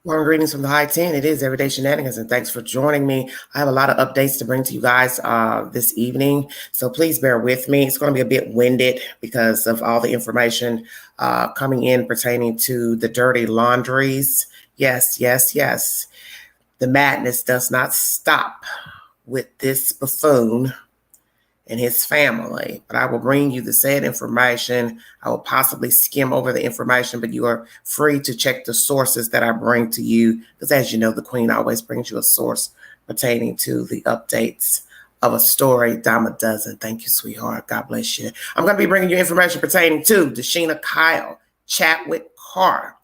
Warm greetings from the high 10. It is Everyday Shenanigans, and thanks for joining me. I have a lot of updates to bring to you guys this evening, so please bear with me. It's going to be a bit winded because of all the information coming in pertaining to the dirty laundries. Yes, yes, yes. The madness does not stop with this buffoon and his family, but I will bring you the said information. I will possibly skim over the information, but you are free to check the sources that I bring to you, because as you know, the Queen always brings you a source pertaining to the updates of a story, dime a dozen. Thank you, sweetheart. God bless you. I'm going to be bringing you information pertaining to Dashina Kyle, chat with Carr.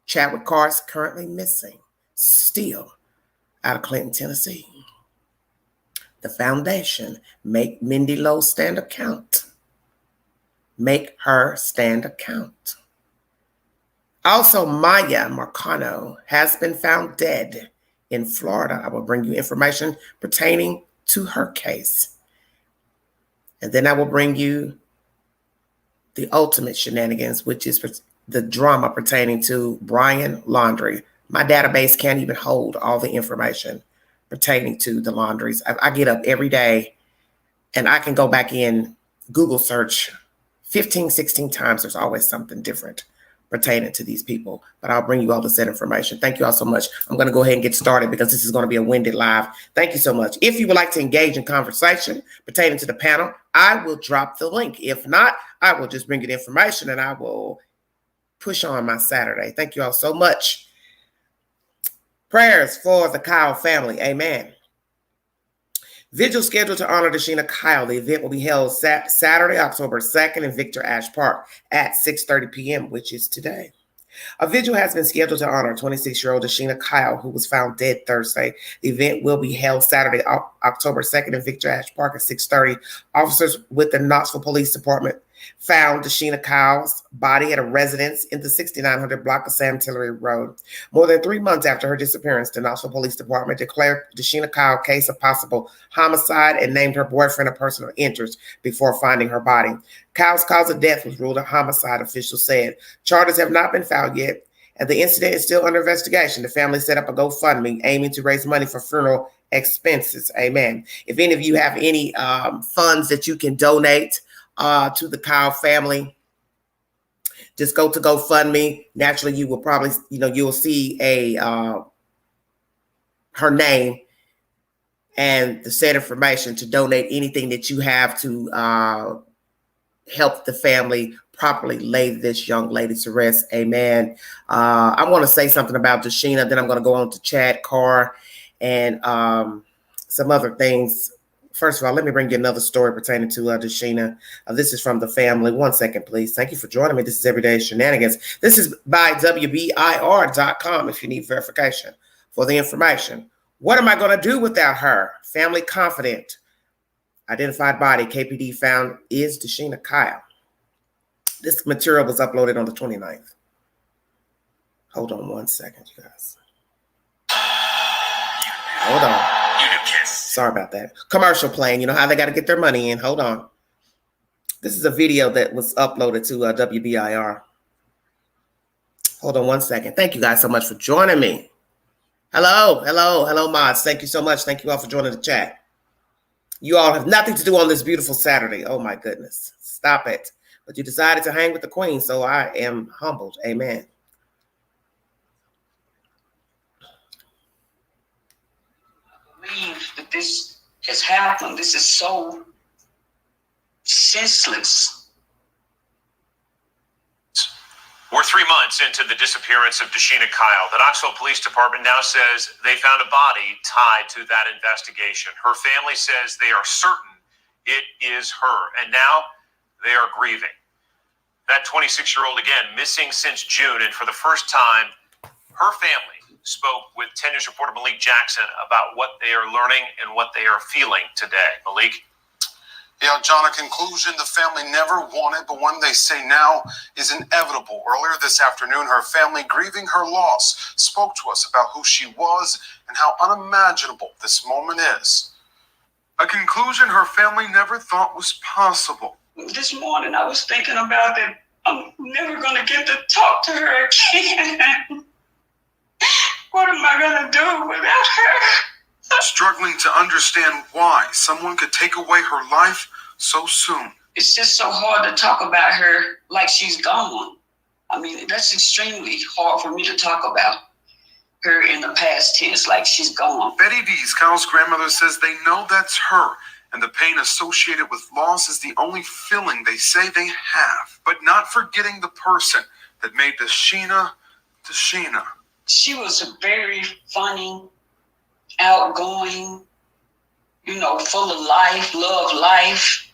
Chat with Carr is currently missing, still out of Clinton, Tennessee. The foundation, make Mindy Lowe stand account. Make her stand account. Also, Miya Marcano has been found dead in Florida. I will bring you information pertaining to her case. And then I will bring you the ultimate shenanigans, which is the drama pertaining to Brian Laundrie. My database can't even hold all the information pertaining to the laundries. I get up every day and I can go back in Google search 15, 16 times. There's always something different pertaining to these people, but I'll bring you all the said information. Thank you all so much. I'm going to go ahead and get started because this is going to be a winded live. Thank you so much. If you would like to engage in conversation pertaining to the panel, I will drop the link. If not, I will just bring you the information and I will push on my Saturday. Thank you all so much. Prayers for the Kyle family. Amen. Vigil scheduled to honor Desheena Kyle. The event will be held Saturday, October 2nd in Victor Ashe Park at 6:30 p.m., which is today. A vigil has been scheduled to honor 26-year-old Desheena Kyle, who was found dead Thursday. The event will be held Saturday, October 2nd in Victor Ashe Park at 6:30. Officers with the Knoxville Police Department found Desheena Kyle's body at a residence in the 6900 block of Sam Tillery Road. More than 3 months after her disappearance, the Knoxville Police Department declared Desheena Kyle's case a possible homicide and named her boyfriend a person of interest before finding her body. Kyle's cause of death was ruled a homicide, officials said. Charges have not been filed yet, and the incident is still under investigation. The family set up a GoFundMe aiming to raise money for funeral expenses. Amen. If any of you have any funds that you can donate to the Kyle family, just go to GoFundMe. Naturally, you will probably, you'll see her name and the said information to donate anything that you have to help the family properly lay this young lady to rest. Amen. I want to say something about Dashina, then I'm going to go on to Chad, Carr, and some other things. First of all, let me bring you another story pertaining to Dashina. This is from the family. 1 second, please. Thank you for joining me. This is Everyday Shenanigans. This is by WBIR.com if you need verification for the information. What am I going to do without her? Family confident. Identified body KPD found is Desheena Kyle. This material was uploaded on the 29th. Hold on 1 second, you guys. Hold on. Sorry about that. Commercial playing. You know how they got to get their money in. Hold on. This is a video that was uploaded to WBIR. Hold on 1 second. Thank you guys so much for joining me. Hello, mods. Thank you so much. Thank you all for joining the chat. You all have nothing to do on this beautiful Saturday. Oh, my goodness. Stop it. But you decided to hang with the queen, so I am humbled. Amen. Believe that this has happened. This is so senseless. We're 3 months into the disappearance of Desheena Kyle. The Knoxville Police Department now says they found a body tied to that investigation. Her family says they are certain it is her, and now they are grieving. That 26-year-old, again, missing since June, and for the first time, her family spoke with 10 News reporter Malik Jackson about what they are learning and what they are feeling today. Malik? Yeah, John, a conclusion the family never wanted, but one they say now is inevitable. Earlier this afternoon, her family, grieving her loss, spoke to us about who she was and how unimaginable this moment is. A conclusion her family never thought was possible. This morning I was thinking about that I'm never going to get to talk to her again. What am I going to do without her? Struggling to understand why someone could take away her life so soon. It's just so hard to talk about her like she's gone. I mean, that's extremely hard for me to talk about her in the past tense, like she's gone. Betty Dees, Kyle's grandmother, says they know that's her, and the pain associated with loss is the only feeling they say they have. But not forgetting the person that made Dashina, Dashina. She was very funny, outgoing, full of life, loved life,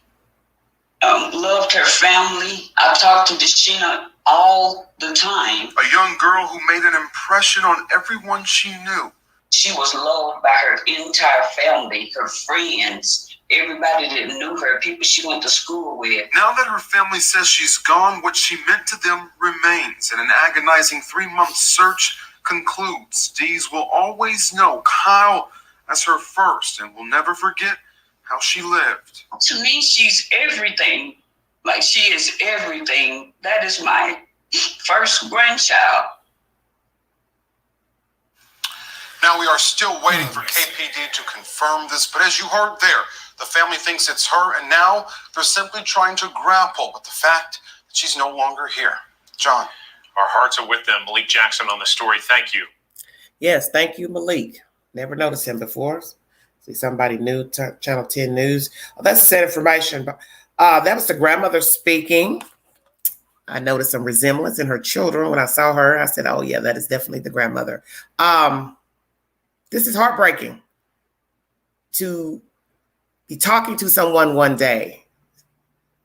loved her family. I talked to Dashina all the time. A young girl who made an impression on everyone she knew. She was loved by her entire family, her friends, everybody that knew her, people she went to school with. Now that her family says she's gone, what she meant to them remains, and an agonizing 3-month search concludes. Dees will always know Kyle as her first and will never forget how she lived. To me, she's everything. Like, she is everything. That is my first grandchild. Now, we are still waiting for KPD to confirm this, but as you heard there, the family thinks it's her, and now they're simply trying to grapple with the fact that she's no longer here. John. Our hearts are with them. Malik Jackson on the story. Thank you. Yes, thank you, Malik. Never noticed him before. See somebody new, Channel 10 News. Oh, that's sad information. That was the grandmother speaking. I noticed some resemblance in her children. When I saw her, I said, oh, yeah, that is definitely the grandmother. This is heartbreaking to be talking to someone one day,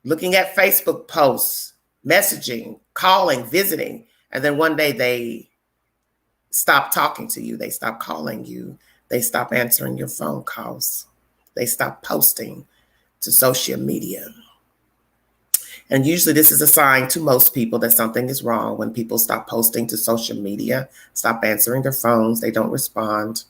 looking at Facebook posts, messaging, calling, visiting, and then one day they stop talking to you. They stop calling you. They stop answering your phone calls. They stop posting to social media. And usually this is a sign to most people that something is wrong when people stop posting to social media, stop answering their phones, they don't respond.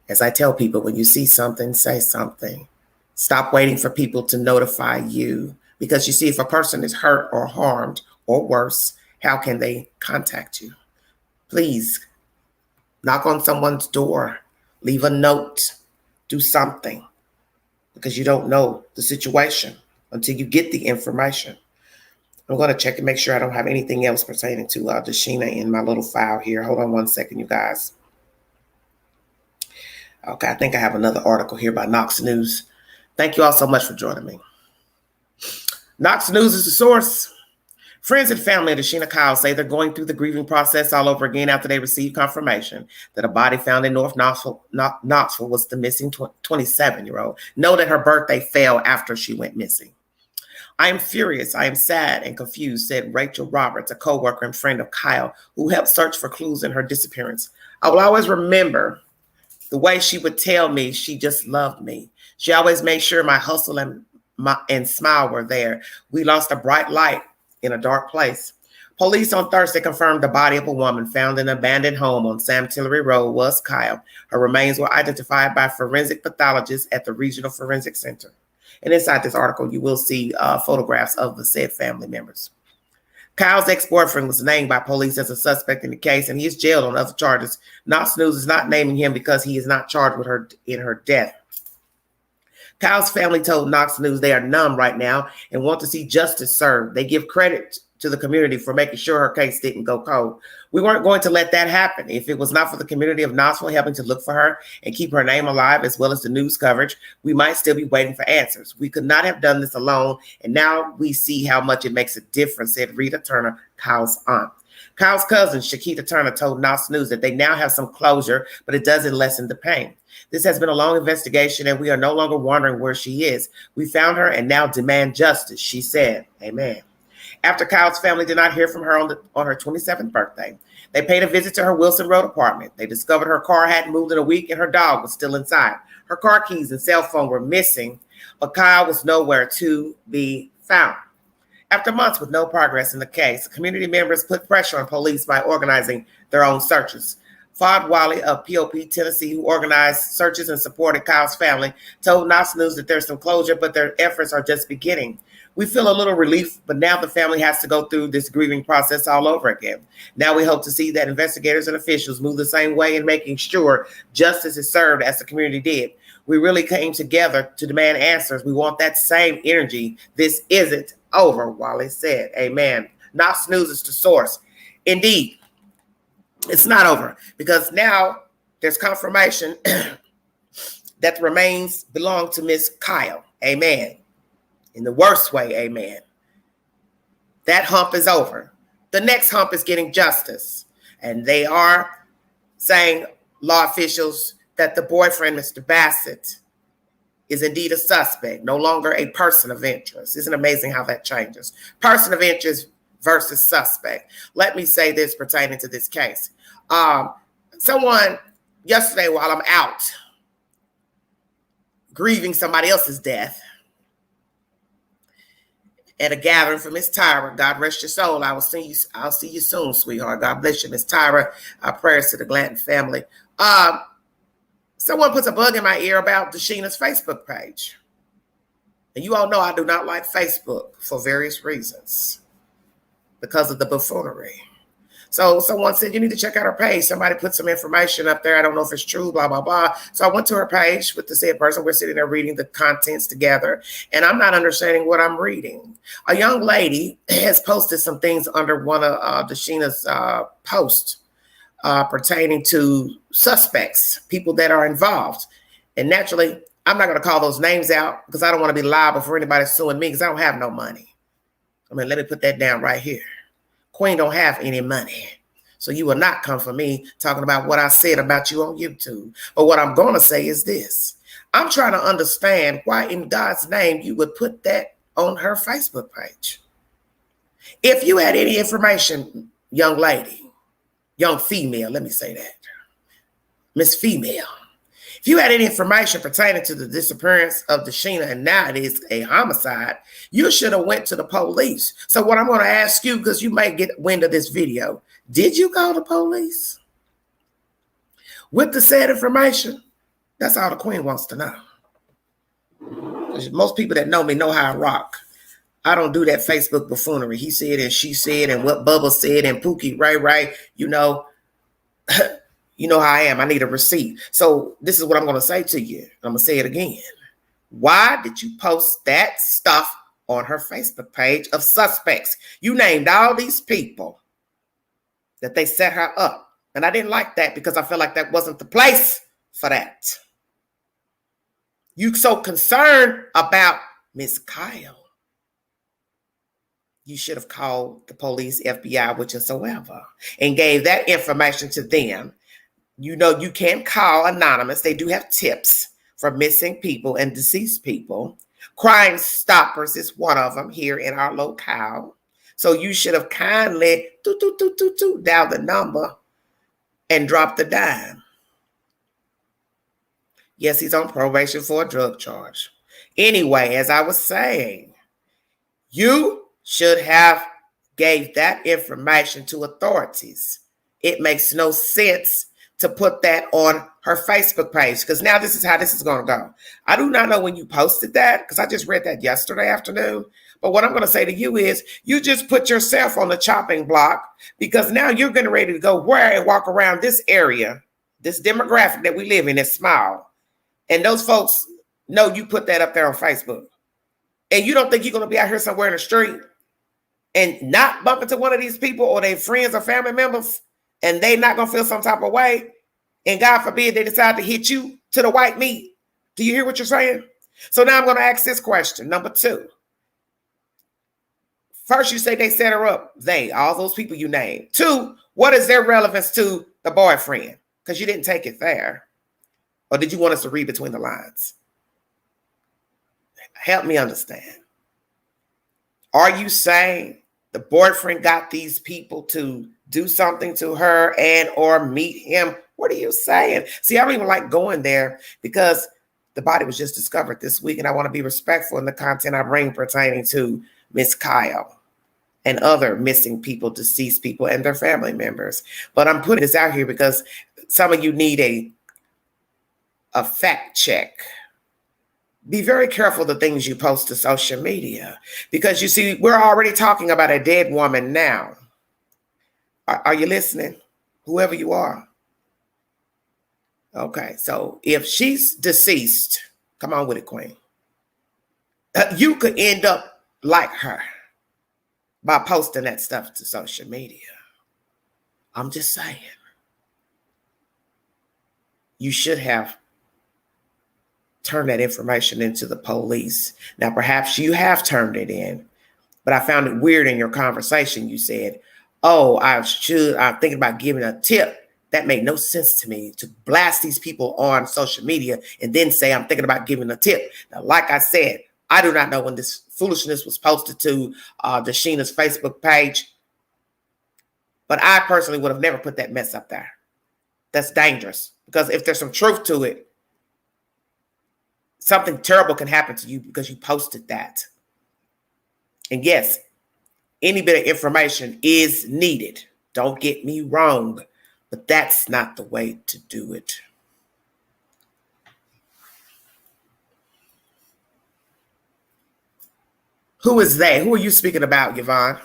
As I tell people, when you see something, say something. Stop waiting for people to notify you. Because you see, if a person is hurt or harmed or worse, how can they contact you? Please knock on someone's door, leave a note, do something, because you don't know the situation until you get the information. I'm going to check and make sure I don't have anything else pertaining to Dashina in my little file here. Hold on one second, you guys. Okay, I think I have another article here by Knox News. Thank you all so much for joining me. Knox News is the source. Friends and family of Desheena Kyle say they're going through the grieving process all over again after they received confirmation that a body found in North Knoxville was the missing 27-year-old. Know that her birthday fell after she went missing. I am furious, I am sad and confused, said Rachel Roberts, a co-worker and friend of Kyle, who helped search for clues in her disappearance. I will always remember the way she would tell me she just loved me. She always made sure my hustle and smile were there. We lost a bright light in a dark place. Police on Thursday confirmed the body of a woman found in an abandoned home on Sam Tillery Road was Kyle. Her remains were identified by forensic pathologists at the Regional Forensic Center. And inside this article, you will see photographs of the said family members. Kyle's ex-boyfriend was named by police as a suspect in the case, and he is jailed on other charges. Knox News is not naming him because he is not charged with her in her death. Kyle's family told Knox News they are numb right now and want to see justice served. They give credit to the community for making sure her case didn't go cold. We weren't going to let that happen. If it was not for the community of Knoxville helping to look for her and keep her name alive, as well as the news coverage, we might still be waiting for answers. We could not have done this alone, and now we see how much it makes a difference, said Rita Turner, Kyle's aunt. Kyle's cousin, Shakita Turner, told Knox News that they now have some closure, but it doesn't lessen the pain. This has been a long investigation, and we are no longer wondering where she is. We found her and now demand justice, she said. Amen. After Kyle's family did not hear from her on her 27th birthday, they paid a visit to her Wilson Road apartment. They discovered her car hadn't moved in a week and her dog was still inside. Her car keys and cell phone were missing, but Kyle was nowhere to be found. After months with no progress in the case, community members put pressure on police by organizing their own searches. Fod Wally of POP, Tennessee, who organized searches and supported Kyle's family, told Knox News that there's some closure, but their efforts are just beginning. We feel a little relief, but now the family has to go through this grieving process all over again. Now we hope to see that investigators and officials move the same way in making sure justice is served as the community did. We really came together to demand answers. We want that same energy. This isn't over, Wally said. Amen. Not snoozes to source. Indeed, it's not over, because now there's confirmation that the remains belong to Miss Kyle. Amen. In the worst way, amen. That hump is over. The next hump is getting justice. And they are saying, law officials, that the boyfriend, Mr. Bassett, is indeed a suspect, no longer a person of interest. Isn't it amazing how that changes? Person of interest versus suspect. Let me say this pertaining to this case. Someone yesterday, while I'm out grieving somebody else's death at a gathering for Miss Tyra, God rest your soul. I'll see you soon, sweetheart. God bless you, Miss Tyra. Our prayers to the Glanton family. Someone puts a bug in my ear about Dashina's Facebook page. And you all know I do not like Facebook for various reasons because of the buffoonery. So someone said, you need to check out her page. Somebody put some information up there. I don't know if it's true, blah, blah, blah. So I went to her page with the said person. We're sitting there reading the contents together, and I'm not understanding what I'm reading. A young lady has posted some things under one of Dashina's posts pertaining to suspects, people that are involved. And naturally, I'm not going to call those names out because I don't want to be liable for anybody suing me because I don't have no money. I mean, let me put that down right here. Queen don't have any money. So you will not come for me talking about what I said about you on YouTube. But what I'm going to say is this. I'm trying to understand why in God's name you would put that on her Facebook page. If you had any information, young lady, young female, let me say that, Miss Female, if you had any information pertaining to the disappearance of Dashina, and now it is a homicide, you should have went to the police. So what I'm going to ask you, because you may get wind of this video, did you call the police with the said information? That's all the Queen wants to know. Most people that know me know how I rock. I don't do that Facebook buffoonery. He said and she said and what Bubba said and Pookie Ray, you know. You know how I am. I need a receipt. So this is what I'm going to say to you. I'm going to say it again. Why did you post that stuff on her Facebook page of suspects? You named all these people that they set her up. And I didn't like that because I felt like that wasn't the place for that. You so concerned about Miss Kyle. You should have called the police, FBI, whichever, and gave that information to them. You know, you can call anonymous. They do have tips for missing people and deceased people. Crime Stoppers is one of them here in our locale. So you should have kindly dial the number and drop the dime. Yes, he's on probation for a drug charge. Anyway, as I was saying, you should have gave that information to authorities. It makes no sense to put that on her Facebook page, because now this is how this is going to go. I do not know when you posted that, because I just read that yesterday afternoon. But what I'm going to say to you is you just put yourself on the chopping block, because now you're getting ready to go where and walk around this area, this demographic that we live in is small. And those folks know you put that up there on Facebook. And you don't think you're going to be out here somewhere in the street and not bump into one of these people or their friends or family members, and they not going to feel some type of way, and God forbid they decide to hit you to the white meat. Do you hear what you're saying? So now I'm going to ask this question. Number 2. First, you say they set her up. They, all those people you named. 2, what is their relevance to the boyfriend? Because you didn't take it there. Or did you want us to read between the lines? Help me understand. Are you saying the boyfriend got these people to do something to her and or meet him? What are you saying? See, I don't even like going there because the body was just discovered this week, and I want to be respectful in the content I bring pertaining to Miss Kyle and other missing people, deceased people, and their family members. But I'm putting this out here because some of you need a fact check. be very careful the things you post to social media, because you see, we're already talking about a dead woman now. Are you listening? Whoever you are. Okay, so if she's deceased, come on with it, Queen. You could end up like her by posting that stuff to social media. I'm just saying. You should have turned that information into the police. Now, perhaps you have turned it in, but I found it weird in your conversation. You said, oh, I'm thinking about giving a tip. That made no sense to me, to blast these people on social media and then say, I'm thinking about giving a tip. Now, like I said, I do not know when this foolishness was posted to Dashina's Facebook page, but I personally would have never put that mess up there. That's dangerous, because if there's some truth to it, something terrible can happen to you because you posted that. And yes, any bit of information is needed. Don't get me wrong, but that's not the way to do it. Who is they? Who are you speaking about, Yvonne?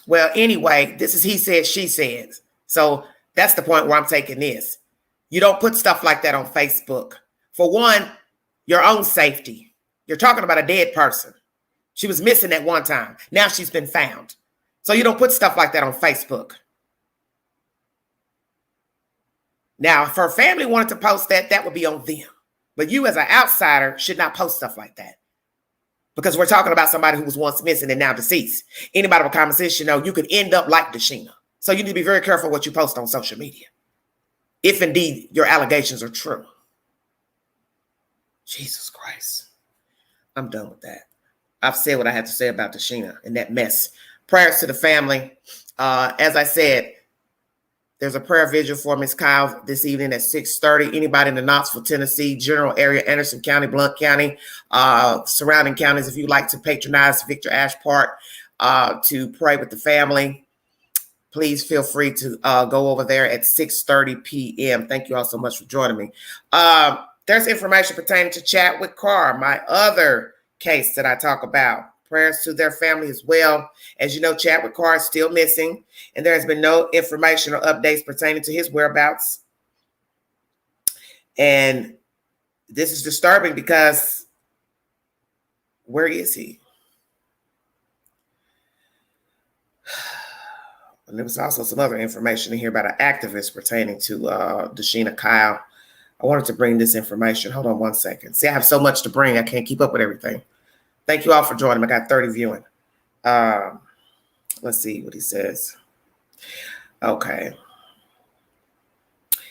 Well, anyway, this is he said, she said. So that's the point where I'm taking this. You don't put stuff like that on Facebook. For one, your own safety. You're talking about a dead person. She was missing at one time. Now she's been found. So you don't put stuff like that on Facebook. Now, if her family wanted to post that, that would be on them. But you as an outsider should not post stuff like that, because we're talking about somebody who was once missing and now deceased. Anybody with common sense, you know, you could end up like Dashina. So you need to be very careful what you post on social media, if indeed your allegations are true. Jesus Christ. I'm done with that. I've said what I had to say about Dashina and that mess. Prayers to the family. As I said, there's a prayer vigil for Miss Kyle this evening at 6:30. Anybody in the Knoxville, Tennessee general area, Anderson County, Blount County, surrounding counties, if you'd like to patronize Victor Ash Park to pray with the family, please feel free to go over there at 6:30 p.m. Thank you all so much for joining me. There's information pertaining to Chat with Carr, my other case that I talk about. Prayers to their family as well. As you know, Chat with Carr is still missing, and there has been no information or updates pertaining to his whereabouts. And this is disturbing because where is he? And there was also some other information in here about an activist pertaining to Desheena Kyle. I wanted to bring this information. Hold on one second. See, I have so much to bring. I can't keep up with everything. Thank you all for joining. I got 30 viewing. Let's see what he says. Okay.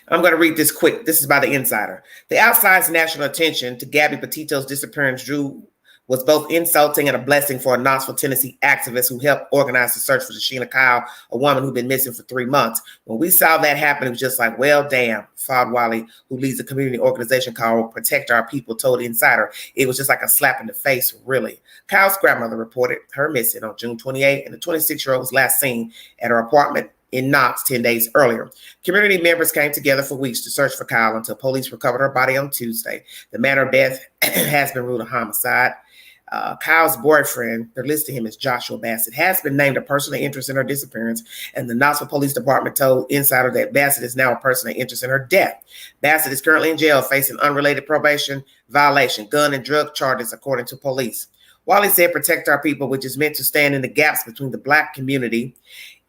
I'm going to read this quick. This is by The Insider. The outside's national attention to Gabby Petito's disappearance was both insulting and a blessing for a Knoxville, Tennessee activist who helped organize the search for Desheena Kyle, a woman who'd been missing for 3 months. When we saw that happen, it was just like, well, damn. Fod Wally, who leads a community organization called Protect Our People, told The Insider. It was just like a slap in the face, really. Kyle's grandmother reported her missing on June 28, and the 26-year-old was last seen at her apartment in Knox 10 days earlier. Community members came together for weeks to search for Kyle until police recovered her body on Tuesday. The manner of death has been ruled a homicide. Kyle's boyfriend, they're listing him as Joshua Bassett, has been named a person of interest in her disappearance, and the Knoxville Police Department told Insider that Bassett is now a person of interest in her death. Bassett is currently in jail facing unrelated probation violation, gun and drug charges, according to police. Wally said Protect Our People, which is meant to stand in the gaps between the Black community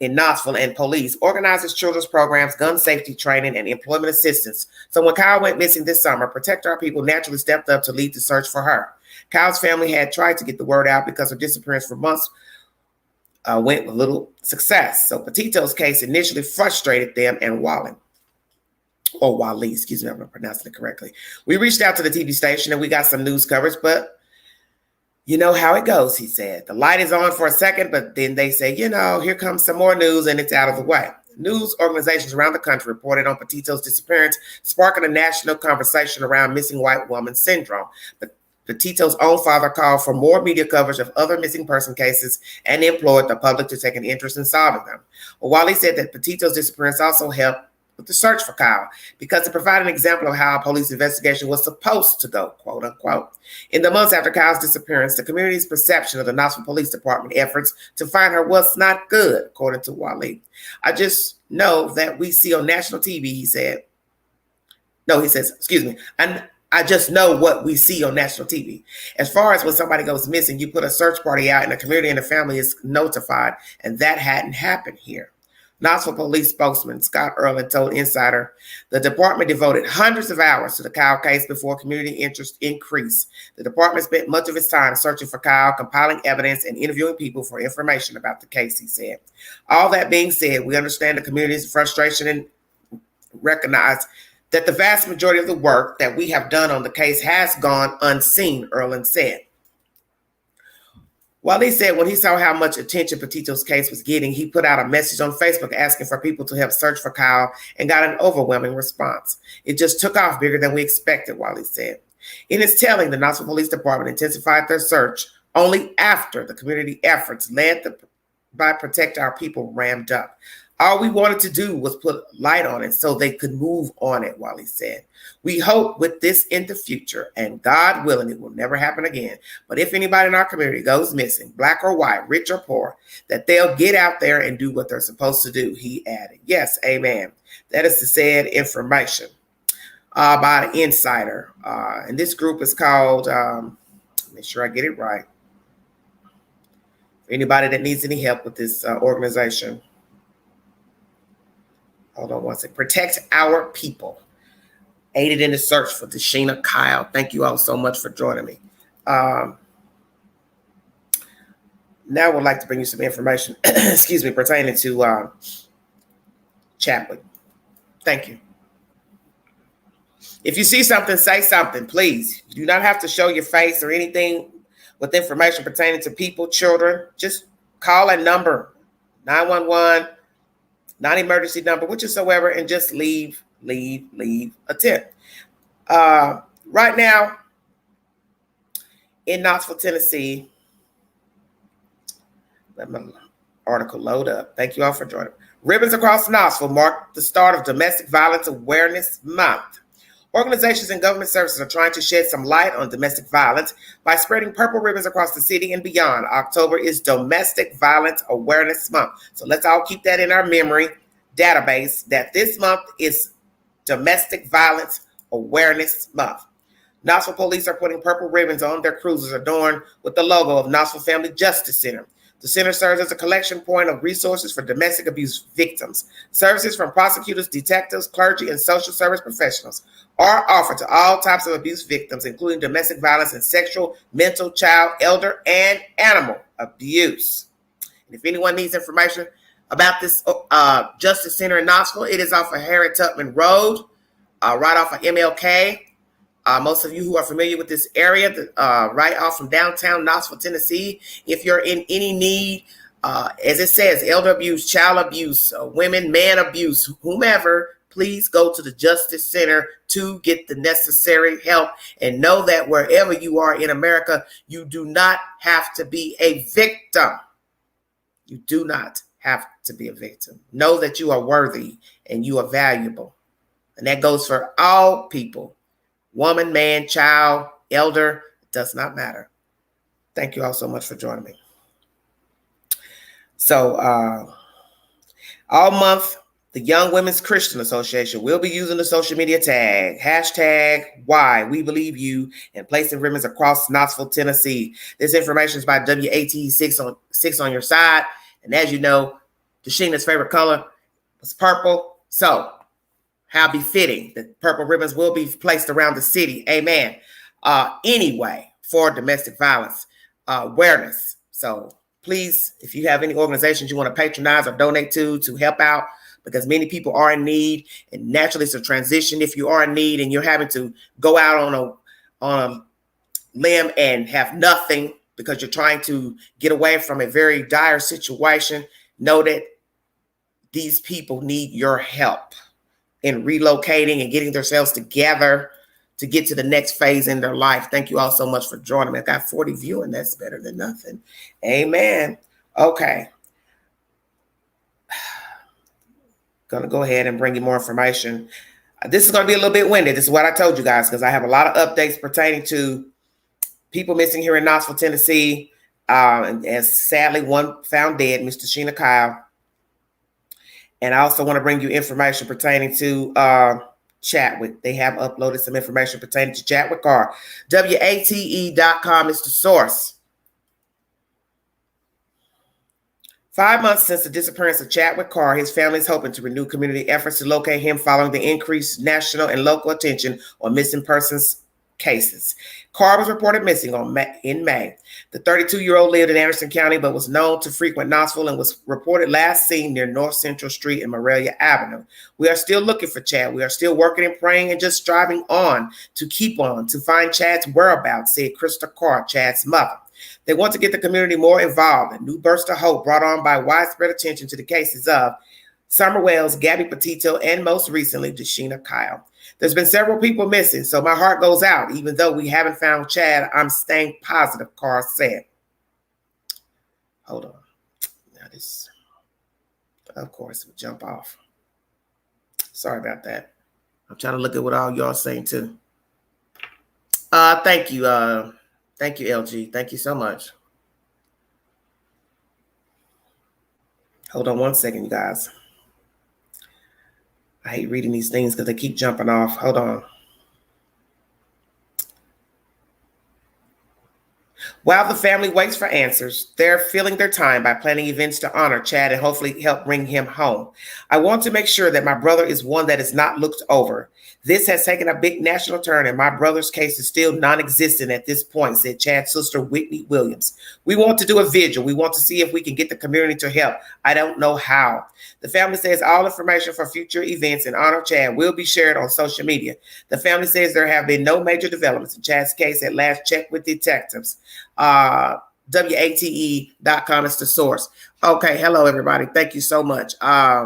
in Knoxville and police, organizes children's programs, gun safety training, and employment assistance. So when Kyle went missing this summer, Protect Our People naturally stepped up to lead the search for her. Kyle's family had tried to get the word out because her disappearance for months went with little success. So Petito's case initially frustrated them and Wally, excuse me, if I'm pronouncing it correctly. We reached out to the TV station and we got some news coverage, but you know how it goes, he said. The light is on for a second, but then they say, you know, here comes some more news and it's out of the way. News organizations around the country reported on Petito's disappearance, sparking a national conversation around missing white woman syndrome. But Petito's own father called for more media coverage of other missing person cases and implored the public to take an interest in solving them. Well, Wally said that Petito's disappearance also helped with the search for Kyle because it provided an example of how a police investigation was supposed to go, quote unquote. In the months after Kyle's disappearance, the community's perception of the Knoxville Police Department efforts to find her was not good, according to Wally. I just know that we see on national TV, he said. No, he says, excuse me. And I just know what we see on national TV. As far as when somebody goes missing, you put a search party out and the community and the family is notified, and that hadn't happened here. Knoxville police spokesman Scott Erlin told Insider the department devoted hundreds of hours to the Kyle case before community interest increased. The department spent much of its time searching for Kyle, compiling evidence, and interviewing people for information about the case, he said. All that being said, we understand the community's frustration and recognize that the vast majority of the work that we have done on the case has gone unseen, Erlin said. Wally said when he saw how much attention Petito's case was getting, he put out a message on Facebook asking for people to help search for Kyle and got an overwhelming response. It just took off bigger than we expected, Wally said. In his telling, the Knoxville Police Department intensified their search only after the community efforts led by Protect Our People ramped up. All we wanted to do was put light on it so they could move on it, Wally said. We hope with this in the future, and God willing, it will never happen again. But if anybody in our community goes missing, black or white, rich or poor, that they'll get out there and do what they're supposed to do, he added. Yes, amen. That is the said information by the Insider. And this group is called, make sure I get it right. For anybody that needs any help with this organization. Hold on one second. Protect Our People. Aided in the search for Dashina Kyle. Thank you all so much for joining me. Now I would like to bring you some information, excuse me, pertaining to Chaplin. Thank you. If you see something, say something, please. You do not have to show your face or anything with information pertaining to people, children. Just call a number, 911. Non-emergency number, whichsoever, and just leave a tip. Right now, in Knoxville, Tennessee, let my article load up. Thank you all for joining. Ribbons across Knoxville mark the start of Domestic Violence Awareness Month. Organizations and government services are trying to shed some light on domestic violence by spreading purple ribbons across the city and beyond. October is Domestic Violence Awareness Month. So let's all keep that in our memory database that this month is Domestic Violence Awareness Month. Knoxville police are putting purple ribbons on their cruisers adorned with the logo of Knoxville Family Justice Center. The center serves as a collection point of resources for domestic abuse victims. Services from prosecutors, detectives, clergy, and social service professionals are offered to all types of abuse victims, including domestic violence and sexual, mental, child, elder, and animal abuse. And if anyone needs information about this Justice Center in Knoxville, it is off of Harriet Tubman Road, right off of MLK. Most of you who are familiar with this area, right off from downtown Knoxville, Tennessee, if you're in any need, as it says, elder abuse, child abuse, women, man abuse, whomever, please go to the Justice Center to get the necessary help. And know that wherever you are in America, you do not have to be a victim. You do not have to be a victim. Know that you are worthy and you are valuable. And that goes for all people. Woman, man, child, elder, it does not matter. Thank you all so much for joining me. So all month, the Young Women's Christian Association will be using the social media tag, #WhyWeBelieveYou, and placing ribbons across Knoxville, Tennessee. This information is by WAT6 on your side. And as you know, Dashina's favorite color was purple. So how befitting that purple ribbons will be placed around the city. Amen. Anyway, for domestic violence awareness. So please, if you have any organizations you want to patronize or donate to help out, because many people are in need, and naturally it's a transition. If you are in need and you're having to go out on a limb and have nothing because you're trying to get away from a very dire situation, know that these people need your help in relocating and getting themselves together to get to the next phase in their life. Thank you all so much for joining me. I got 40 viewing. That's better than nothing. Amen. Okay. going to go ahead and bring you more information. This is going to be a little bit winded. This is what I told you guys, because I have a lot of updates pertaining to people missing here in Knoxville, Tennessee. And sadly, one found dead, Miss Dashina Kyle. And I also want to bring you information pertaining to Chadwick. They have uploaded some information pertaining to Chadwick Carr. WATE.com is the source. 5 months since the disappearance of Chadwick Carr, his family is hoping to renew community efforts to locate him following the increased national and local attention on missing persons cases. Carr was reported missing in May. The 32-year-old lived in Anderson County, but was known to frequent Knoxville and was reported last seen near North Central Street and Morelia Avenue. We are still looking for Chad. We are still working and praying and just striving on to keep on to find Chad's whereabouts, said Krista Carr, Chad's mother. They want to get the community more involved. A new burst of hope brought on by widespread attention to the cases of Summer Wells, Gabby Petito, and most recently, Desheena Kyle. There's been several people missing, so my heart goes out. Even though we haven't found Chad, I'm staying positive, Carr said. Hold on. Now this, of course, would jump off. Sorry about that. I'm trying to look at what all y'all saying too. Thank you. Thank you, LG. Thank you so much. Hold on one second, you guys. I hate reading these things because they keep jumping off. Hold on. While the family waits for answers, they're filling their time by planning events to honor Chad and hopefully help bring him home. I want to make sure that my brother is one that is not looked over. This has taken a big national turn, and my brother's case is still non-existent at this point, said Chad's sister, Whitney Williams. We want to do a vigil. We want to see if we can get the community to help. I don't know how. The family says all information for future events in honor of Chad will be shared on social media. The family says there have been no major developments in Chad's case at last check with detectives. WATE.com is the source. Okay, hello, everybody. Thank you so much. I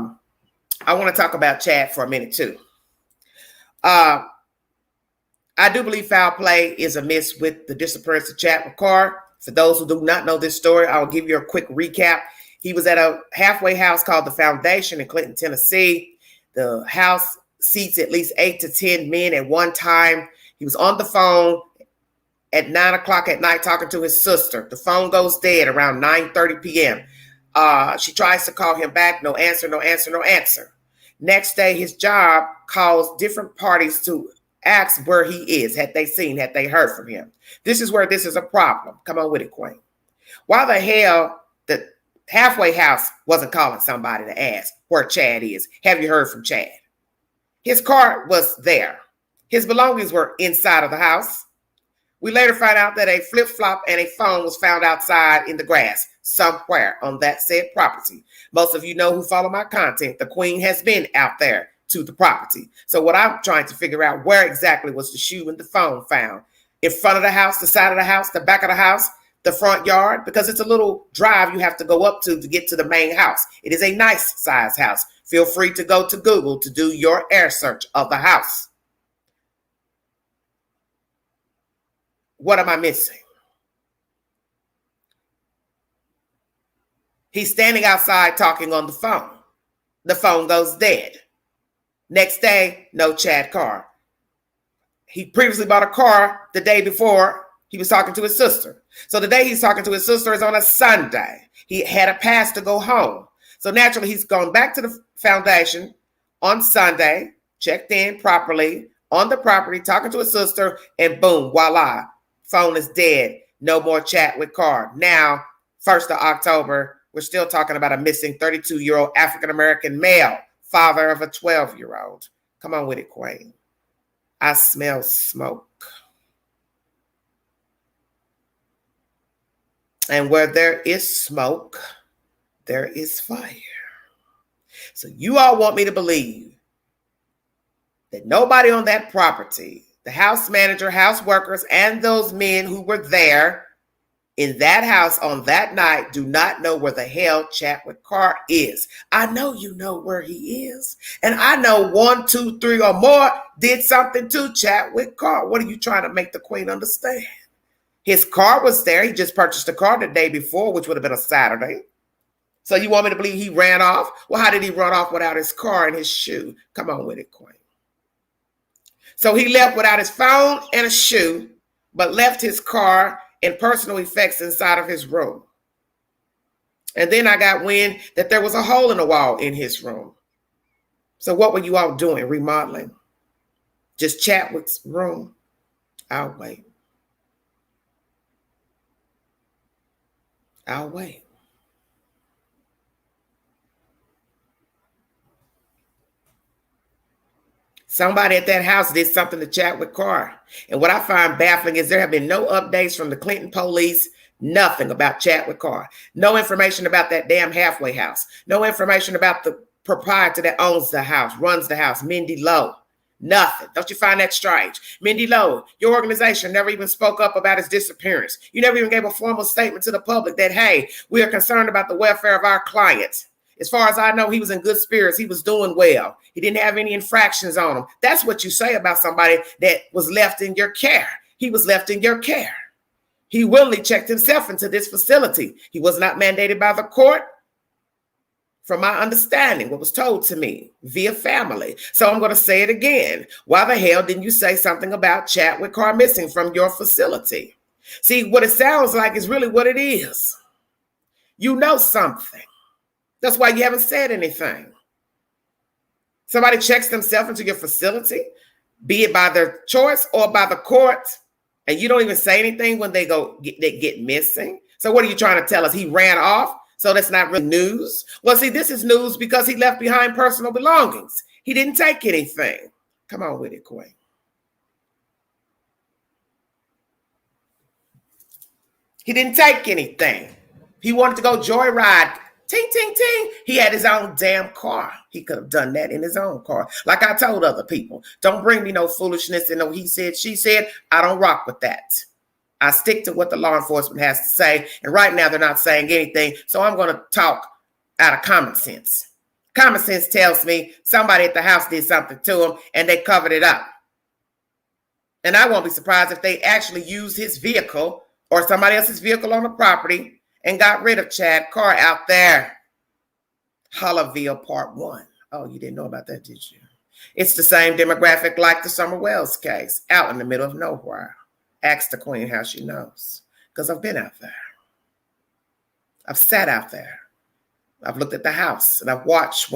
want to talk about Chad for a minute, too. I do believe foul play is amiss with the disappearance of Chadwick Carr. For those who do not know this story, I'll give you a quick recap. He was at a halfway house called the Foundation in Clinton, Tennessee. The house seats at least 8 to 10 men at one time. He was on the phone at 9 o'clock at night talking to his sister. The phone goes dead around 9:30 p.m. She tries to call him back. No answer, no answer, no answer. Next day, his job calls different parties to ask where he is. Had they seen, had they heard from him? This is where this is a problem. Come on with it, Queen. Why the hell the halfway house wasn't calling somebody to ask where Chad is? Have you heard from Chad? His car was there. His belongings were inside of the house. We later find out that a flip-flop and a phone was found outside in the grass somewhere on that said property. Most of you know who follow my content. The Queen has been out there to the property. So what I'm trying to figure out, where exactly was the shoe and the phone found? In front of the house, the side of the house, the back of the house, the front yard? Because it's a little drive you have to go up to get to the main house. It is a nice size house. Feel free to go to Google to do your air search of the house. What am I missing? He's standing outside talking on the phone. The phone goes dead. Next day, no Chad Carr. He previously bought a car the day before he was talking to his sister. So the day he's talking to his sister is on a Sunday. He had a pass to go home. So naturally, he's gone back to the foundation on Sunday, checked in properly on the property, talking to his sister, and boom, voila, phone is dead. No more chat with Carr. Now, 1st of October, we're still talking about a missing 32-year-old African-American male, father of a 12-year-old. Come on with it, Queen. I smell smoke. And where there is smoke, there is fire. So you all want me to believe that nobody on that property, the house manager, house workers, and those men who were there in that house on that night do not know where the hell Chadwick Carr is. I know you know where he is. And I know 1, 2, 3 or more did something to Chadwick Carr. What are you trying to make the Queen understand? His car was there. He just purchased a car the day before, which would have been a Saturday. So you want me to believe he ran off? Well, how did he run off without his car and his shoe? Come on with it, Queen. So he left without his phone and a shoe, but left his car and personal effects inside of his room. And then I got wind that there was a hole in the wall in his room. So what were you all doing? Remodeling? Just Chadwick's room? I'll wait. I'll wait. Somebody at that house did something to Chadwick Carr. And what I find baffling is there have been no updates from the Clinton police, nothing about Chadwick Carr. No information about that damn halfway house. No information about the proprietor that owns the house, runs the house, Mindy Lowe. Nothing. Don't you find that strange? Mindy Lowe, your organization never even spoke up about his disappearance. You never even gave a formal statement to the public that, hey, we are concerned about the welfare of our clients. As far as I know, he was in good spirits. He was doing well. He didn't have any infractions on him. That's what you say about somebody that was left in your care. He was left in your care. He willingly checked himself into this facility. He was not mandated by the court. From my understanding, what was told to me via family. So I'm going to say it again. Why the hell didn't you say something about Chadwick Carr missing from your facility? See, what it sounds like is really what it is. You know something. That's why you haven't said anything. Somebody checks themselves into your facility, be it by their choice or by the court, and you don't even say anything when they get missing. So what are you trying to tell us? He ran off? So that's not really news. Well, see, this is news because he left behind personal belongings. He didn't take anything. Come on with it, Queen. He didn't take anything. He wanted to go joyride. Ting, ting, ting. He had his own damn car. He could have done that in his own car. Like I told other people, don't bring me no foolishness and no he said, she said. I don't rock with that. I stick to what the law enforcement has to say. And right now they're not saying anything. So I'm going to talk out of common sense. Common sense tells me somebody at the house did something to him and they covered it up. And I won't be surprised if they actually used his vehicle or somebody else's vehicle on the property and got rid of Chad Carr out there. Hollerville Part 1. Oh, you didn't know about that, did you? It's the same demographic like the Summer Wells case, out in the middle of nowhere. Ask the Queen how she knows, because I've been out there. I've sat out there. I've looked at the house, and I've watched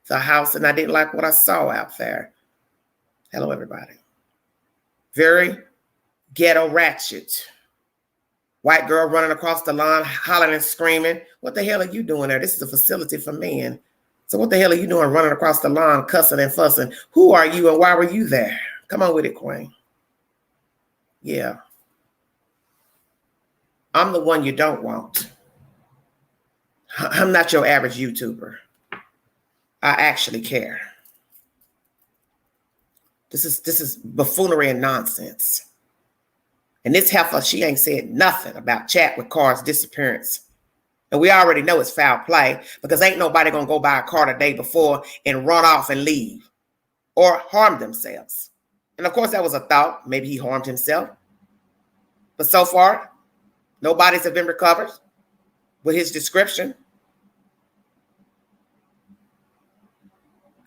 the house, and I didn't like what I saw out there. Hello, everybody. Very ghetto ratchet. White girl running across the lawn, hollering and screaming. What the hell are you doing there? This is a facility for men. So what the hell are you doing running across the lawn, cussing and fussing? Who are you and why were you there? Come on with it, Queen. Yeah. I'm the one you don't want. I'm not your average YouTuber. I actually care. This is buffoonery and nonsense. And this heifer, she ain't said nothing about Chadwick Carr's disappearance. And we already know it's foul play because ain't nobody going to go buy a car the day before and run off and leave or harm themselves. And of course, that was a thought. Maybe he harmed himself. But so far, no bodies have been recovered with his description.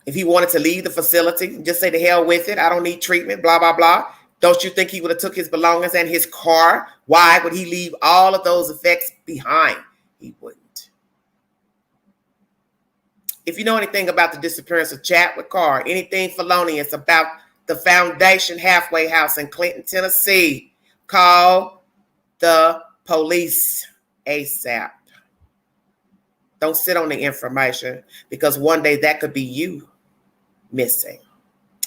If he wanted to leave the facility, just say the hell with it. I don't need treatment, blah, blah, blah. Don't you think he would have took his belongings and his car? Why would he leave all of those effects behind? He wouldn't. If you know anything about the disappearance of Chadwick Carr, anything felonious about the Foundation Halfway House in Clinton, Tennessee, call the police ASAP. Don't sit on the information because one day that could be you missing.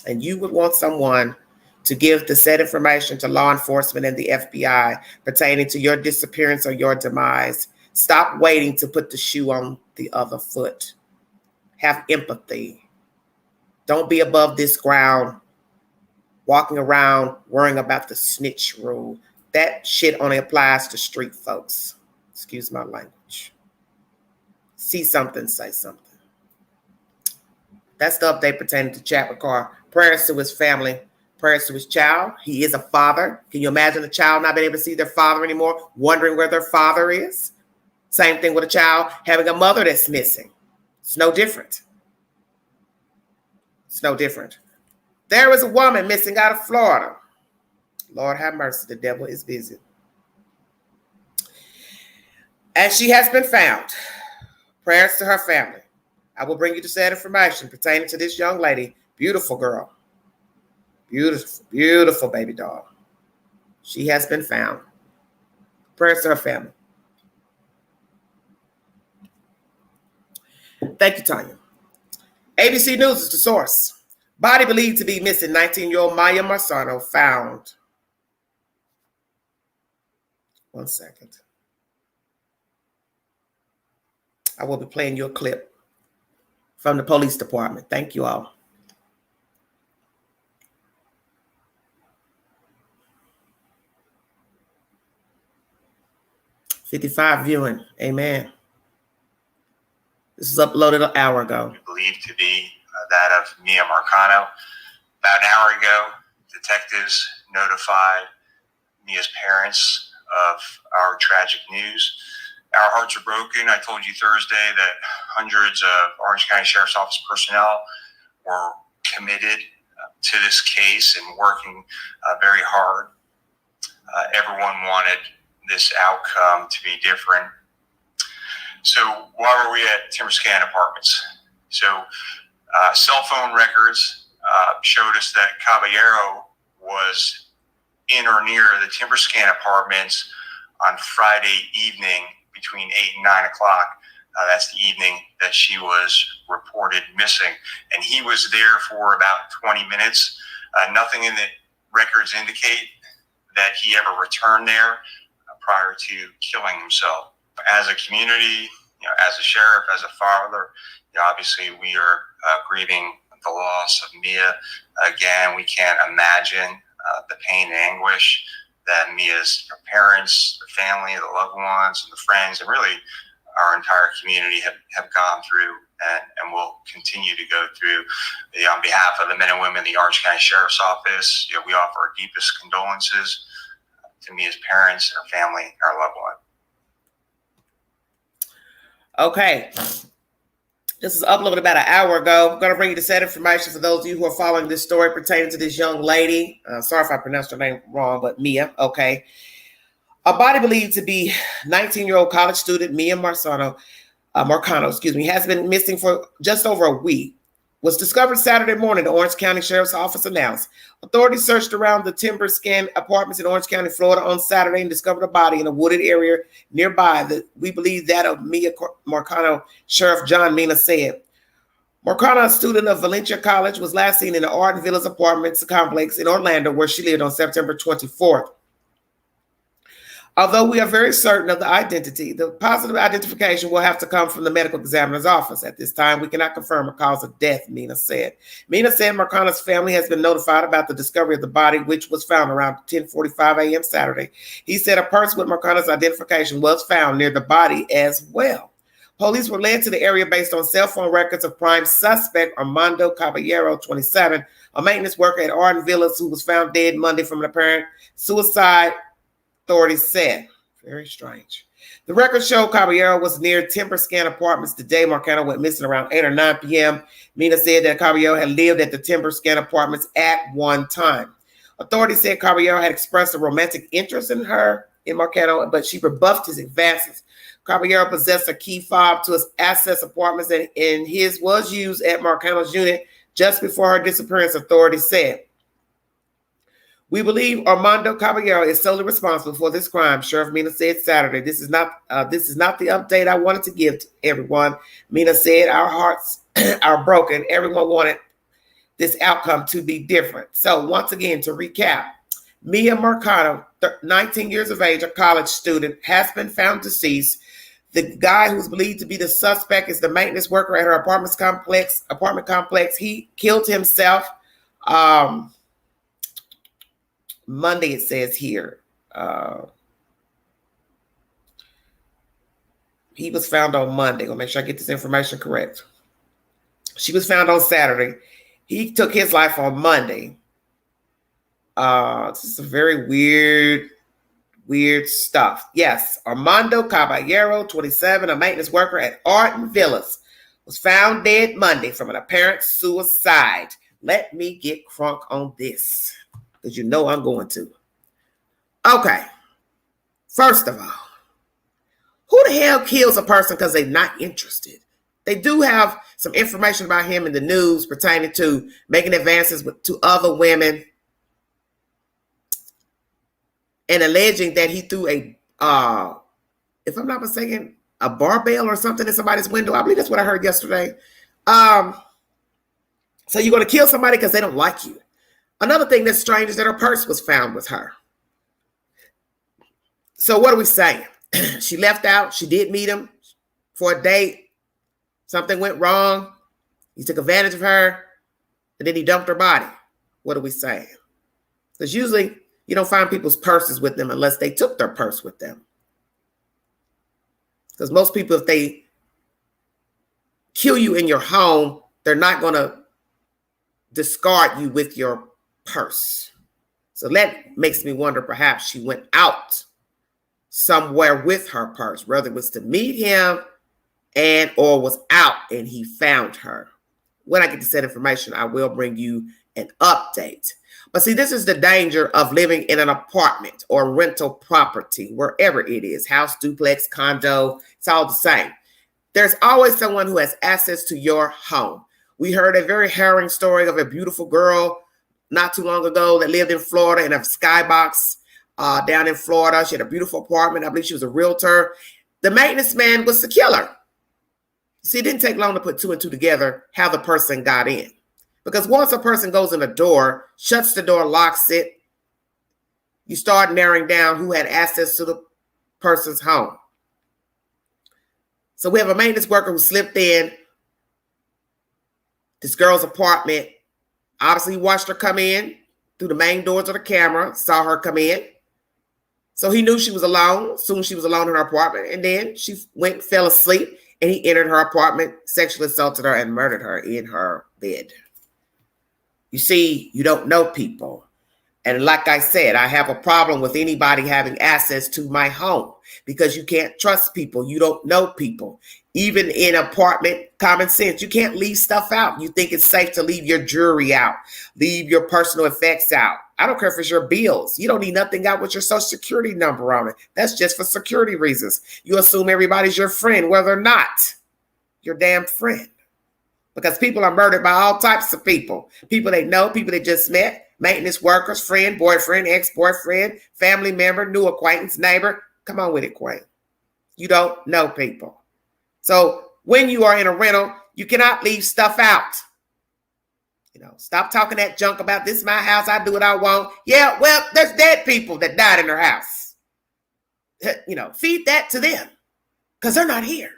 And you would want someone to give the said information to law enforcement and the FBI pertaining to your disappearance or your demise. Stop waiting to put the shoe on the other foot. Have empathy. Don't be above this ground, walking around worrying about the snitch rule. That shit only applies to street folks. Excuse my language. See something, say something. That's the update pertaining to Chadwick Carr. Prayers to his family. Prayers to his child. He is a father. Can you imagine a child not being able to see their father anymore, wondering where their father is? Same thing with a child having a mother that's missing. It's no different. It's no different. There is a woman missing out of Florida. Lord have mercy, the devil is busy. And she has been found. Prayers to her family. I will bring you the sad information pertaining to this young lady. Beautiful girl. Beautiful, beautiful baby doll. She has been found. Prayers to her family. Thank you, Tanya. ABC News is the source. Body believed to be missing 19-year-old Miya Marcano found. One second. I will be playing you a clip from the police department. Thank you all. $55 viewing. Amen. This was uploaded an hour ago. Believed to be that of Miya Marcano. About an hour ago, detectives notified Mia's parents of our tragic news. Our hearts are broken. I told you Thursday that hundreds of Orange County Sheriff's Office personnel were committed to this case and working very hard. Everyone wanted this outcome to be different. So why were we at Timberscan Apartments? So cell phone records showed us that Caballero was in or near the Timberscan Apartments on Friday evening between 8 and 9 o'clock. That's the evening that she was reported missing. And he was there for about 20 minutes. Nothing in the records indicate that he ever returned there prior to killing himself. As a community, as a sheriff, as a father, obviously we are grieving the loss of Miya. Again, we can't imagine the pain and anguish that Mia's parents, the family, the loved ones, and the friends, and really our entire community have gone through and will continue to go through. On behalf of the men and women of the Orange County Sheriff's Office, we offer our deepest condolences to Mia's parents, her family, and our loved one. Okay. This was uploaded about an hour ago. I'm going to bring you the sad information for those of you who are following this story pertaining to this young lady. Sorry if I pronounced her name wrong, but Miya. Okay. A body believed to be 19-year-old college student Miya Marcano, has been missing for just over a week. Was discovered Saturday morning, the Orange County Sheriff's Office announced. Authorities searched around the Timberscan Apartments in Orange County, Florida on Saturday and discovered a body in a wooded area nearby that we believe that of Miya Marcano, Sheriff John Mina said. Marcano, a student of Valencia College, was last seen in the Arden Villas Apartments complex in Orlando, where she lived on September 24th. Although we are very certain of the identity, the positive identification will have to come from the medical examiner's office. At this time, we cannot confirm a cause of death, Mina said. Mina said Marcano's family has been notified about the discovery of the body, which was found around 10:45 a.m. Saturday. He said a purse with Marcano's identification was found near the body as well. Police were led to the area based on cell phone records of prime suspect Armando Caballero, 27, a maintenance worker at Arden Villas who was found dead Monday from an apparent suicide, authorities said. Very strange. The records show Caballero was near Timberscan Apartments the day Marcano went missing around 8 or 9 p.m. Mina said that Caballero had lived at the Timberscan Apartments at one time. Authorities said Caballero had expressed a romantic interest in Marcano, but she rebuffed his advances. Caballero possessed a key fob to his access apartments, and his was used at Marcano's unit just before her disappearance, authorities said. We believe Armando Caballero is solely responsible for this crime, Sheriff Mina said Saturday. This is not the update I wanted to give to everyone. Mina said our hearts are broken. Everyone wanted this outcome to be different. So once again, to recap, Miya Marcano, 19 years of age, a college student, has been found deceased. The guy who's believed to be the suspect is the maintenance worker at her apartment complex. He killed himself. Monday, it says here. He was found on Monday. I'll make sure I get this information correct. She was found on Saturday. He took his life on Monday. This is a very weird Weird stuff. Yes, Armando Caballero, 27, a maintenance worker at Arden Villas, was found dead Monday from an apparent suicide. Let me get crunk on this, because you know I'm going to. Okay, first of all, who the hell kills a person because they're not interested? They do have some information about him in the news pertaining to making advances to other women and alleging that he threw a, if I'm not mistaken, a barbell or something in somebody's window. I believe that's what I heard yesterday. So you're going to kill somebody because they don't like you. Another thing that's strange is that her purse was found with her. So what are we saying? She left out. She did meet him for a date. Something went wrong. He took advantage of her. And then he dumped her body. What are we saying? Because usually you don't find people's purses with them unless they took their purse with them. Because most people, if they kill you in your home, they're not going to discard you with your purse. So that makes me wonder, perhaps she went out somewhere with her purse, whether it was to meet him and or was out and he found her. When I get to said information, I will bring you an update. But see, this is the danger of living in an apartment or rental property, wherever it is, house, duplex, condo, it's all the same. There's always someone who has access to your home. We heard a very harrowing story of a beautiful girl not too long ago that lived in Florida in a skybox down in Florida. She had a beautiful apartment. I believe she was a realtor. The maintenance man was the killer. See, it didn't take long to put two and two together how the person got in. Because once a person goes in the door, shuts the door, locks it, you start narrowing down who had access to the person's home. So we have a maintenance worker who slipped in this girl's apartment. Obviously, he watched her come in through the main doors of the camera, saw her come in. So he knew she was alone. Soon she was alone in her apartment. And then she went, fell asleep, and he entered her apartment, sexually assaulted her, and murdered her in her bed. You see, you don't know people. And like I said, I have a problem with anybody having access to my home because you can't trust people. You don't know people. Even in apartment, common sense, you can't leave stuff out. You think it's safe to leave your jewelry out, leave your personal effects out. I don't care if it's your bills. You don't need nothing out with your social security number on it. That's just for security reasons. You assume everybody's your friend, whether or not your damn friend. Because people are murdered by all types of people. People they know, people they just met, maintenance workers, friend, boyfriend, ex-boyfriend, family member, new acquaintance, neighbor. Come on with it, Queen. You don't know people. So when you are in a rental, you cannot leave stuff out. You know, stop talking that junk about this is my house, I do what I want. Yeah, well, there's dead people that died in their house. You know, feed that to them because they're not here.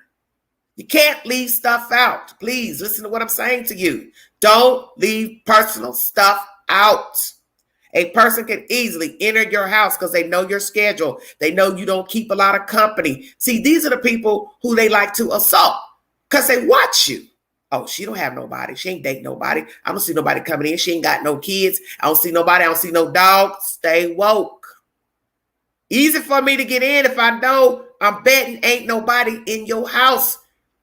You can't leave stuff out. Please listen to what I'm saying to you. Don't leave personal stuff out. A person can easily enter your house because they know your schedule. They know you don't keep a lot of company. See, these are the people who they like to assault because they watch you. Oh, she don't have nobody. She ain't dating nobody. I don't see nobody coming in. She ain't got no kids. I don't see nobody. I don't see no dog. Stay woke. Easy for me to get in if I know I'm betting ain't nobody in your house.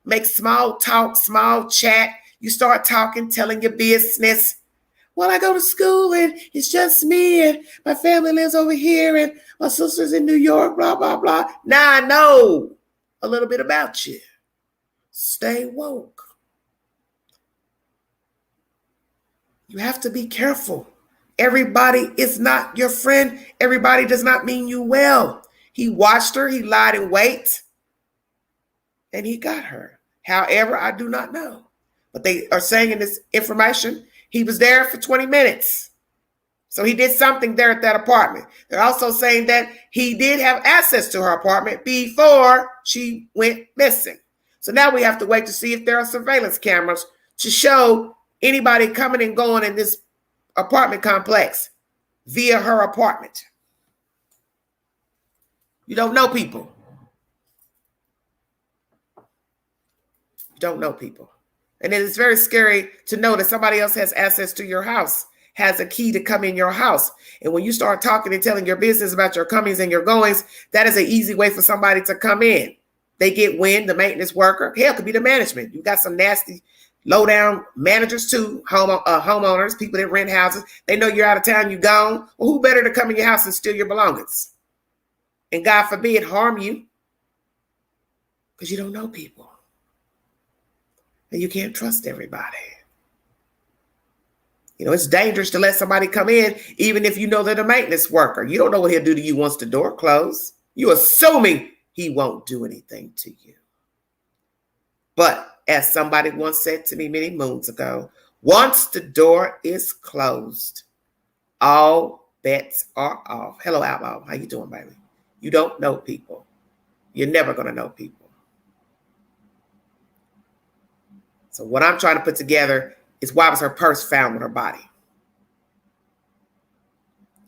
Make small talk, small chat. You start talking, telling your business. Well, I go to school and it's just me and my family lives over here and my sister's in New York, blah, blah, blah. Now I know a little bit about you. Stay woke. You have to be careful. Everybody is not your friend. Everybody does not mean you well. He watched her. He lied in wait. And he got her. However, I do not know. But they are saying in this information, he was there for 20 minutes. So he did something there at that apartment. They're also saying that he did have access to her apartment before she went missing. So now we have to wait to see if there are surveillance cameras to show anybody coming and going in this apartment complex via her apartment. You don't know people. You don't know people. And it is very scary to know that somebody else has access to your house. has a key to come in your house. And when you start talking and telling your business about your comings and your goings, that is an easy way for somebody to come in. They get wind, the maintenance worker. Hell, it could be the management. You got some nasty, low-down managers too, homeowners, people that rent houses. They know you're out of town, you gone. Well, who better to come in your house and steal your belongings? And God forbid, harm you. Because you don't know people. And you can't trust everybody. You know, it's dangerous to let somebody come in, even if you know they're the maintenance worker. You don't know what he'll do to you once the door closes. You're assuming he won't do anything to you. But as somebody once said to me many moons ago, once the door is closed, all bets are off. Hello, Outlaw. How you doing, baby? You don't know people. You're never going to know people. So what I'm trying to put together is, why was her purse found with her body?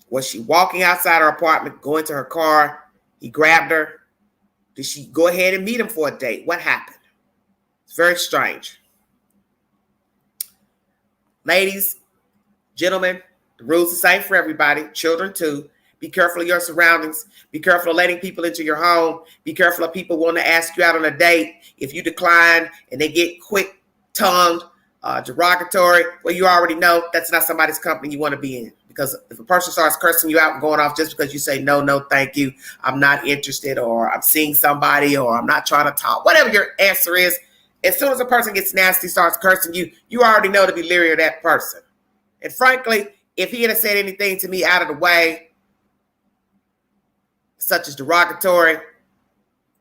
Was she walking outside her apartment, going to her car? He grabbed her. Did she go ahead and meet him for a date? What happened? It's very strange. Ladies, gentlemen, the rules are the same for everybody. Children too. Be careful of your surroundings. Be careful of letting people into your home. Be careful of people wanting to ask you out on a date. If you decline and they get quick-tongued, derogatory, well, you already know that's not somebody's company you want to be in. Because if a person starts cursing you out and going off just because you say, no, thank you, I'm not interested, or I'm seeing somebody, or I'm not trying to talk, whatever your answer is, as soon as a person gets nasty, starts cursing you, you already know to be leery of that person. And frankly, if he had said anything to me out of the way, such as derogatory,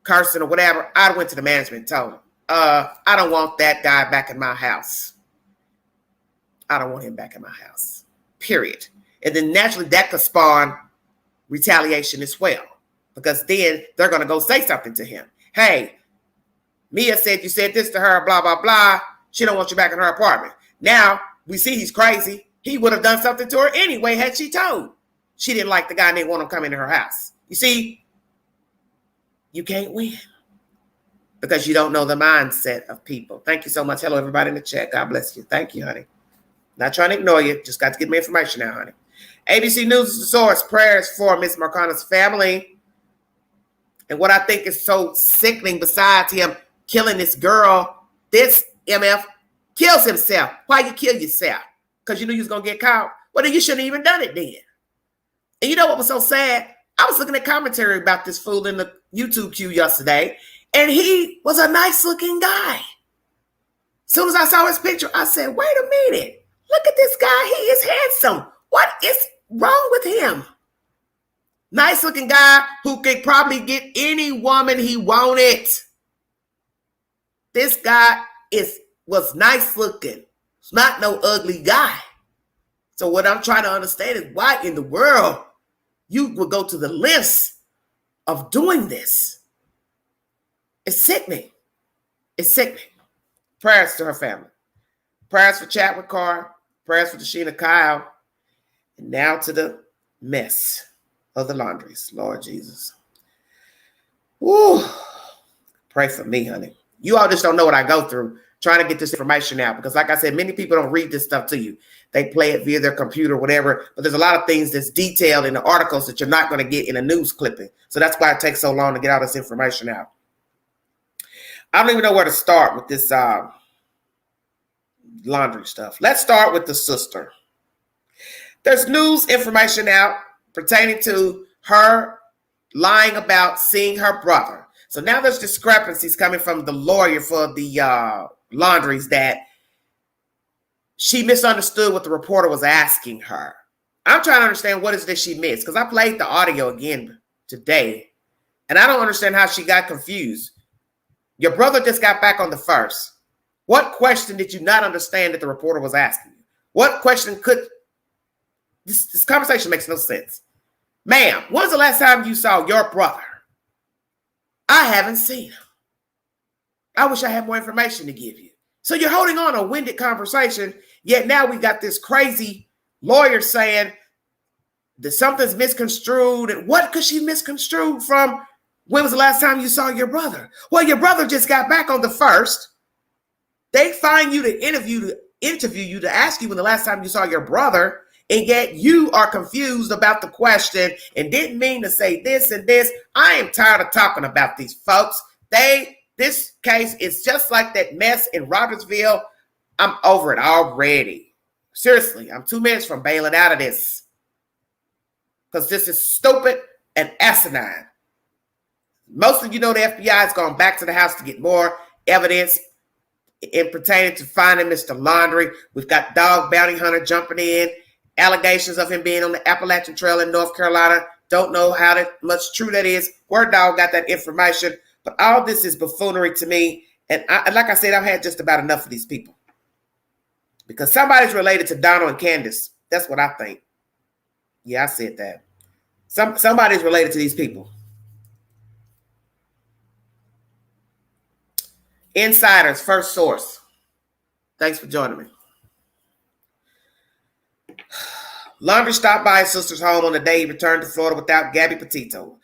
cursing, or whatever, I'd have went to the management and told him, I don't want that guy back in my house. I don't want him back in my house, period. And then naturally that could spawn retaliation as well, because then they're going to go say something to him. Hey, Miya said you said this to her, blah, blah, blah. She don't want you back in her apartment. Now we see he's crazy. He would have done something to her anyway had she told. She didn't like the guy and didn't want him coming to her house. You see, you can't win because you don't know the mindset of people. Thank you so much. Hello, everybody in the chat. God bless you. Thank you, honey. Not trying to ignore you. Just got to get me information now, honey. ABC News is the source. Prayers for Miss Marcano's family. And what I think is so sickening, besides him killing this girl, this MF kills himself. Why you kill yourself? Because you knew you was going to get caught? Well, then you shouldn't have even done it then. And you know what was so sad? I was looking at commentary about this fool in the YouTube queue yesterday, and he was a nice-looking guy. As soon as I saw his picture, I said, wait a minute. Look at this guy. He is handsome. What is wrong with him? Nice-looking guy who could probably get any woman he wanted. This guy was nice-looking. It's not no ugly guy. So what I'm trying to understand is why in the world you would go to the lengths of doing this. It's sickening. It's sickening. Prayers to her family. Prayers for Chadwick Carr. Prayers for Dashina Kyle. And now to the mess of the Laundries. Lord Jesus. Woo. Pray for me, honey. You all just don't know what I go through trying to get this information out. Because like I said, many people don't read this stuff to you. They play it via their computer, whatever. But there's a lot of things that's detailed in the articles that you're not going to get in a news clipping. So that's why it takes so long to get all this information out. I don't even know where to start with this Laundrie stuff. Let's start with the sister. There's news information out pertaining to her lying about seeing her brother. So now there's discrepancies coming from the lawyer for the Laundries that she misunderstood what the reporter was asking her. I'm trying to understand what is this she missed, because I played the audio again today, and I don't understand how she got confused. Your brother just got back on the 1st. What question did you not understand that the reporter was asking you? What question could... This conversation makes no sense. Ma'am, when's the last time you saw your brother? I haven't seen him. I wish I had more information to give you. So you're holding on a winded conversation, yet now we got this crazy lawyer saying that something's misconstrued. And what could she misconstrue from? When was the last time you saw your brother? Well, your brother just got back on the 1st. They find you to interview you to ask you when the last time you saw your brother. and yet you are confused about the question and didn't mean to say this and this. I am tired of talking about these folks. This case is just like that mess in Robertsville. I'm over it already. Seriously, I'm 2 minutes from bailing out of this. Because this is stupid and asinine. Most of you know the FBI has gone back to the house to get more evidence in pertaining to finding Mr. Laundrie. We've got Dog Bounty Hunter jumping in. Allegations of him being on the Appalachian Trail in North Carolina. Don't know how much true that is. Word Dog got that information. But all this is buffoonery to me. And like I said, I've had just about enough of these people. Because somebody's related to Donald and Candace. That's what I think. Yeah, I said that. Somebody's related to these people. Insiders, first source. Thanks for joining me. Laundrie stopped by his sister's home on the day he returned to Florida without Gabby Petito.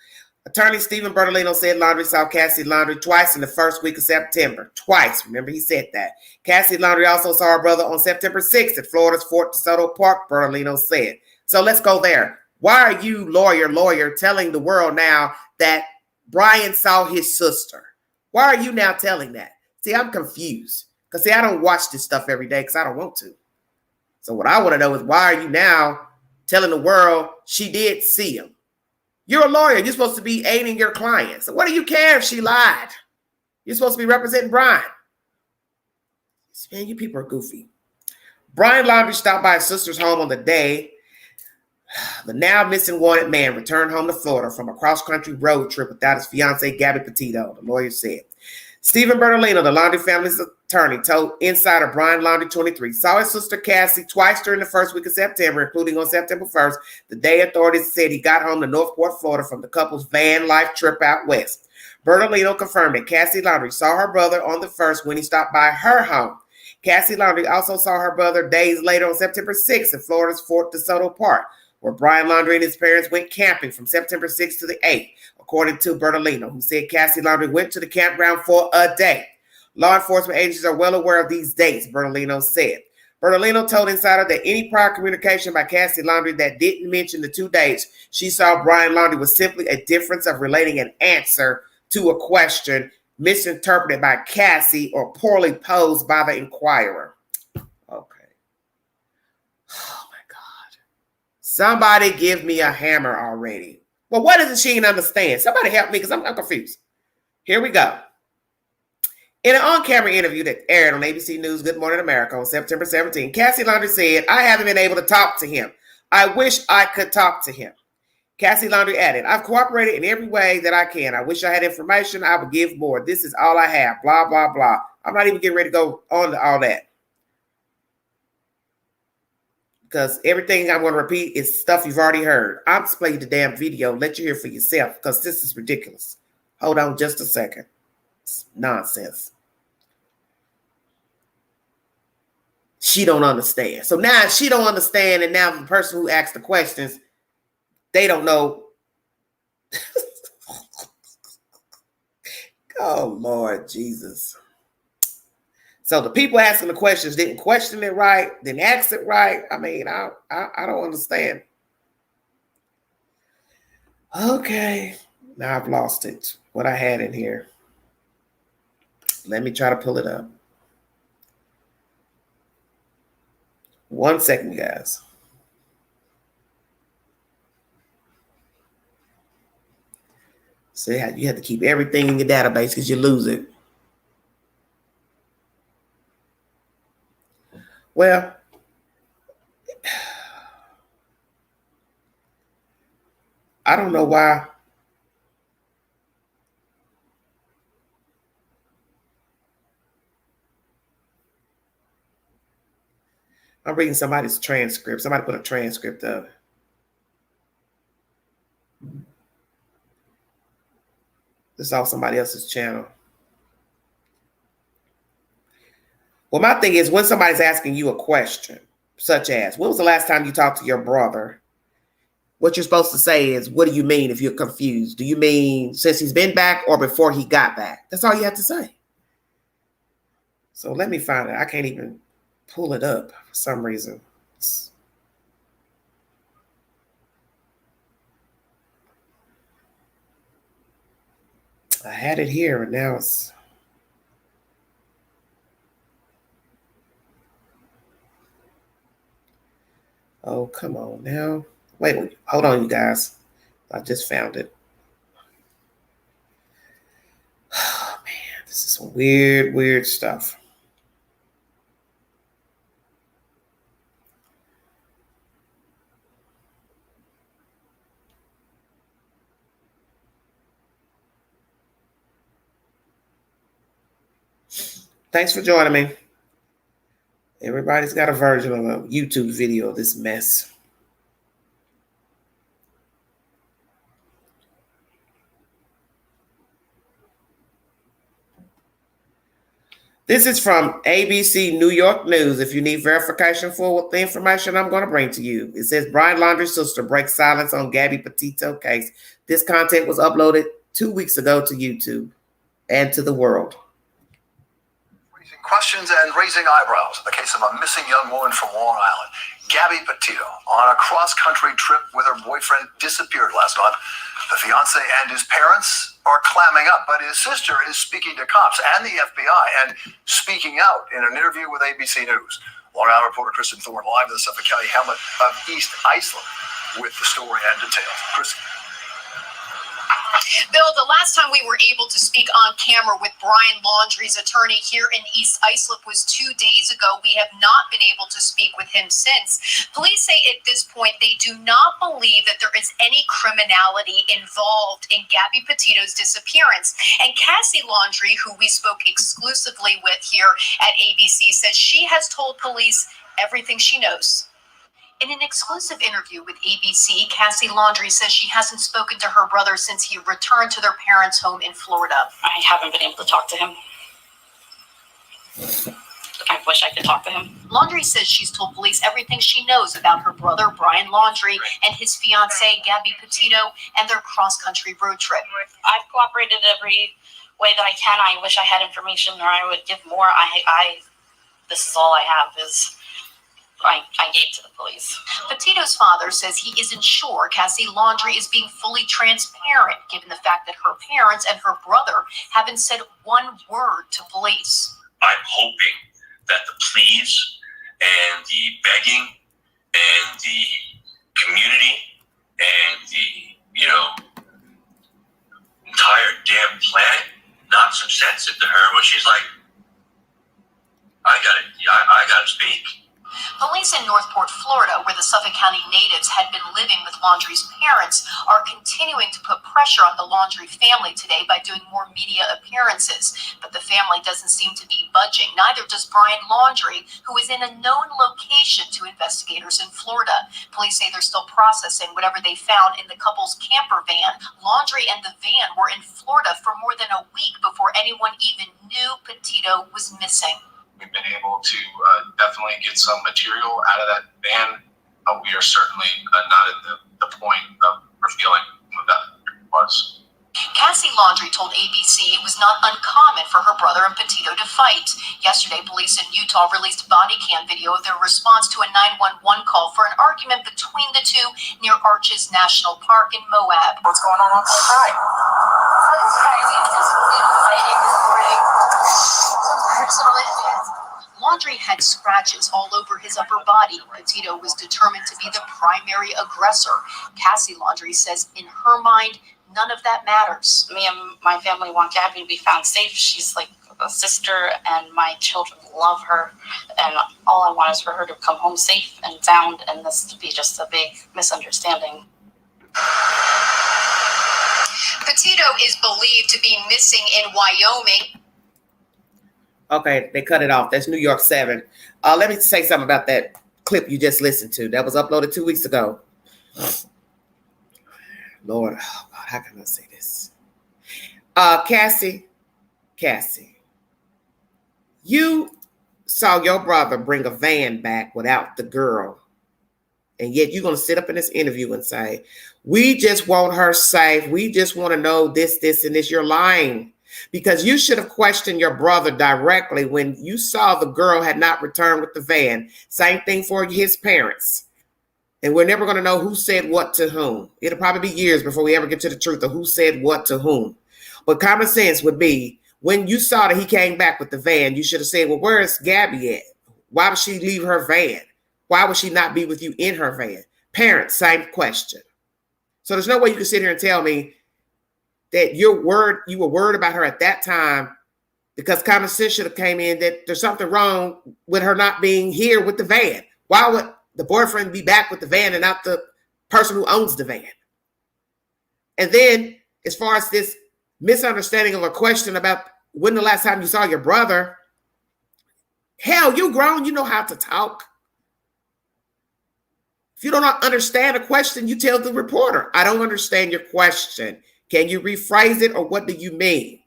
Attorney Stephen Bertolino said Laundrie saw Cassie Laundrie twice in the first week of September. Twice. Remember, he said that. Cassie Laundrie also saw her brother on September 6th at Florida's Fort DeSoto Park, Bertolino said. So let's go there. Why are you, lawyer, telling the world now that Brian saw his sister? Why are you now telling that? See, I'm confused. Because, see, I don't watch this stuff every day because I don't want to. So what I want to know is why are you now telling the world she did see him? You're a lawyer. You're supposed to be aiding your client. So what do you care if she lied? You're supposed to be representing Brian. Man, you people are goofy. Brian Laundrie stopped by his sister's home on the day the now missing wanted man returned home to Florida from a cross-country road trip without his fiancée, Gabby Petito, the lawyer said. Stephen Bertolino, the Laundrie family's attorney, told insider Brian Laundrie, 23, saw his sister Cassie twice during the first week of September, including on September 1st, the day authorities said he got home to Northport, Florida from the couple's van life trip out west. Bertolino confirmed that Cassie Laundrie saw her brother on the 1st when he stopped by her home. Cassie Laundrie also saw her brother days later on September 6th at Florida's Fort DeSoto Park, where Brian Laundrie and his parents went camping from September 6th to the 8th, according to Bertolino, who said Cassie Laundrie went to the campground for a day. Law enforcement agencies are well aware of these dates, Bertolino said. Bertolino told Insider that any prior communication by Cassie Laundrie that didn't mention the 2 dates she saw Brian Laundrie was simply a difference of relating an answer to a question misinterpreted by Cassie or poorly posed by the inquirer. Okay. Oh my God. Somebody give me a hammer already. Well, what does Desheena understand? Somebody help me because I'm confused. Here we go. In an on-camera interview that aired on ABC News Good Morning America on September 17, Cassie Laundrie said, I haven't been able to talk to him. I wish I could talk to him. Cassie Laundrie added, I've cooperated in every way that I can. I wish I had information. I would give more. This is all I have. Blah, blah, blah. I'm not even getting ready to go on to all that. Because everything I'm going to repeat is stuff you've already heard. I'll just play you the damn video. Let you hear for yourself because this is ridiculous. Hold on just a second. It's nonsense. She don't understand. So now she don't understand, and now the person who asked the questions, they don't know. Oh, Lord Jesus. So the people asking the questions didn't question it right, didn't ask it right. I mean, I don't understand. Okay. Now I've lost it. What I had in here. Let me try to pull it up. 1 second, guys. See how you have to keep everything in your database because you lose it. Well, I don't know why. I'm reading somebody's transcript. Somebody put a transcript of it. This is off somebody else's channel. Well, my thing is when somebody's asking you a question, such as, when was the last time you talked to your brother? What you're supposed to say is, what do you mean if you're confused? Do you mean since he's been back or before he got back? That's all you have to say. So let me find it. I can't even pull it up for some reason. I had it here, and now it's... Oh, come on now. Wait, hold on, you guys. I just found it. Oh, man, this is some weird stuff. Thanks for joining me. Everybody's got a version of a YouTube video of this mess. This is from ABC New York News. If you need verification for the information I'm going to bring to you. It says Brian Laundrie's sister breaks silence on Gabby Petito case. This content was uploaded 2 weeks ago to YouTube and to the world. Raising questions and raising eyebrows in the case of a missing young woman from Long Island. Gabby Petito, on a cross-country trip with her boyfriend, disappeared last month. The fiancé and his parents are clamming up, but his sister is speaking to cops and the FBI and speaking out in an interview with ABC News. Long Island reporter Kristen Thorne live in the Suffolk County hamlet of East Iceland with the story and details. Kristen. Bill, the last time we were able to speak on camera with Brian Laundrie's attorney here in East Islip was 2 days ago. We have not been able to speak with him since. Police say at this point they do not believe that there is any criminality involved in Gabby Petito's disappearance. And Cassie Laundrie, who we spoke exclusively with here at ABC, says she has told police everything she knows. In an exclusive interview with ABC, Cassie Laundrie says she hasn't spoken to her brother since he returned to their parents' home in Florida. I haven't been able to talk to him. I wish I could talk to him. Laundrie says she's told police everything she knows about her brother, Brian Laundrie, and his fiancée, Gabby Petito, and their cross-country road trip. I've cooperated every way that I can. I wish I had information or I would give more. This is all I have is... I gave to the police. Petito's father says he isn't sure Cassie Laundrie is being fully transparent, given the fact that her parents and her brother haven't said one word to police. I'm hoping that the pleas and the begging and the community and the, entire damn planet knocked some sense into her where she's like, I gotta speak. Police in Northport, Florida, where the Suffolk County natives had been living with Laundrie's parents, are continuing to put pressure on the Laundrie family today by doing more media appearances. But the family doesn't seem to be budging. Neither does Brian Laundrie, who is in a known location to investigators in Florida. Police say they're still processing whatever they found in the couple's camper van. Laundrie and the van were in Florida for more than a week before anyone even knew Petito was missing. We've been able to definitely get some material out of that van, but we are certainly not at the point of revealing what that was. Cassie Laundrie told ABC it was not uncommon for her brother and Petito to fight. Yesterday, police in Utah released body cam video of their response to a 911 call for an argument between the two near Arches National Park in Moab. What's going on outside? Laundrie had scratches all over his upper body. Petito was determined to be the primary aggressor. Cassie Laundrie says in her mind, none of that matters. Me and my family want Gabby to be found safe. She's like a sister, and my children love her. And all I want is for her to come home safe and sound, and this to be just a big misunderstanding. Petito is believed to be missing in Wyoming. Okay, they cut it off. That's New York 7. Let me say something about that clip you just listened to. That was uploaded 2 weeks ago. Lord, oh God, how can I say this? Cassie, you saw your brother bring a van back without the girl. And yet you're going to sit up in this interview and say, we just want her safe. We just want to know this, and this. You're lying. Because you should have questioned your brother directly when you saw the girl had not returned with the van. Same thing for his parents. And we're never going to know who said what to whom. It'll probably be years before we ever get to the truth of who said what to whom. But common sense would be, when you saw that he came back with the van, you should have said, well, where is Gabby at? Why would she leave her van? Why would she not be with you in her van? Parents, same question. So there's no way you can sit here and tell me that you were worried about her at that time, because common sense should have came in that there's something wrong with her not being here with the van. Why would the boyfriend be back with the van and not the person who owns the van? And then, as far as this misunderstanding of a question about when the last time you saw your brother, hell, you grown, you know how to talk. If you don't understand a question, you tell the reporter, I don't understand your question. Can you rephrase it, or what do you mean?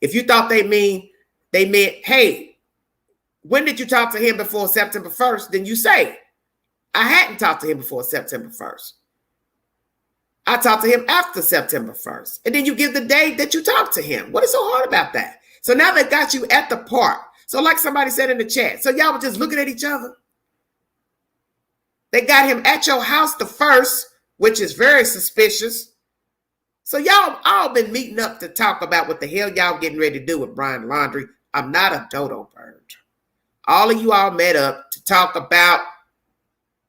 If you thought they meant, hey, when did you talk to him before September 1st? Then you say, I hadn't talked to him before September 1st. I talked to him after September 1st. And then you give the date that you talked to him. What is so hard about that? So now they got you at the park. So like somebody said in the chat, so y'all were just looking at each other. They got him at your house the 1st, which is very suspicious. So y'all all been meeting up to talk about what the hell y'all getting ready to do with Brian Laundrie. I'm not a dodo bird. All of you all met up to talk about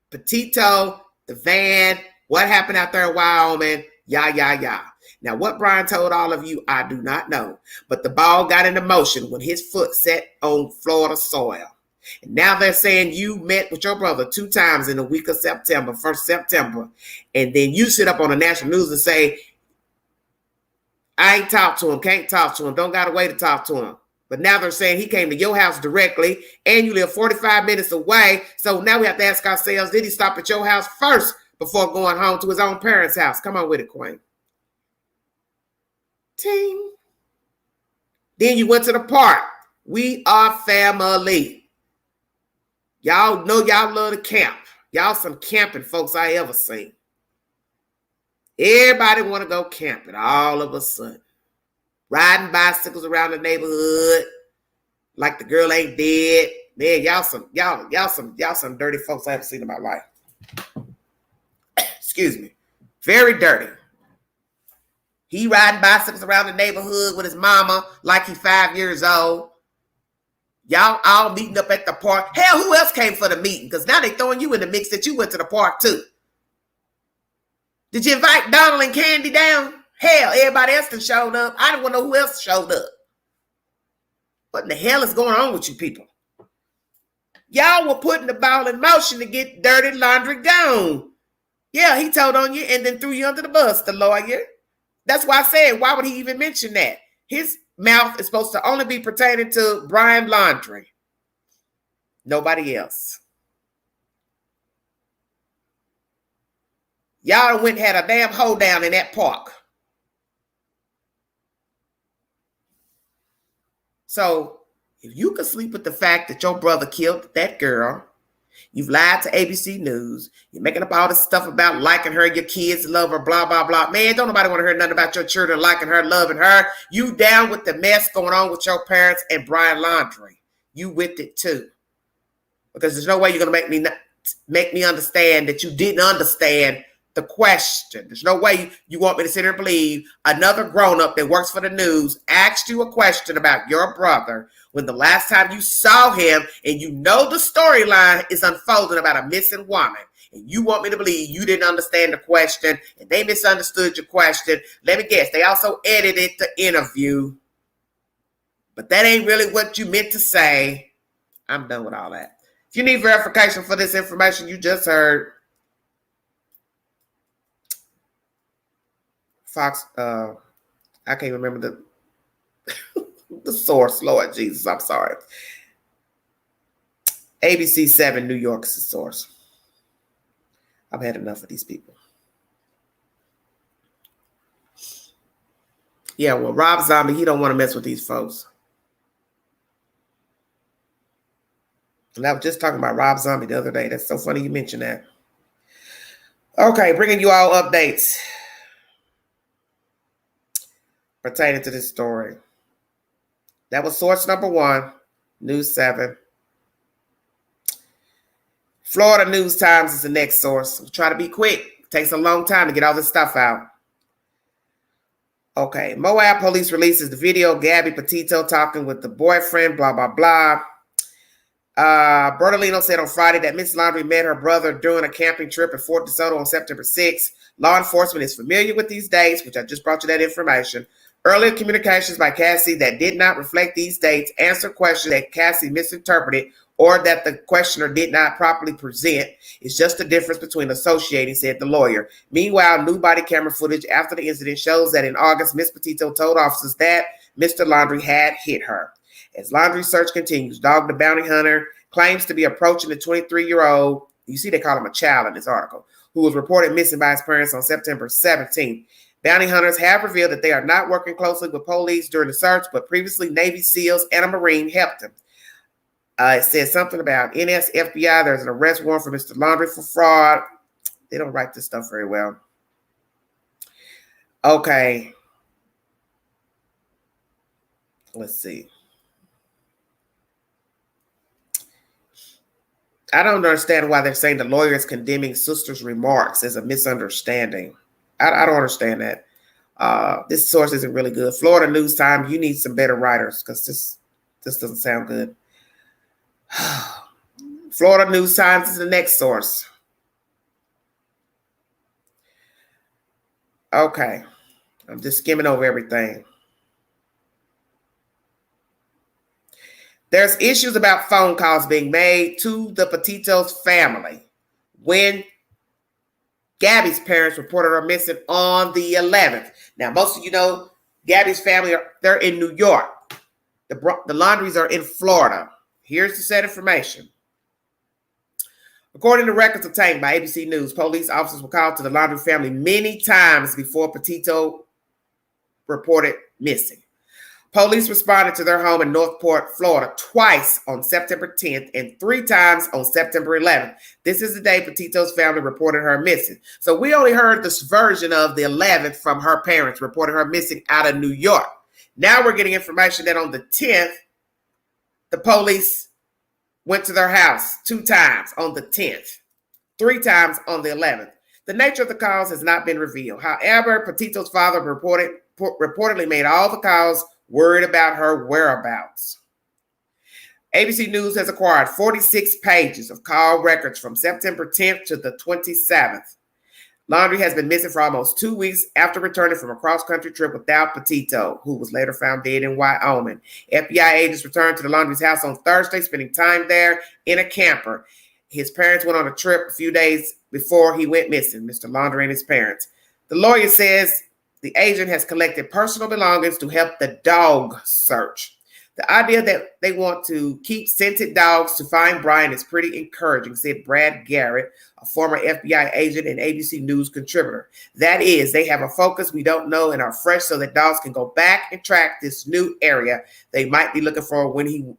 Petito, the van, what happened out there in Wyoming, yah. Now, what Brian told all of you, I do not know. But the ball got into motion when his foot set on Florida soil. And now they're saying you met with your brother 2 times in the week of September, 1st September. And then you sit up on the national news and say, I ain't talked to him, can't talk to him, don't got a way to talk to him. But now they're saying he came to your house directly, and you live 45 minutes away. So now we have to ask ourselves, did he stop at your house first before going home to his own parents' house? Come on with it, Queen. Ting. Then you went to the park. We are family. Y'all know y'all love to camp. Y'all some camping folks I ever seen. Everybody want to go camping all of a sudden. Riding bicycles around the neighborhood like the girl ain't dead. Man, y'all some dirty folks I haven't seen in my life. Excuse me. Very dirty. He riding bicycles around the neighborhood with his mama like he's 5 years old. Y'all all meeting up at the park. Hell, who else came for the meeting? Because now they throwing you in the mix that you went to the park too. Did you invite Donald and Candy down? Hell, everybody else that showed up. I don't want to know who else showed up. What in the hell is going on with you people? Y'all were putting the ball in motion to get Dirty Laundrie gone. Yeah, he told on you and then threw you under the bus, the lawyer. That's why I said, why would he even mention that? His mouth is supposed to only be pertaining to Brian Laundrie. Nobody else. Y'all went and had a damn hold down in that park. So if you could sleep with the fact that your brother killed that girl, you've lied to ABC News, you're making up all this stuff about liking her, your kids love her, blah, blah, blah. Man, don't nobody want to hear nothing about your children liking her, loving her. You down with the mess going on with your parents and Brian Laundrie. You with it too. Because there's no way you're going to make me understand that you didn't understand the question. There's no way you want me to sit here and believe another grown-up that works for the news asked you a question about your brother when the last time you saw him and you know the storyline is unfolding about a missing woman. And you want me to believe you didn't understand the question and they misunderstood your question. Let me guess, they also edited the interview. But that ain't really what you meant to say. I'm done with all that. If you need verification for this information you just heard, Fox, I can't remember the source, Lord Jesus, I'm sorry. ABC 7 New York is the source. I've had enough of these people. Yeah, well, Rob Zombie, he don't want to mess with these folks. And I was just talking about Rob Zombie the other day. That's so funny you mentioned that. Okay, bringing you all updates pertaining to this story. That was source number 1, News 7. Florida News Times is the next source. We'll try to be quick. It takes a long time to get all this stuff out. Okay, Moab police releases the video of Gabby Petito talking with the boyfriend, blah, blah, blah. Bertolino said on Friday that Miss Laundrie met her brother during a camping trip at Fort DeSoto on September 6th. Law enforcement is familiar with these dates, which I just brought you that information. Earlier communications by Cassie that did not reflect these dates answered questions that Cassie misinterpreted or that the questioner did not properly present. It's just the difference between associating, said the lawyer. Meanwhile, new body camera footage after the incident shows that in August, Miss Petito told officers that Mr. Laundrie had hit her. As Laundrie search continues, Dog the Bounty Hunter claims to be approaching the 23-year-old, you see they call him a child in this article, who was reported missing by his parents on September 17th. Bounty hunters have revealed that they are not working closely with police during the search, but previously Navy SEALs and a Marine helped them. It says something about NS FBI. There's an arrest warrant for Mr. Laundrie for fraud. They don't write this stuff very well. Okay. Let's see. I don't understand why they're saying the lawyer is condemning sister's remarks as a misunderstanding. I don't understand that. This source isn't really good. Florida News Times, you need some better writers because this doesn't sound good. Florida News Times is the next source. Okay. I'm just skimming over everything. There's issues about phone calls being made to the Petito's family when Gabby's parents reported her missing on the 11th. Now, most of you know Gabby's family, they're in New York. The Laundries are in Florida. Here's the set information. According to records obtained by ABC News, police officers were called to the Laundrie family many times before Petito reported missing. Police responded to their home in Northport, Florida, twice on September 10th and 3 times on September 11th. This is the day Petito's family reported her missing. So we only heard this version of the 11th from her parents reporting her missing out of New York. Now we're getting information that on the 10th, the police went to their house 2 times on the 10th, 3 times on the 11th. The nature of the calls has not been revealed. However, Petito's father reportedly made all the calls worried about her whereabouts. ABC News has acquired 46 pages of call records from September 10th to the 27th. Laundrie has been missing for almost 2 weeks after returning from a cross-country trip without Petito, who was later found dead in Wyoming. FBI agents returned to the Laundrie's house on Thursday, spending time there in a camper. His parents went on a trip a few days before he went missing, Mr. Laundrie and his parents. The lawyer says the agent has collected personal belongings to help the dog search. The idea that they want to keep scented dogs to find Brian is pretty encouraging, said Brad Garrett, a former FBI agent and ABC News contributor. That is, they have a focus we don't know and are fresh so that dogs can go back and track this new area they might be looking for when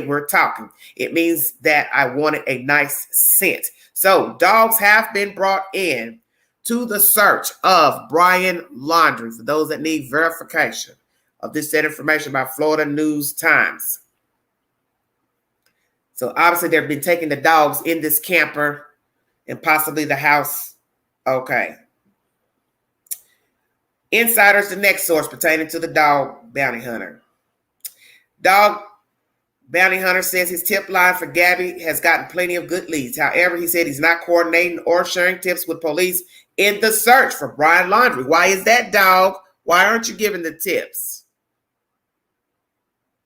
we're talking. It means that I wanted a nice scent. So dogs have been brought in to the search of Brian Laundrie for those that need verification of this set information by Florida News Times. So obviously they've been taking the dogs in this camper and possibly the house. Okay. Insiders, the next source pertaining to the dog bounty hunter. Dog bounty hunter says his tip line for Gabby has gotten plenty of good leads. However, he said he's not coordinating or sharing tips with police in the search for Brian Laundrie. Why is that, dog? Why aren't you giving the tips?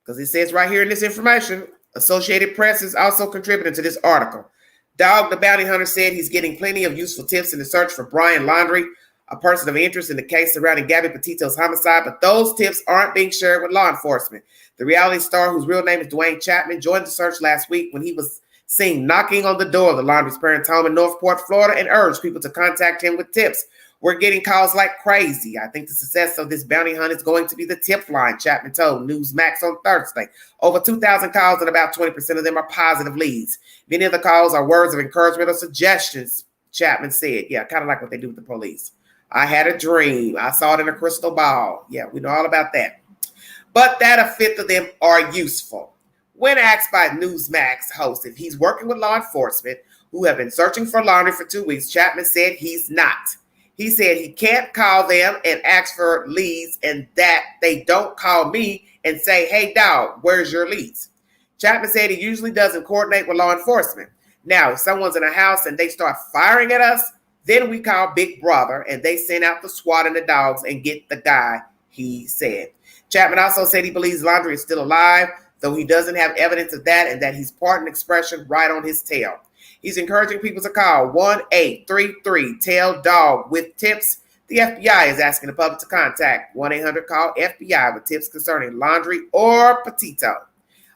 Because it says right here in this information, Associated Press is also contributing to this article. Dog the Bounty Hunter said he's getting plenty of useful tips in the search for Brian Laundrie, a person of interest in the case surrounding Gabby Petito's homicide, but those tips aren't being shared with law enforcement. The reality star, whose real name is Dwayne Chapman, joined the search last week when he was seen knocking on the door of the Laundrie's parents' home in Northport, Florida, and urged people to contact him with tips. We're getting calls like crazy. I think the success of this bounty hunt is going to be the tip line, Chapman told Newsmax on Thursday. Over 2,000 calls and about 20% of them are positive leads. Many of the calls are words of encouragement or suggestions, Chapman said. Yeah, kind of like what they do with the police. I had a dream. I saw it in a crystal ball. Yeah, we know all about that. But that a fifth of them are useful. When asked by Newsmax host if he's working with law enforcement who have been searching for Laundrie for 2 weeks, Chapman said he's not. He said he can't call them and ask for leads and that they don't call me and say, hey, dog, where's your leads? Chapman said he usually doesn't coordinate with law enforcement. Now, if someone's in a house and they start firing at us, then we call Big Brother and they send out the SWAT and the dogs and get the guy, he said. Chapman also said he believes Laundrie is still alive, though he doesn't have evidence of that and that he's pardoned expression right on his tail. He's encouraging people to call 1-833-TELL-DOG with tips. The FBI is asking the public to contact 1-800-CALL-FBI with tips concerning Laundrie or Petito.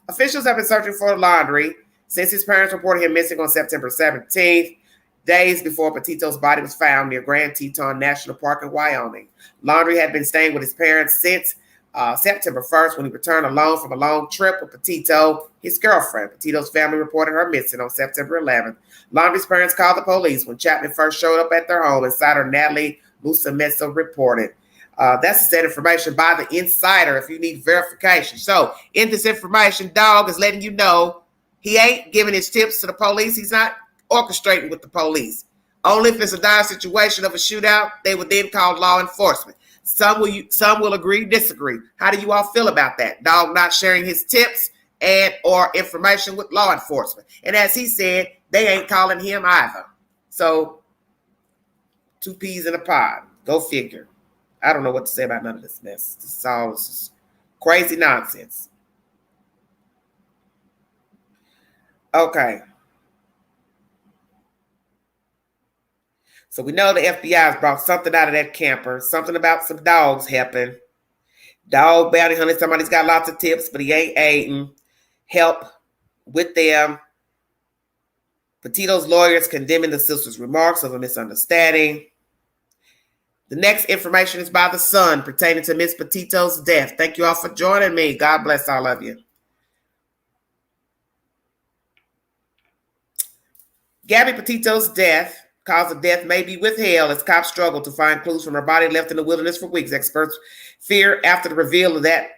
Officials have been searching for Laundrie since his parents reported him missing on September 17th, days before Petito's body was found near Grand Teton National Park in Wyoming. Laundrie had been staying with his parents since September 1st when he returned alone from a long trip with Petito, his girlfriend. Petito's family reported her missing on September 11th. Laundrie's parents called the police when Chapman first showed up at their home, insider Natalie Musameso reported. That's said information by the insider if you need verification. So in this information, Dog is letting you know he ain't giving his tips to the police. He's not orchestrating with the police. Only if it's a dire situation of a shootout, they would then call law enforcement. Some will agree, disagree. How do you all feel about that? Dog not sharing his tips and or information with law enforcement. And as he said, they ain't calling him either. So, two peas in a pod. Go figure. I don't know what to say about none of this mess. This is all just crazy nonsense. Okay. So we know the FBI has brought something out of that camper, something about some dogs helping. Dog bounty hunter, somebody's got lots of tips, but he ain't aiding. Help with them. Petito's lawyers condemning the sister's remarks of a misunderstanding. The next information is by the Sun pertaining to Miss Petito's death. Thank you all for joining me. God bless all of you. Gabby Petito's death. Cause of death may be withheld as cops struggle to find clues from her body left in the wilderness for weeks. Experts fear after the reveal of that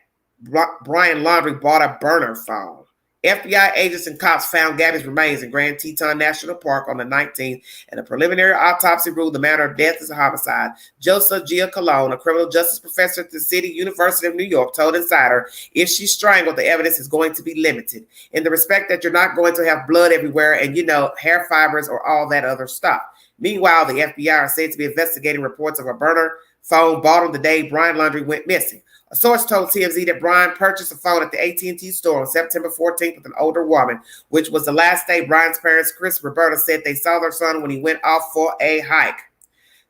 Brian Laundrie bought a burner phone. FBI agents and cops found Gabby's remains in Grand Teton National Park on the 19th, and a preliminary autopsy ruled the manner of death as a homicide. Joseph Giacalone, a criminal justice professor at the City University of New York, told Insider, if she's strangled, the evidence is going to be limited in the respect that you're not going to have blood everywhere and, hair fibers or all that other stuff. Meanwhile, the FBI are said to be investigating reports of a burner phone bought on the day Brian Laundrie went missing. A source told TMZ that Brian purchased a phone at the AT&T store on September 14th with an older woman, which was the last day Brian's parents, Chris and Roberta, said they saw their son when he went off for a hike.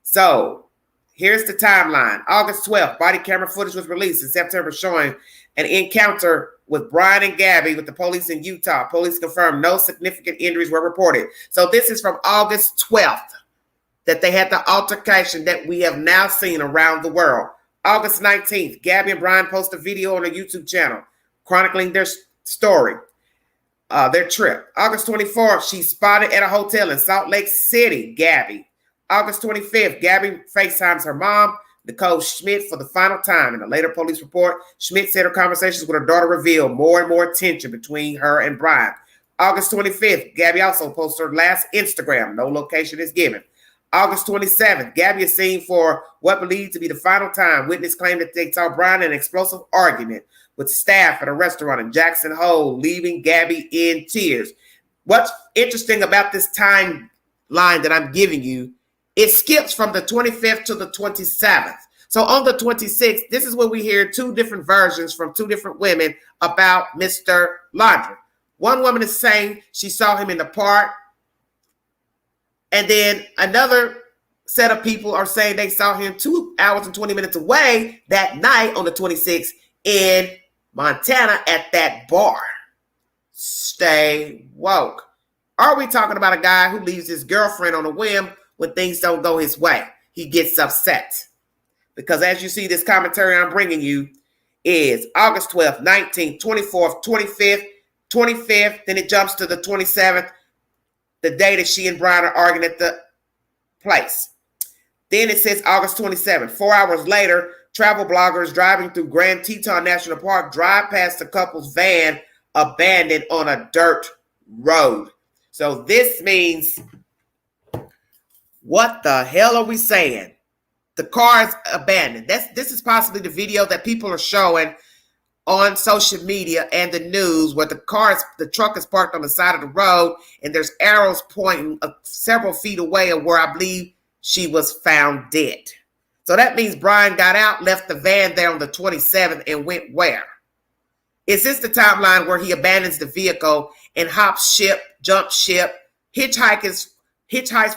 So, here's the timeline. August 12th, body camera footage was released in September showing an encounter with Brian and Gabby with the police in Utah. Police confirmed no significant injuries were reported. So this is from August 12th that they had the altercation that we have now seen around the world. August 19th, Gabby and Brian post a video on their YouTube channel chronicling their story, their trip. August 24th, she's spotted at a hotel in Salt Lake City, Gabby. August 25th, Gabby FaceTimes her mom, Nicole Schmidt, for the final time. In a later police report, Schmidt said her conversations with her daughter revealed more and more tension between her and Brian. August 25th, Gabby also posted her last Instagram. No location is given. August 27th, Gabby is seen for what believed to be the final time. Witness claimed that they saw Brian in an explosive argument with staff at a restaurant in Jackson Hole, leaving Gabby in tears. What's interesting about this timeline that I'm giving you, it skips from the 25th to the 27th. So on the 26th, this is when we hear two different versions from two different women about Mr. Laundrie. One woman is saying she saw him in the park. And then another set of people are saying they saw him 2 hours and 20 minutes away that night on the 26th in Montana at that bar. Stay woke. Are we talking about a guy who leaves his girlfriend on a whim when things don't go his way? He gets upset. Because as you see, this commentary I'm bringing you is August 12th, 19th, 24th, 25th, then it jumps to the 27th. The day that she and Brian are arguing at the place. Then it says August 27th. 4 hours later, travel bloggers driving through Grand Teton National Park drive past the couple's van abandoned on a dirt road. So this means, what the hell are we saying? the car is abandoned. This is possibly the video that people are showing on social media and the news, where the truck is parked on the side of the road and there's arrows pointing several feet away of where I believe she was found dead. So that means Brian got out, left the van there on the 27th and went where? Is this the timeline where he abandons the vehicle and hops ship, jumps ship, hitchhikes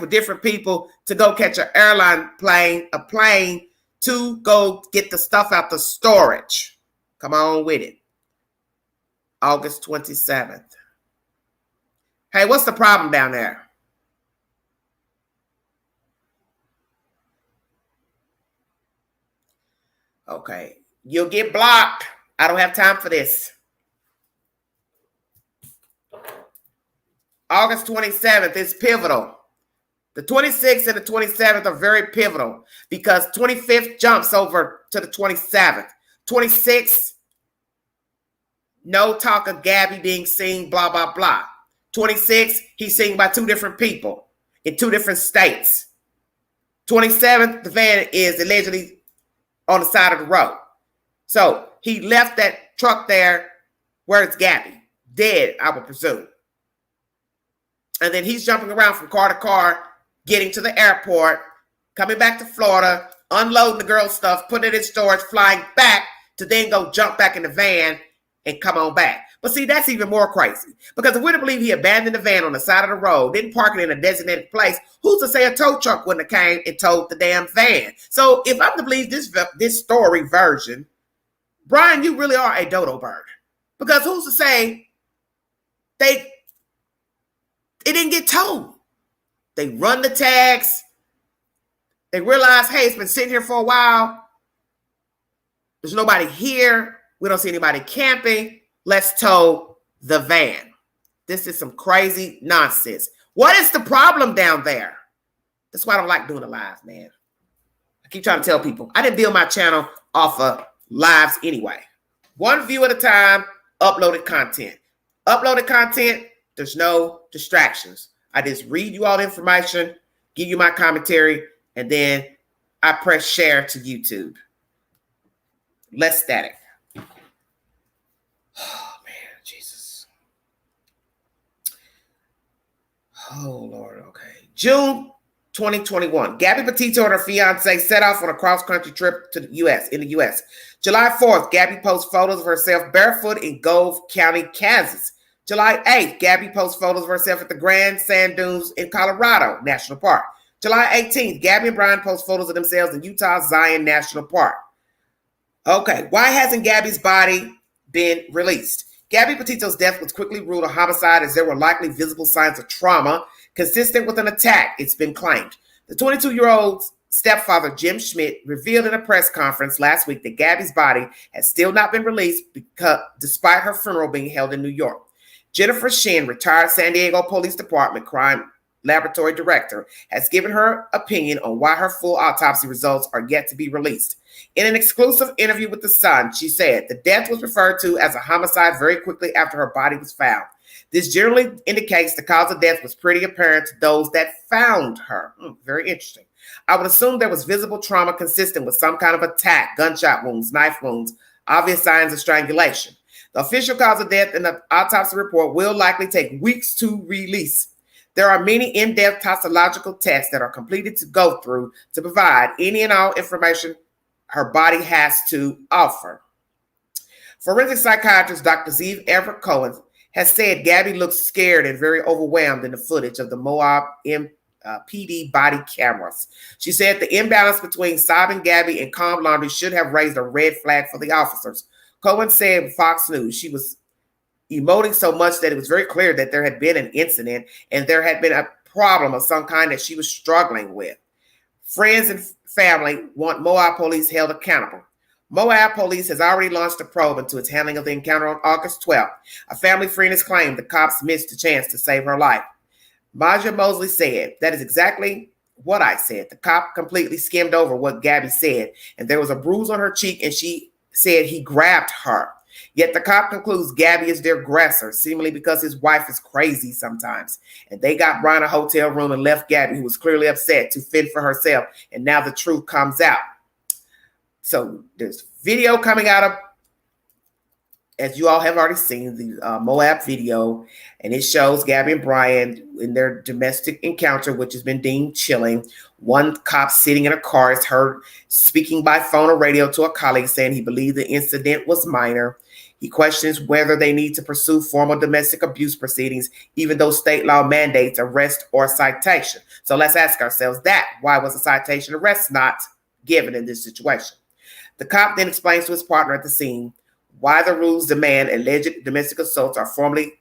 with different people to go catch a plane to go get the stuff out the storage? Come on with it. August 27th. Hey, what's the problem down there? Okay, you'll get blocked. I don't have time for this. August 27th is pivotal. The 26th and the 27th are very pivotal because 25th jumps over to the 27th. 26th, no talk of Gabby being seen, blah, blah, blah. 26th, he's seen by two different people in two different states. 27th, the van is allegedly on the side of the road. So he left that truck there. Where's Gabby? Dead, I would presume. And then he's jumping around from car to car, getting to the airport, coming back to Florida, unloading the girl's stuff, putting it in storage, flying back to then go jump back in the van and come on back. But see, that's even more crazy. Because if we're to believe he abandoned the van on the side of the road, didn't park it in a designated place, who's to say a tow truck wouldn't have came and towed the damn van? So if I'm to believe this story version, Brian, you really are a dodo bird. Because who's to say it didn't get towed? They run the tags. They realize, hey, it's been sitting here for a while. There's nobody here. We don't see anybody camping. Let's tow the van. This is some crazy nonsense. What is the problem down there? That's why I don't like doing the live, man. I keep trying to tell people, I didn't build my channel off of lives anyway. One view at a time, uploaded content. Uploaded content, there's no distractions. I just read you all the information, give you my commentary, and then I press share to YouTube. Less static. Oh, man, Jesus. Oh, Lord, okay. June 2021. Gabby Petito and her fiance set off on a cross-country trip to the U.S. in the U.S. July 4th, Gabby posts photos of herself barefoot in Gove County, Kansas. July 8th, Gabby posts photos of herself at the Grand Sand Dunes in Colorado National Park. July 18th, Gabby and Brian post photos of themselves in Utah's Zion National Park. Okay, why hasn't Gabby's body been released? Gabby Petito's death was quickly ruled a homicide as there were likely visible signs of trauma consistent with an attack, it's been claimed. The 22-year-old's stepfather, Jim Schmidt, revealed in a press conference last week that Gabby's body has still not been released despite her funeral being held in New York. Jennifer Shin, retired San Diego Police Department crime laboratory director, has given her opinion on why her full autopsy results are yet to be released. In an exclusive interview with The Sun, she said the death was referred to as a homicide very quickly after her body was found. This generally indicates the cause of death was pretty apparent to those that found her. Very interesting. I would assume there was visible trauma consistent with some kind of attack, gunshot wounds, knife wounds, obvious signs of strangulation. The official cause of death in the autopsy report will likely take weeks to release. There are many in-depth toxicological tests that are completed to go through to provide any and all information her body has to offer. Forensic psychiatrist Dr. Zeev Everett Cohen has said Gabby looks scared and very overwhelmed in the footage of the Moab PD body cameras. She said the imbalance between sobbing Gabby and calm Laundrie should have raised a red flag for the officers. Cohen said with Fox News she was emoting so much that it was very clear that there had been an incident and there had been a problem of some kind that she was struggling with. Friends and family want Moab police held accountable. Moab police has already launched a probe into its handling of the encounter on August 12th. A family friend has claimed the cops missed a chance to save her life. Maja Mosley said, that is exactly what I said. The cop completely skimmed over what Gabby said, and there was a bruise on her cheek, and she said he grabbed her. Yet the cop concludes Gabby is the aggressor, seemingly because his wife is crazy sometimes. And they got Brian a hotel room and left Gabby, who was clearly upset, to fend for herself. And now the truth comes out. So there's video coming out of, as you all have already seen, the Moab video, and it shows Gabby and Brian in their domestic encounter, which has been deemed chilling. One cop sitting in a car is heard speaking by phone or radio to a colleague saying he believed the incident was minor. He questions whether they need to pursue formal domestic abuse proceedings, even though state law mandates arrest or citation. So let's ask ourselves that. Why was a citation arrest not given in this situation? The cop then explains to his partner at the scene why the rules demand alleged domestic assaults are formally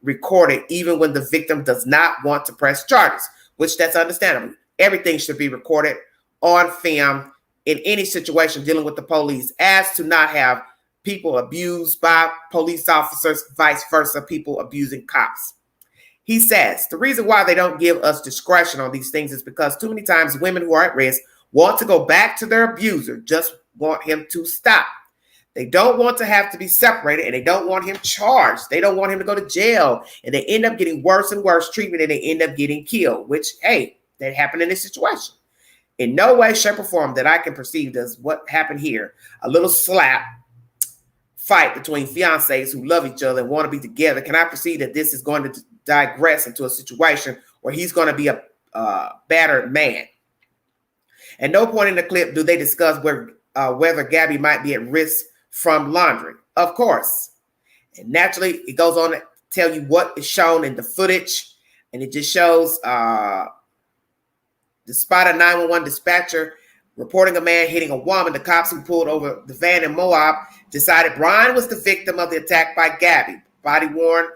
recorded even when the victim does not want to press charges, which that's understandable. Everything should be recorded on film in any situation dealing with the police, as to not have people abused by police officers, vice versa, people abusing cops. He says the reason why they don't give us discretion on these things is because too many times women who are at risk want to go back to their abuser, just want him to stop. They don't want to have to be separated, and they don't want him charged. They don't want him to go to jail, and they end up getting worse and worse treatment, and they end up getting killed, which, hey, that happened in this situation. In no way, shape, or form that I can perceive does what happened here. A little slap fight between fiancés who love each other and want to be together. Can I perceive that this is going to digress into a situation where he's going to be a battered man? At no point in the clip do they discuss whether Gabby might be at risk from Laundrie. Of course. And naturally, it goes on to tell you what is shown in the footage. And it just shows despite a 911 dispatcher reporting a man hitting a woman, the cops who pulled over the van in Moab decided Brian was the victim of the attack by Gabby. Body-worn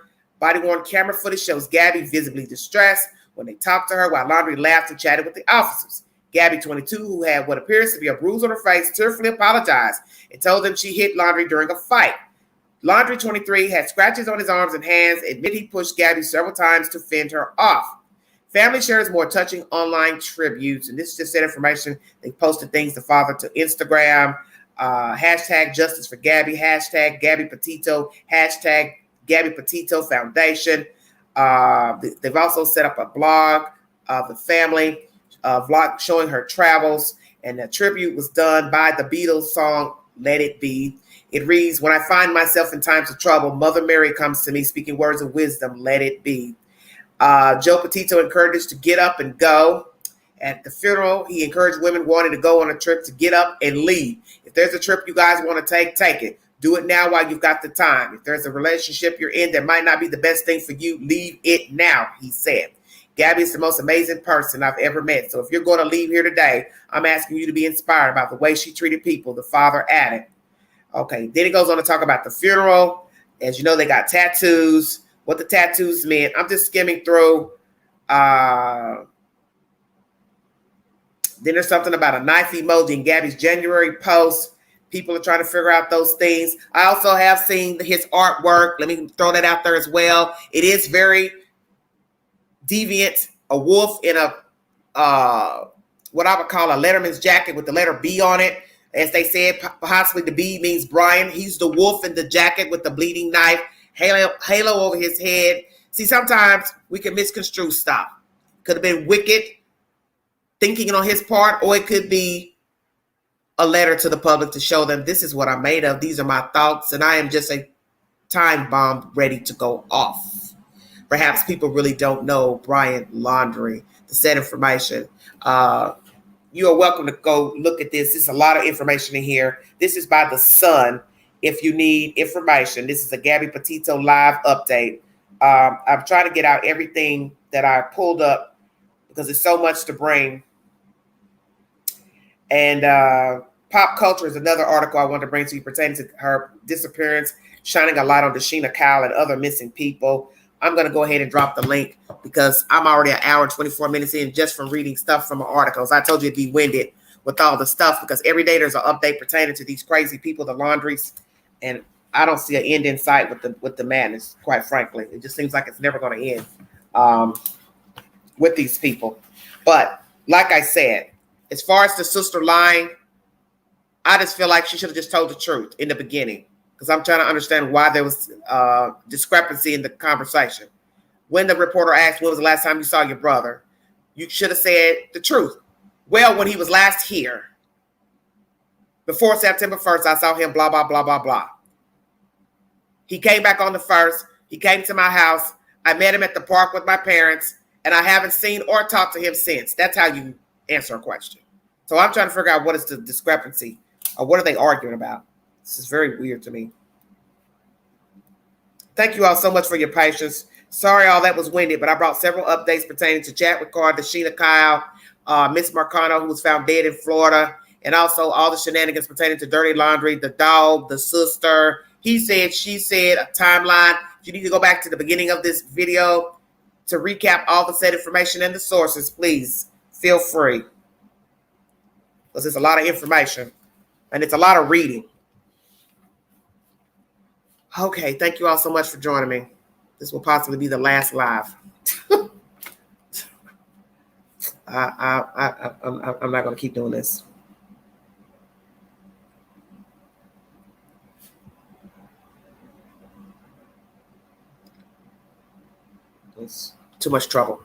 camera footage shows Gabby visibly distressed when they talked to her while Laundrie laughed and chatted with the officers. Gabby, 22, who had what appears to be a bruise on her face, tearfully apologized and told them she hit Laundrie during a fight. Laundrie, 23, had scratches on his arms and hands, admitted he pushed Gabby several times to fend her off. Family shares more touching online tributes, and this is just that information. They posted things the father to Instagram, hashtag justice for Gabby, hashtag Gabby Petito, hashtag Gabby Petito Foundation. They've also set up a blog of the family, vlog showing her travels, and the tribute was done by the Beatles song Let It Be. It reads, when I find myself in times of trouble, Mother Mary comes to me speaking words of wisdom, let it be. Joe Petito encouraged us to get up and go. At the funeral, he encouraged women wanting to go on a trip to get up and leave. If there's a trip you guys want to take it. Do it now while you've got the time. If there's a relationship you're in that might not be the best thing for you, leave it now, he said. Gabby is the most amazing person I've ever met. So if you're going to leave here today, I'm asking you to be inspired by the way she treated people, the father added. Okay, then it goes on to talk about the funeral. As you know, they got tattoos, what the tattoos meant. I'm just skimming through. Then there's something about a knife emoji in Gabby's January post. People are trying to figure out those things. I also have seen his artwork. Let me throw that out there as well. It is very deviant, a wolf in a what I would call a letterman's jacket with the letter B on it. As they said, possibly the B means Brian. He's the wolf in the jacket with the bleeding knife, halo over his head. See, sometimes we can misconstrue stuff. Could have been wicked thinking on his part, or it could be a letter to the public to show them this is what I'm made of. These are my thoughts, and I am just a time bomb ready to go off. Perhaps people really don't know Brian Laundrie, the said information. You are welcome to go look at this. There's a lot of information in here. This is by The Sun. If you need information, this is a Gabby Petito live update. I'm trying to get out everything that I pulled up because there's so much to bring. And Pop Culture is another article I want to bring to you pertaining to her disappearance, shining a light on Dashina Kyle and other missing people. I'm going to go ahead and drop the link because I'm already an hour and 24 minutes in just from reading stuff from articles. I told you it'd be winded with all the stuff because every day there's an update pertaining to these crazy people, the Laundries, and I don't see an end in sight with the madness, quite frankly. It just seems like it's never going to end with these people. But like I said, as far as the sister lying, I just feel like she should have just told the truth in the beginning. because I'm trying to understand why there was discrepancy in the conversation. When the reporter asked, when was the last time you saw your brother? You should have said the truth. Well, when he was last here, before September 1st, I saw him, blah, blah, blah, blah, blah. He came back on the 1st. He came to my house. I met him at the park with my parents, and I haven't seen or talked to him since. That's how you answer a question. So I'm trying to figure out what is the discrepancy, or what are they arguing about? This is very weird to me. Thank you all so much for your patience. Sorry all that was winded, but I brought several updates pertaining to chat with Carr, Desheena, Kyle, Miss Marcano, who was found dead in Florida, and also all the shenanigans pertaining to dirty laundry, the dog, the sister, he said, she said, a timeline. You need to go back to the beginning of this video to recap all the said information and the sources. Please feel free, because it's a lot of information and it's a lot of reading. Okay, thank you all so much for joining me. This will possibly be the last live. I'm not going to keep doing this. It's too much trouble.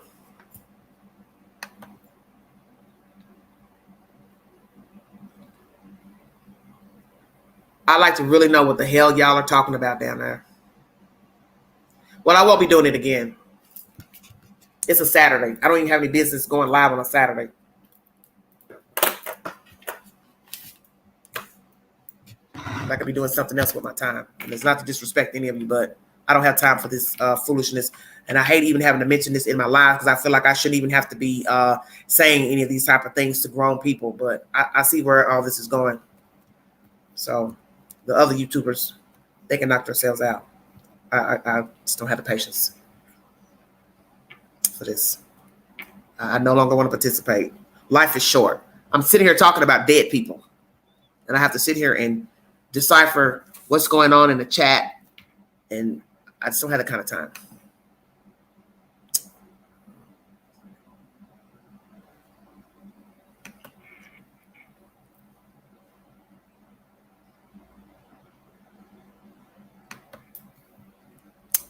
I like to really know what the hell y'all are talking about down there. Well, I won't be doing it again. It's a Saturday. I don't even have any business going live on a Saturday. I could be doing something else with my time. And it's not to disrespect any of you, but I don't have time for this foolishness. And I hate even having to mention this in my live, because I feel like I shouldn't even have to be saying any of these type of things to grown people. But I see where all this is going. So the other YouTubers, they can knock themselves out. I just don't have the patience for this. I no longer want to participate. Life is short. I'm sitting here talking about dead people, and I have to sit here and decipher what's going on in the chat, and I just don't have that kind of time.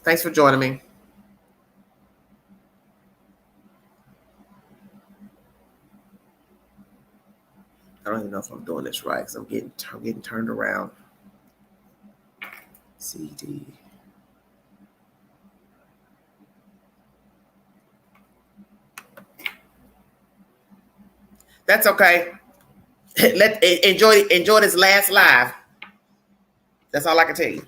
Thanks for joining me. I don't even know if I'm doing this right, because I'm getting turned around. CD. That's okay. Enjoy this last live. That's all I can tell you.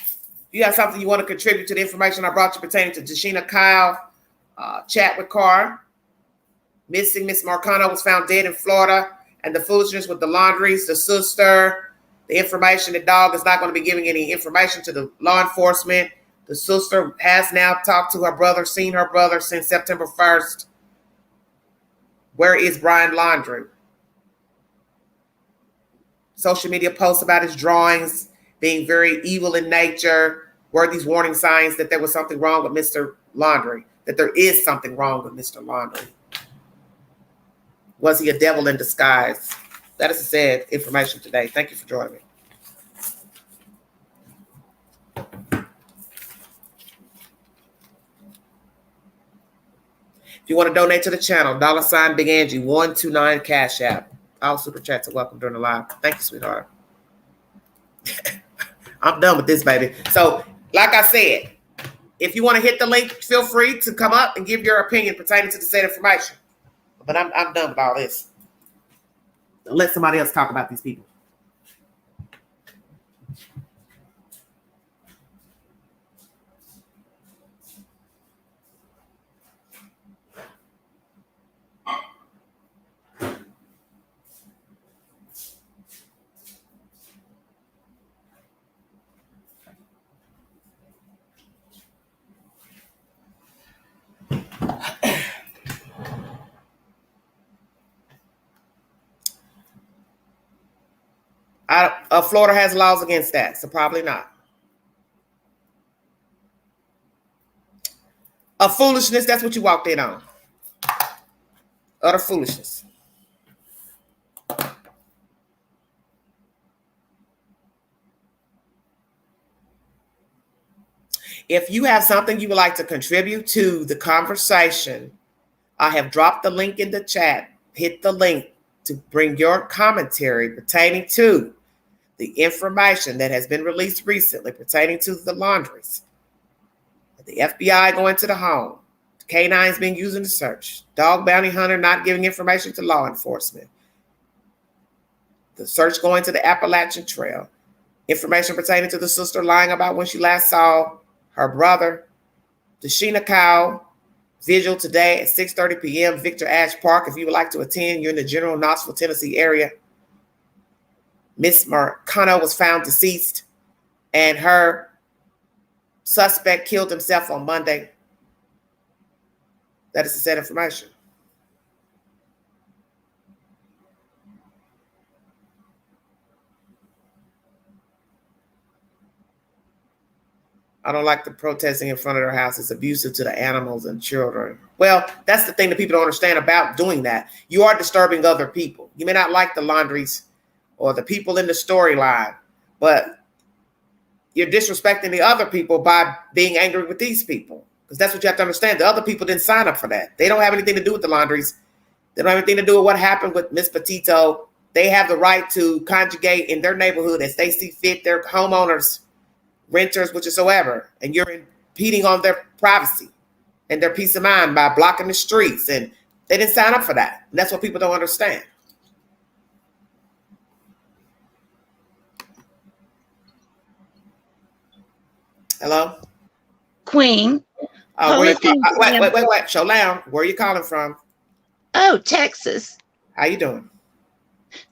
If you have something you want to contribute to the information I brought you pertaining to Dashina, Kyle, chat with Carr, missing Miss Marcano was found dead in Florida, and the foolishness with the laundries, the sister, the information, the dog is not going to be giving any information to the law enforcement. The sister has now talked to her brother, seen her brother since September 1st. Where is Brian Laundrie? Social media posts about his drawings being very evil in nature. Were these warning signs that there was something wrong with Mr. Laundrie? That there is something wrong with Mr. Laundrie? Was he a devil in disguise? That is the sad information today. Thank you for joining me. If you want to donate to the channel, $ Big Angie 129 Cash App. All super chats are welcome during the live. Thank you, sweetheart. I'm done with this, baby. So, like I said, if you want to hit the link, feel free to come up and give your opinion pertaining to the said information. But I'm done with all this. Let somebody else talk about these people. Florida has laws against that, so probably not. A foolishness, that's what you walked in on. Utter foolishness. If you have something you would like to contribute to the conversation, I have dropped the link in the chat. Hit the link to bring your commentary pertaining to the information that has been released recently pertaining to the Laundries. The FBI going to the home. Canines being used in the search. Dog bounty hunter not giving information to law enforcement. The search going to the Appalachian Trail. Information pertaining to the sister lying about when she last saw her brother. Dashina Kyle. Vigil today at 6:30 p.m. Victor Ash Park. If you would like to attend, you're in the general Knoxville, Tennessee area. Miss Marcano was found deceased, and her suspect killed himself on Monday. That is the said information. I don't like the protesting in front of their house. It's abusive to the animals and children. Well, that's the thing that people don't understand about doing that. You are disturbing other people. You may not like the Laundries or the people in the storyline, but you're disrespecting the other people by being angry with these people. Because that's what you have to understand. The other people didn't sign up for that. They don't have anything to do with the Laundries. They don't have anything to do with what happened with Miss Petito. They have the right to conjugate in their neighborhood as they see fit. Their homeowners, renters, whatsoever, and you're impeding on their privacy and their peace of mind by blocking the streets, and they didn't sign up for that. And that's what people don't understand. Hello, Queen. wait, Sholem, where are you calling from? Oh, Texas. How you doing?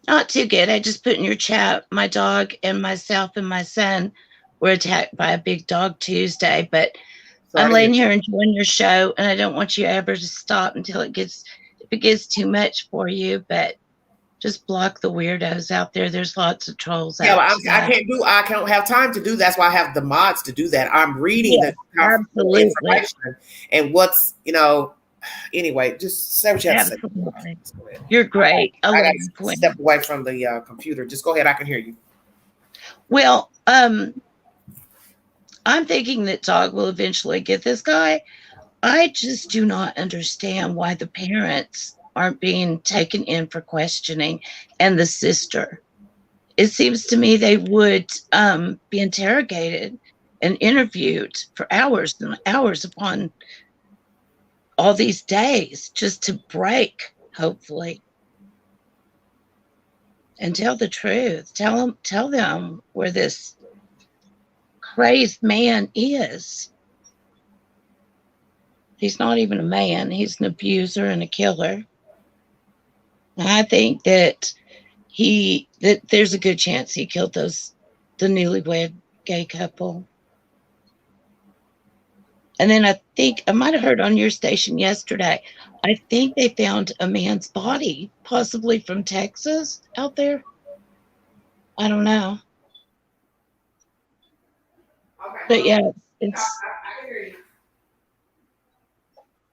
Not too good. I just put in your chat, my dog and myself and my son were attacked by a big dog Tuesday, but I'm laying here enjoying your show, and I don't want you ever to stop until if it gets too much for you, but just block the weirdos out there. There's lots of trolls out there. I can't have time to do that. That's why I have the mods to do that. I'm reading the information and what's, anyway, just say what you have to say. You're great. I got to step away from the computer. Just go ahead. I can hear you. Well, I'm thinking that Dog will eventually get this guy. I just do not understand why the parents aren't being taken in for questioning, and the sister. It seems to me they would be interrogated and interviewed for hours and hours upon all these days just to break, hopefully, and tell the truth. Tell them where this crazed man is. He's not even a man. He's an abuser and a killer. I think that there's a good chance he killed the newlywed gay couple. And then I think I might have heard on your station yesterday, I think they found a man's body, possibly from Texas, out there. I don't know. Okay. But yeah,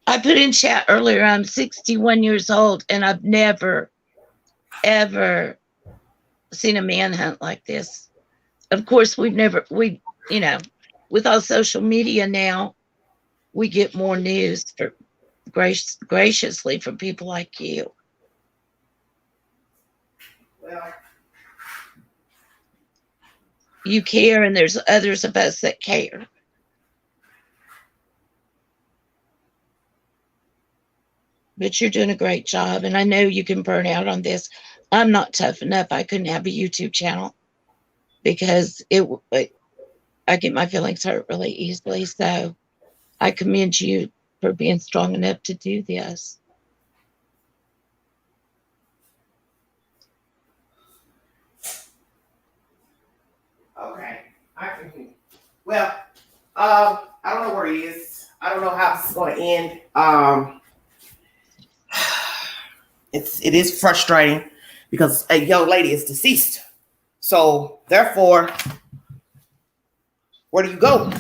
I put in chat earlier, I'm 61 years old, and I've never, ever seen a manhunt like this. Of course, with all social media now, we get more news graciously from people like you. Well, you care, and there's others of us that care. But you're doing a great job, and I know you can burn out on this. I'm not tough enough. I couldn't have a YouTube channel because I get my feelings hurt really easily. So I commend you for being strong enough to do this. Okay, I can hear you. Well, I don't know where he is. I don't know how this is going to end. It is frustrating because a young lady is deceased. So therefore, where do you go?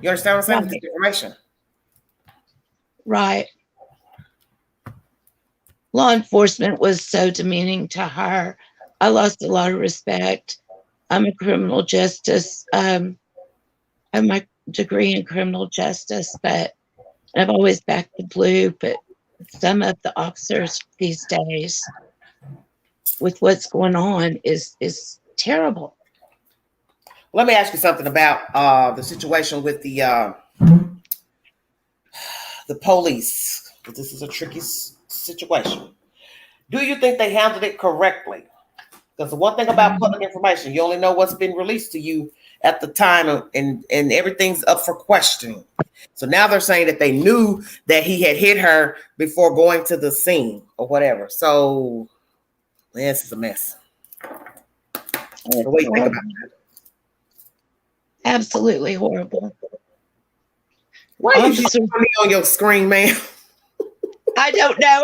You understand what I'm saying with this information? Right. Law enforcement was so demeaning to her. I lost a lot of respect. I'm a criminal justice. I have degree in criminal justice, but I've always backed the blue. But some of the officers these days, with what's going on, is terrible. Let me ask you something about the situation with the police. This is a tricky situation. Do you think they handled it correctly? Because the one thing about public information, you only know what's been released to you at the time, and everything's up for questioning. So now they're saying that they knew that he had hit her before going to the scene or whatever. So this is a mess. What do you think about that? Absolutely horrible. Why are you showing me on your screen, man? I don't know.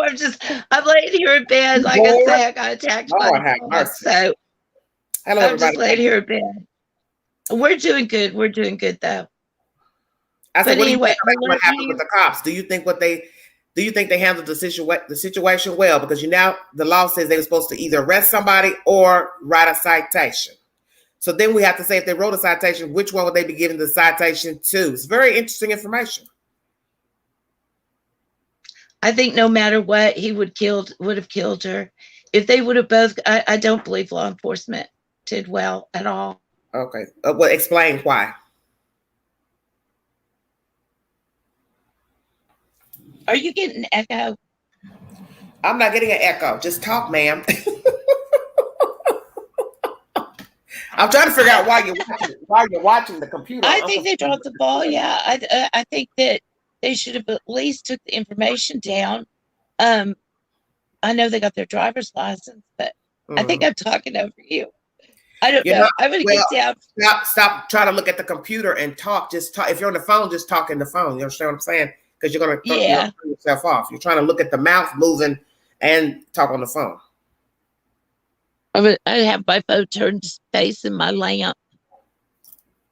I'm laying here in bed. Like I say, I got attacked by the dog, so I'm just laying here in bed. We're doing good. We're doing good, though. I said, what happened with the cops? Do you think they handled the situation well? Because the law says they were supposed to either arrest somebody or write a citation. So then we have to say, if they wrote a citation, which one would they be giving the citation to? It's very interesting information. I think no matter what, he would have killed her. If they would have both, I don't believe law enforcement did well at all. Okay. Well, explain why. Are you getting an echo? I'm not getting an echo. Just talk, ma'am. I'm trying to figure out why you're watching the computer. I think they dropped the ball. Yeah, I think that they should have at least took the information down. I know they got their driver's license, but I think I'm talking over you. I don't know. I'm gonna get down. Stop trying to look at the computer and talk. Just talk. If you're on the phone, just talk in the phone. You understand what I'm saying? Because you're gonna turn yourself off. You're trying to look at the mouth moving and talk on the phone. I have my phone turned facing my lamp,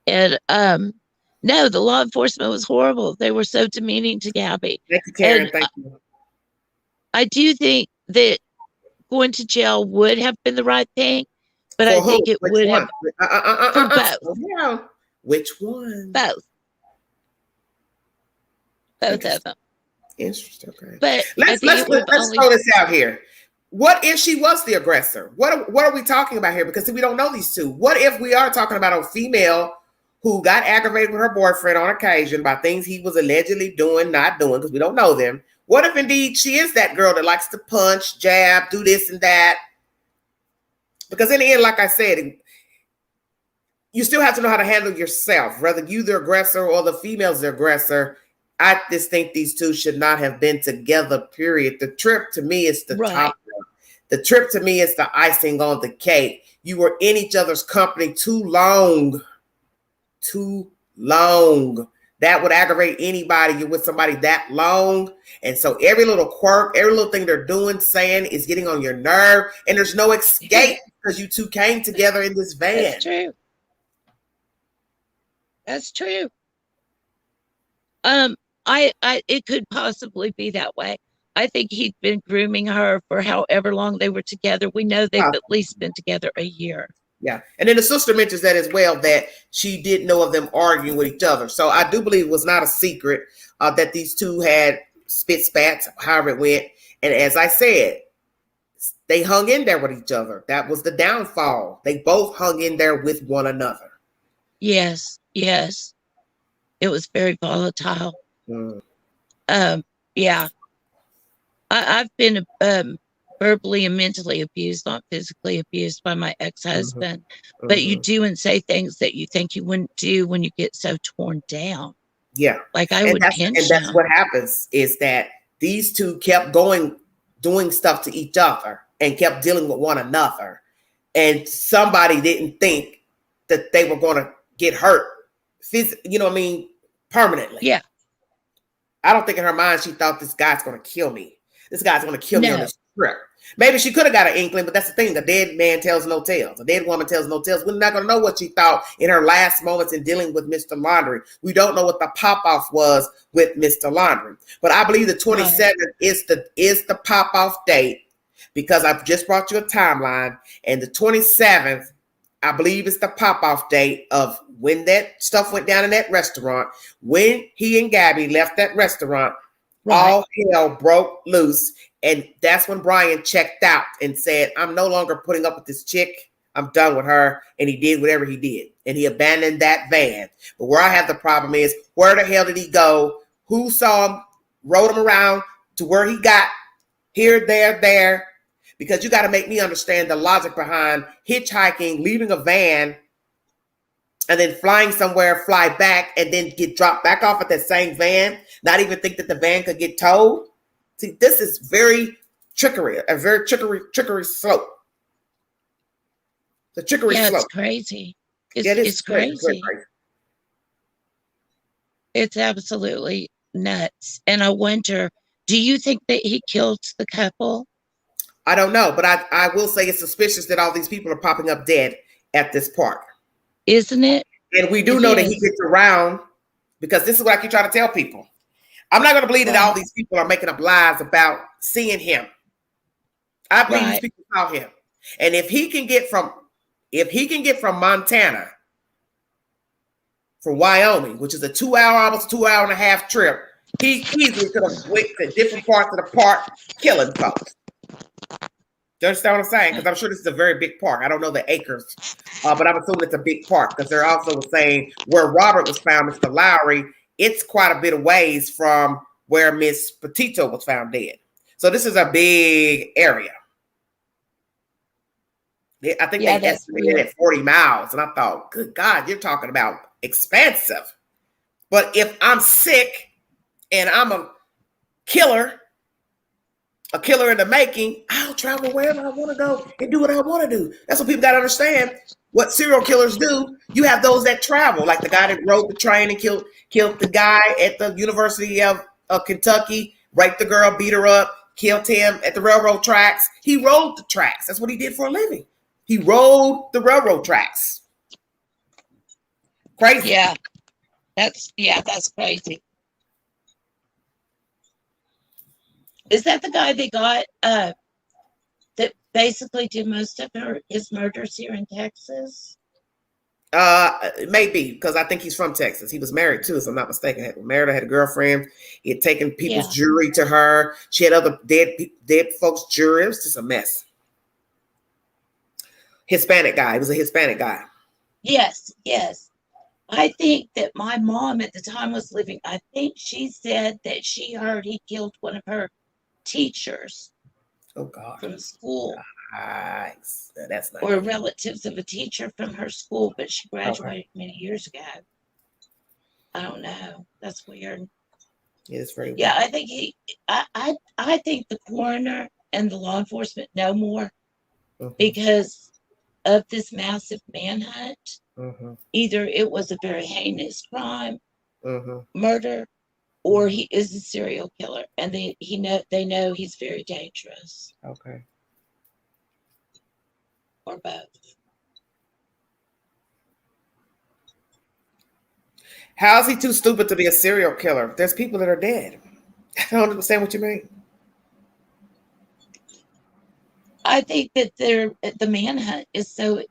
and no, the law enforcement was horrible. They were so demeaning to Gabby. Thank you, Karen. Thank you. I do think that going to jail would have been the right thing, but I think it would have for both. Yeah. Which one? Both of them. Interesting. Okay. But let's throw this out here. What if she was the aggressor? What are we talking about here? Because we don't know these two. What if we are talking about a female who got aggravated with her boyfriend on occasion by things he was allegedly doing, not doing, because we don't know them? What if indeed she is that girl that likes to punch, jab, do this and that? Because in the end, like I said, you still have to know how to handle yourself, whether you the aggressor or the female's the aggressor. I just think these two should not have been together, period. The trip to me is the top. The trip to me is the icing on the cake. You were in each other's company too long. Too long. That would aggravate anybody. You're with somebody that long. And so every little quirk, every little thing they're doing, saying is getting on your nerve. And there's no escape because you two came together in this van. That's true. That's true. It could possibly be that way. I think he'd been grooming her for however long they were together. We know they've at least been together a year. Yeah. And then the sister mentions that as well, that she did know of them arguing with each other. So I do believe it was not a secret that these two had spats, however it went. And as I said, they hung in there with each other. That was the downfall. They both hung in there with one another. Yes. Yes. It was very volatile. Yeah. I've been verbally and mentally abused, not physically abused by my ex-husband. But you do and say things that you think you wouldn't do when you get so torn down. Yeah. Like I would pinch him. And that's what happens is that these two kept doing stuff to each other and kept dealing with one another. And somebody didn't think that they were going to get hurt, permanently. Yeah. I don't think in her mind she thought this guy's going to kill me. This guy's going to kill me on this trip. Maybe she could have got an inkling, but that's the thing. A dead man tells no tales. A dead woman tells no tales. We're not going to know what she thought in her last moments in dealing with Mr. Laundrie. We don't know what the pop-off was with Mr. Laundrie. But I believe the 27th is the pop-off date because I've just brought you a timeline. And the 27th, I believe, is the pop-off date of when that stuff went down in that restaurant, when he and Gabby left that restaurant, all hell broke loose. And that's when Brian checked out and said, I'm no longer putting up with this chick. I'm done with her. And he did whatever he did. And he abandoned that van. But where I have the problem is, where the hell did he go? Who saw him, rode him around to where he got here, there? Because you got to make me understand the logic behind hitchhiking, leaving a van, and then flying somewhere, fly back, and then get dropped back off at that same van, not even think that the van could get towed. See, this is very trickery, a very trickery slope. The trickery slope. It's crazy. It's crazy. It's absolutely nuts. And I wonder, do you think that he killed the couple? I don't know, but I will say it's suspicious that all these people are popping up dead at this park. Isn't it? And we do know that he gets around, because this is what I keep trying to tell people. I'm not going to believe that all these people are making up lies about seeing him. I believe these people saw him. And if he can get from Montana, from Wyoming, which is a 2 hour, almost 2 hour and a half trip, he easily could have went to different parts of the park killing folks. Do you understand what I'm saying? Because I'm sure this is a very big park. I don't know the acres, but I'm assuming it's a big park, because they're also saying where Robert was found, Mr. Lowry, it's quite a bit of ways from where Miss Petito was found dead. So this is a big area. I think they estimated it at 40 miles. And I thought, good God, you're talking about expansive. But if I'm sick and I'm a killer in the making, I'll travel wherever I want to go and do what I want to do. That's what people got to understand. What serial killers do, you have those that travel, like the guy that rode the train and killed the guy at the University of Kentucky, raped the girl, beat her up, killed him at the railroad tracks. He rode the tracks. That's what he did for a living. He rode the railroad tracks. Crazy. Yeah, that's crazy. Is that the guy they got that basically did most of his murders here in Texas? Maybe, because I think he's from Texas. He was married too, if I'm not mistaken. He had a girlfriend. He had taken people's jewelry to her. She had other dead folks' jewelry. It was just a mess. Hispanic guy. He was a Hispanic guy. Yes. I think that my mom at the time was living. I think she said that she heard he killed one of her teachers. Oh God. From school. Nice. That's nice. Or relatives of a teacher from her school, but she graduated many years ago. I don't know. That's weird. Yeah, it's very weird. Yeah, I think I think the coroner and the law enforcement know more because of this massive manhunt. Either it was a very heinous crime, murder, or he is a serial killer, and they know he's very dangerous. Okay. Or both. How is he too stupid to be a serial killer? There's people that are dead. I don't understand what you mean. I think that the manhunt is so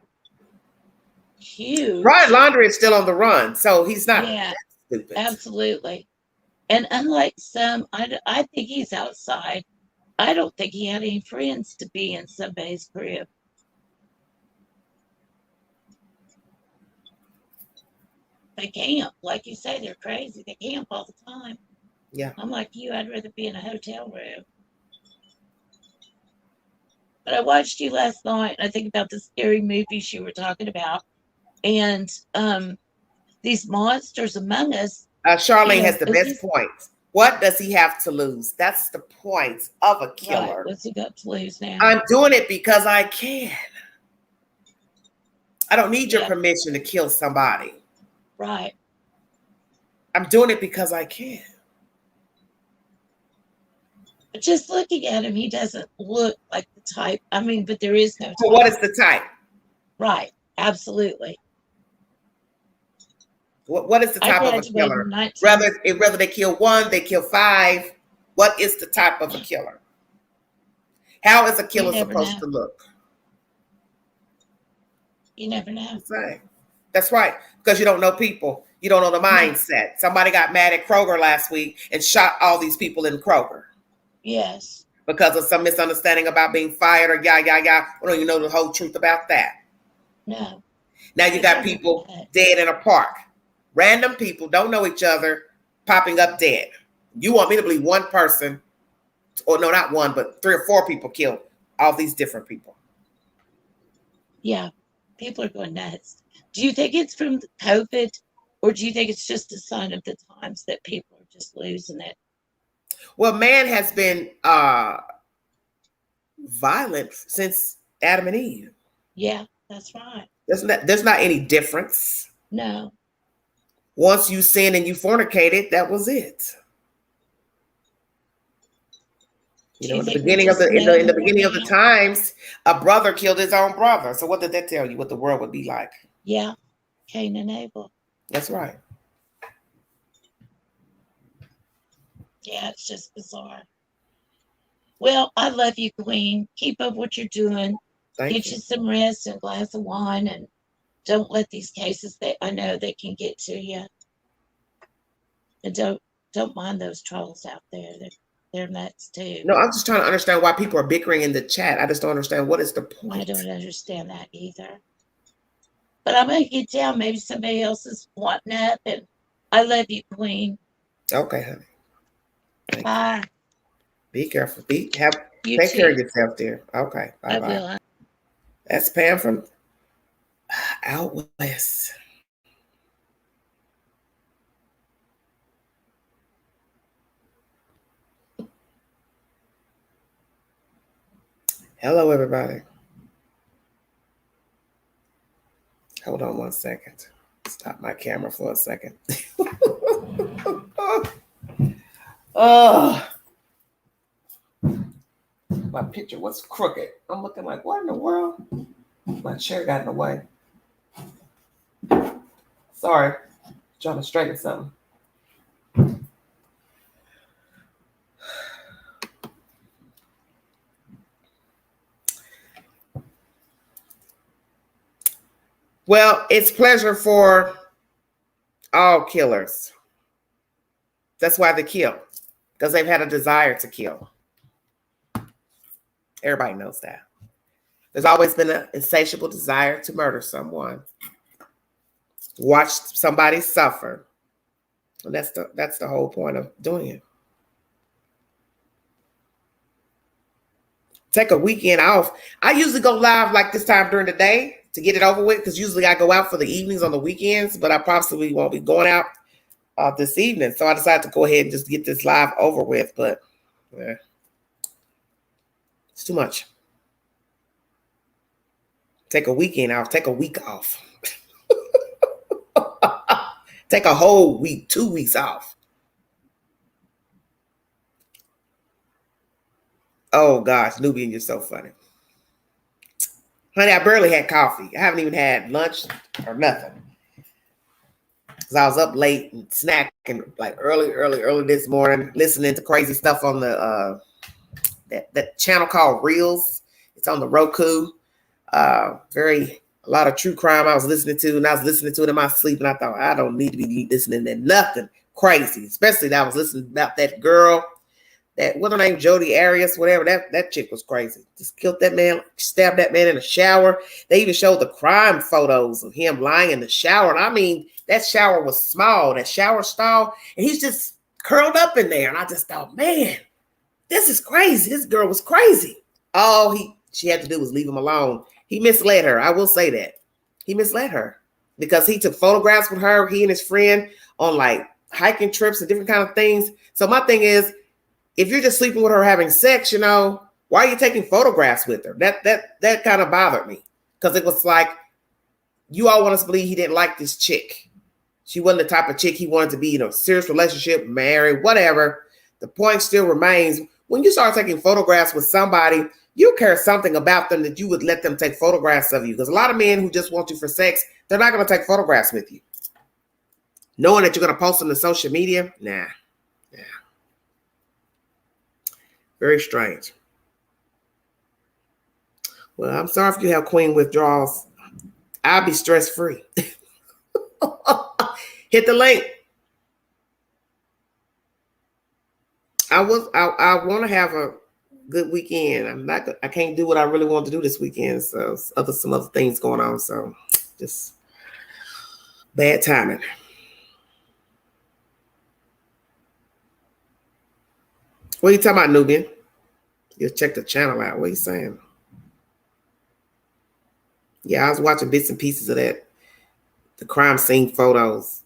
huge. Brian Laundrie is still on the run, so he's not that stupid. Absolutely. And unlike some, I think he's outside. I don't think he had any friends to be in somebody's crib. They camp, like you say, they're crazy. They camp all the time. Yeah. I'm like you, I'd rather be in a hotel room. But I watched you last night, and I think about the scary movies you were talking about. And these monsters among us. Charlene has the best point. What does he have to lose? That's the point of a killer. Right. What's he got to lose now? I'm doing it because I can. I don't need your permission to kill somebody. Right. I'm doing it because I can. But just looking at him, he doesn't look like the type. I mean, but there is no type. So what is the type? Right. Absolutely. What is the type of a killer? Whether they kill one, they kill five. What is the type of a killer? How is a killer supposed to look? You never know. Right. That's right. Because you don't know people. You don't know the mindset. Somebody got mad at Kroger last week and shot all these people in Kroger. Yes. Because of some misunderstanding about being fired or yah. We don't even know the whole truth about that. No. Now you got people dead in a park. Random people don't know each other popping up dead. You want me to believe one person, or no, not one, but 3 or 4 people killed all these different people. Yeah. People are going nuts. Do you think it's from COVID, or do you think it's just a sign of the times that people are just losing it? Well, man has been violent since Adam and Eve. Yeah, that's right. There's not any difference. No. Once you sin and you fornicated, that was it. You know, in the beginning of the times, a brother killed his own brother. So what did that tell you? What the world would be like? Yeah, Cain and Abel. That's right. Yeah, it's just bizarre. Well, I love you, Queen. Keep up what you're doing. Get you some rest and a glass of wine, and don't let these cases that I know they can get to you. And don't mind those trolls out there. They're nuts too. No, I'm just trying to understand why people are bickering in the chat. I just don't understand what is the point. I don't understand that either. But I'm gonna get down. Maybe somebody else is wanting up, and I love you, Queen. Okay, honey. Bye. Be careful. Take care of yourself, dear. Okay. Bye-bye. That's Pam from out west. Hello, everybody. Hold on one second. Stop my camera for a second. Oh. My picture was crooked. I'm looking like, what in the world? My chair got in the way. Sorry. Trying to straighten something. Well, it's pleasure for all killers. That's why they kill. Because they've had a desire to kill. Everybody knows that. There's always been an insatiable desire to murder someone. Watch somebody suffer. And that's the whole point of doing it. Take a weekend off. I usually go live like this time during the day to get it over with, because usually I go out for the evenings on the weekends, but I possibly won't be going out this evening. So I decided to go ahead and just get this live over with, but it's too much. Take a weekend off. Take a week off. Take a whole week, 2 weeks off. Oh, gosh. Nubian, you're so funny. Honey, I barely had coffee. I haven't even had lunch or nothing. Because I was up late and snacking like early this morning, listening to crazy stuff on the that channel called Reels. It's on the Roku. A lot of true crime I was listening to, and I was listening to it in my sleep, and I thought, I don't need to be listening to nothing crazy, especially that I was listening about that girl, what's her name, Jodi Arias, whatever, that chick was crazy. Just killed that man, stabbed that man in the shower. They even showed the crime photos of him lying in the shower, and I mean, that shower was small, that shower stall, and he's just curled up in there, and I just thought, man, this is crazy. This girl was crazy. All she had to do was leave him alone. He misled her. I will say that. He misled her because he took photographs with her, he and his friend, on like hiking trips and different kind of things. So my thing is, if you're just sleeping with her having sex, you know, why are you taking photographs with her? That kind of bothered me, because it was like, you all want us to believe he didn't like this chick. She wasn't the type of chick he wanted to be in a serious relationship, married, whatever. The point still remains, when you start taking photographs with somebody, you care something about them that you would let them take photographs of you. Because a lot of men who just want you for sex, they're not going to take photographs with you. Knowing that you're going to post them to social media, nah. Very strange. Well, I'm sorry if you have queen withdrawals. I'll be stress-free. Hit the link. I want to have a good weekend. I can't do what I really want to do this weekend. So some other things going on. So just bad timing. What are you talking about, Nubian? You check the channel out. What are you saying? Yeah, I was watching bits and pieces of that. The crime scene photos.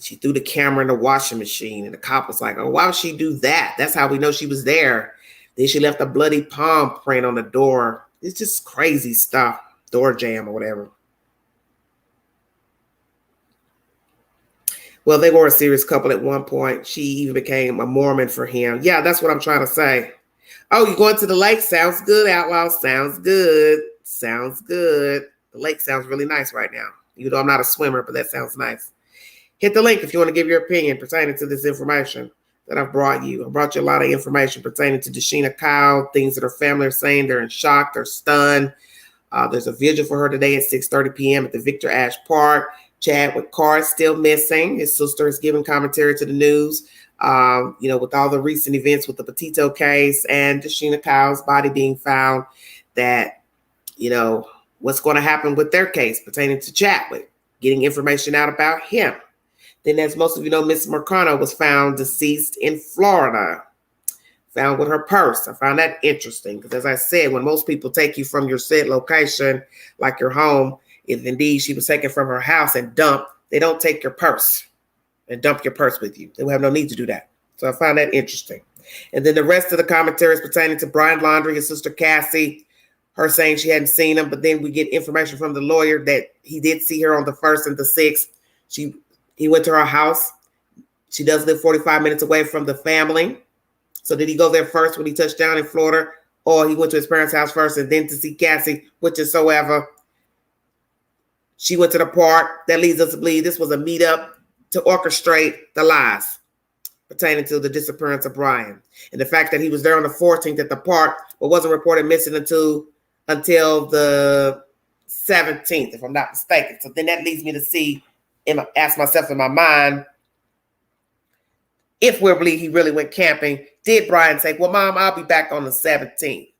She threw the camera in the washing machine, and the cop was like, "Oh, why would she do that? That's how we know she was there." Then she left a bloody palm print on the door. It's just crazy stuff. Door jam or whatever. Well, they were a serious couple at one point. She even became a Mormon for him. Yeah, that's what I'm trying to say. Oh, you're going to the lake? Sounds good, Outlaw. Sounds good. Sounds good. The lake sounds really nice right now. Even though I'm not a swimmer, but that sounds nice. Hit the link if you want to give your opinion pertaining to this information that I've brought you. I brought you a lot of information pertaining to Dashina Kyle, things that her family are saying. They're in shock. They're stunned. There's a vigil for her today at 6:30 p.m. at the Victor Ashe Park. Chad with Carr still missing. His sister is giving commentary to the news. With all the recent events with the Petito case and Dashina Kyle's body being found, that, what's going to happen with their case pertaining to Chadwick, getting information out about him. Then, as most of you know, Miss Marcano was found deceased in Florida, found with her purse. I found that interesting because, as I said, when most people take you from your said location, like your home, if indeed she was taken from her house and dumped, they don't take your purse and dump your purse with you. They will have no need to do that. So I found that interesting. And then the rest of the commentaries pertaining to Brian Laundrie, his sister Cassie, her saying she hadn't seen him, but then we get information from the lawyer that he did see her on the 1st and the 6th. He went to her house. She does live 45 minutes away from the family. So did he go there first when he touched down in Florida, or he went to his parents' house first and then to see Cassie, whichever? She went to the park. That leads us to believe this was a meetup to orchestrate the lies pertaining to the disappearance of Brian. And the fact that he was there on the 14th at the park, but wasn't reported missing until the 17th, if I'm not mistaken. So then that leads me to ask myself in my mind, if we believe he really went camping, did Brian say, "Well, Mom, I'll be back on the 17th.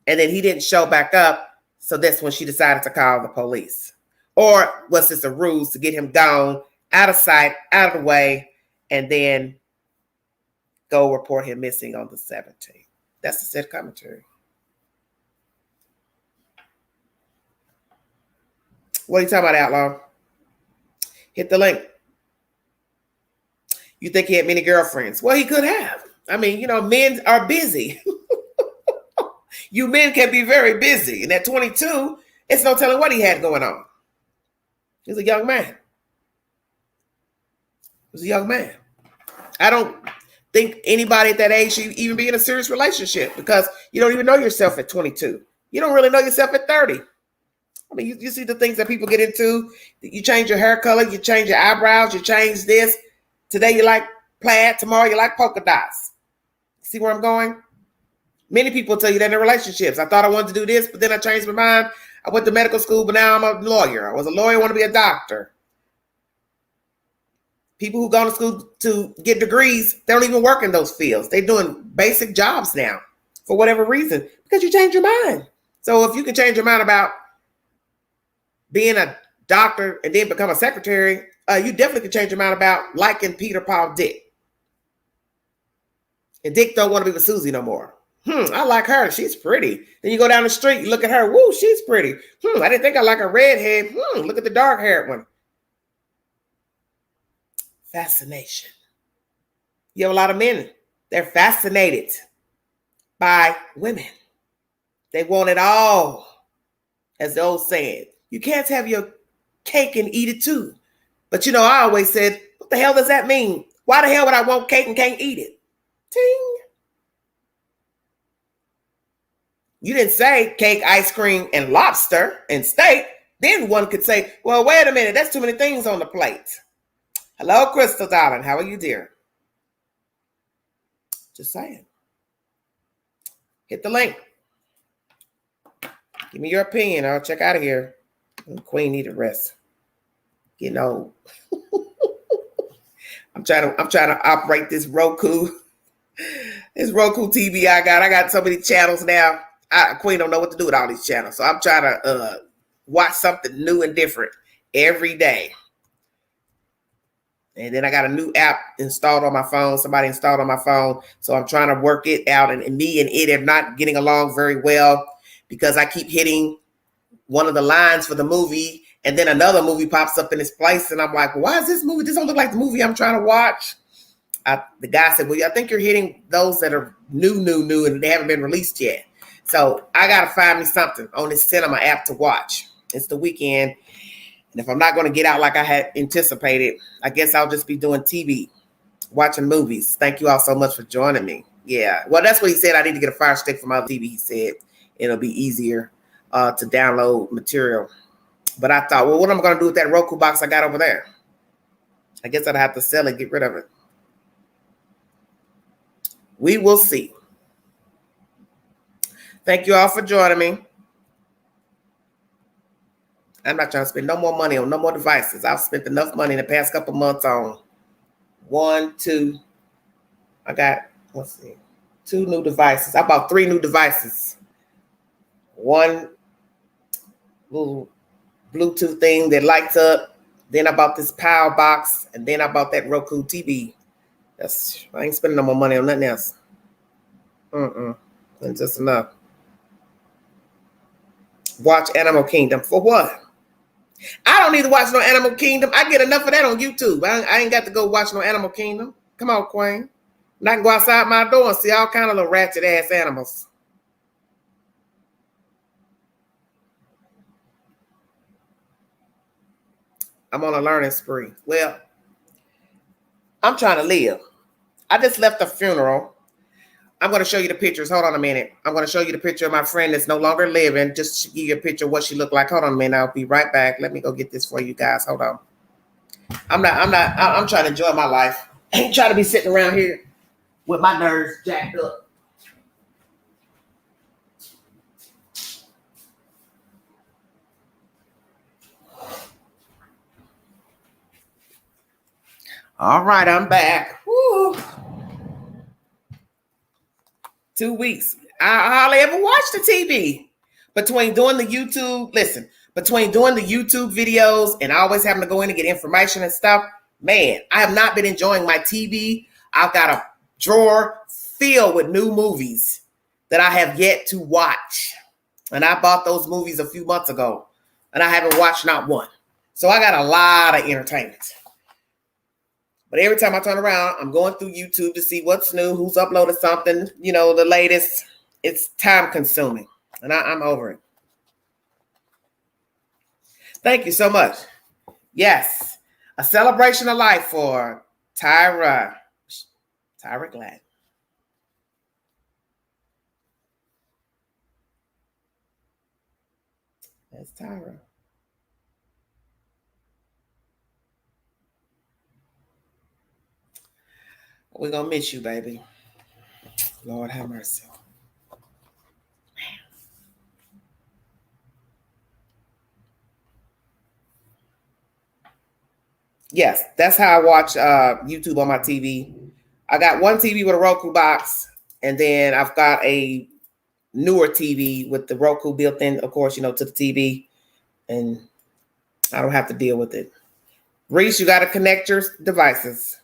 And then he didn't show back up, so that's when she decided to call the police. Or was this a ruse to get him gone, out of sight, out of the way, and then go report him missing on the 17th? That's the said commentary. What are you talking about, Outlaw? Hit the link. You think he had many girlfriends? Well, he could have. I mean, men are busy. You men can be very busy. And at 22, it's no telling what he had going on. He's a young man. I don't think anybody at that age should even be in a serious relationship, because you don't even know yourself at 22. You don't really know yourself at 30. I mean, you see the things that people get into. You change your hair color, you change your eyebrows, you change this. Today you like plaid, tomorrow you like polka dots. See where I'm going? Many people tell you that in relationships. I thought I wanted to do this, but then I changed my mind. I went to medical school, but now I'm a lawyer. I was a lawyer, I want to be a doctor. People who go to school to get degrees, they don't even work in those fields. They're doing basic jobs now for whatever reason, because you change your mind. So if you can change your mind about being a doctor and then become a secretary, you definitely can change your mind about liking Peter, Paul, Dick. And Dick don't want to be with Susie no more. I like her. She's pretty. Then you go down the street, you look at her. Woo, she's pretty. I didn't think I like a redhead. Look at the dark-haired one. Fascination. You have a lot of men. They're fascinated by women. They want it all. As the old saying, you can't have your cake and eat it too. But I always said, what the hell does that mean? Why the hell would I want cake and can't eat it? Ting. You didn't say cake, ice cream, and lobster and steak. Then one could say, well, wait a minute, that's too many things on the plate. Hello, Crystal, darling. How are you, dear? Just saying. Hit the link. Give me your opinion. I'll check out of here. Queen need a rest. You know, I'm trying to operate this Roku. This Roku TV I got so many channels now. Queen don't know what to do with all these channels. So I'm trying to watch something new and different every day. And then I got a new app installed on my phone. Somebody installed on my phone. So I'm trying to work it out. And me and it are not getting along very well because I keep hitting one of the lines for the movie. And then another movie pops up in its place. And I'm like, well, why is this movie? This don't look like the movie I'm trying to watch. The guy said, well, I think you're hitting those that are new, and they haven't been released yet. So I got to find me something on this cinema app to watch. It's the weekend. And if I'm not going to get out like I had anticipated, I guess I'll just be doing TV, watching movies. Thank you all so much for joining me. Yeah. Well, that's what he said. I need to get a Fire Stick for my TV. He said it'll be easier to download material. But I thought, well, what am I going to do with that Roku box I got over there? I guess I'd have to sell it, get rid of it. We will see. Thank you all for joining me. I'm not trying to spend no more money on no more devices. I've spent enough money in the past couple months on 2 new devices. I bought 3 new devices. One little Bluetooth thing that lights up. Then I bought this power box, and then I bought that Roku TV. I ain't spending no more money on nothing else. That's just enough. Watch Animal Kingdom. For what? I don't need to watch no Animal Kingdom. I get enough of that on YouTube. I ain't got to go watch no Animal Kingdom. Come on, Queen. And I can go outside my door and see all kind of little ratchet ass animals. I'm on a learning spree. Well, I'm trying to live. I just left a funeral. I'm going to show you the pictures. Hold on a minute. I'm going to show you the picture of my friend that's no longer living. Just to give you a picture of what she looked like. Hold on a minute. I'll be right back. Let me go get this for you guys. Hold on. I'm trying to enjoy my life. I ain't trying to be sitting around here with my nerves jacked up. All right, I'm back. Woo. 2 weeks. I hardly ever watched the TV. Between doing the YouTube videos and always having to go in and get information and stuff, man, I have not been enjoying my TV. I've got a drawer filled with new movies that I have yet to watch. And I bought those movies a few months ago, and I haven't watched not one. So I got a lot of entertainment. But every time I turn around, I'm going through YouTube to see what's new, who's uploaded something, the latest. It's time consuming, and I'm over it. Thank you so much. Yes, a celebration of life for Tyra Glad. That's Tyra. We're going to miss you, baby. Lord have mercy. Yes, that's how I watch YouTube on my TV. I got one TV with a Roku box, and then I've got a newer TV with the Roku built in, of course, to the TV, and I don't have to deal with it. Reese, you got to connect your devices.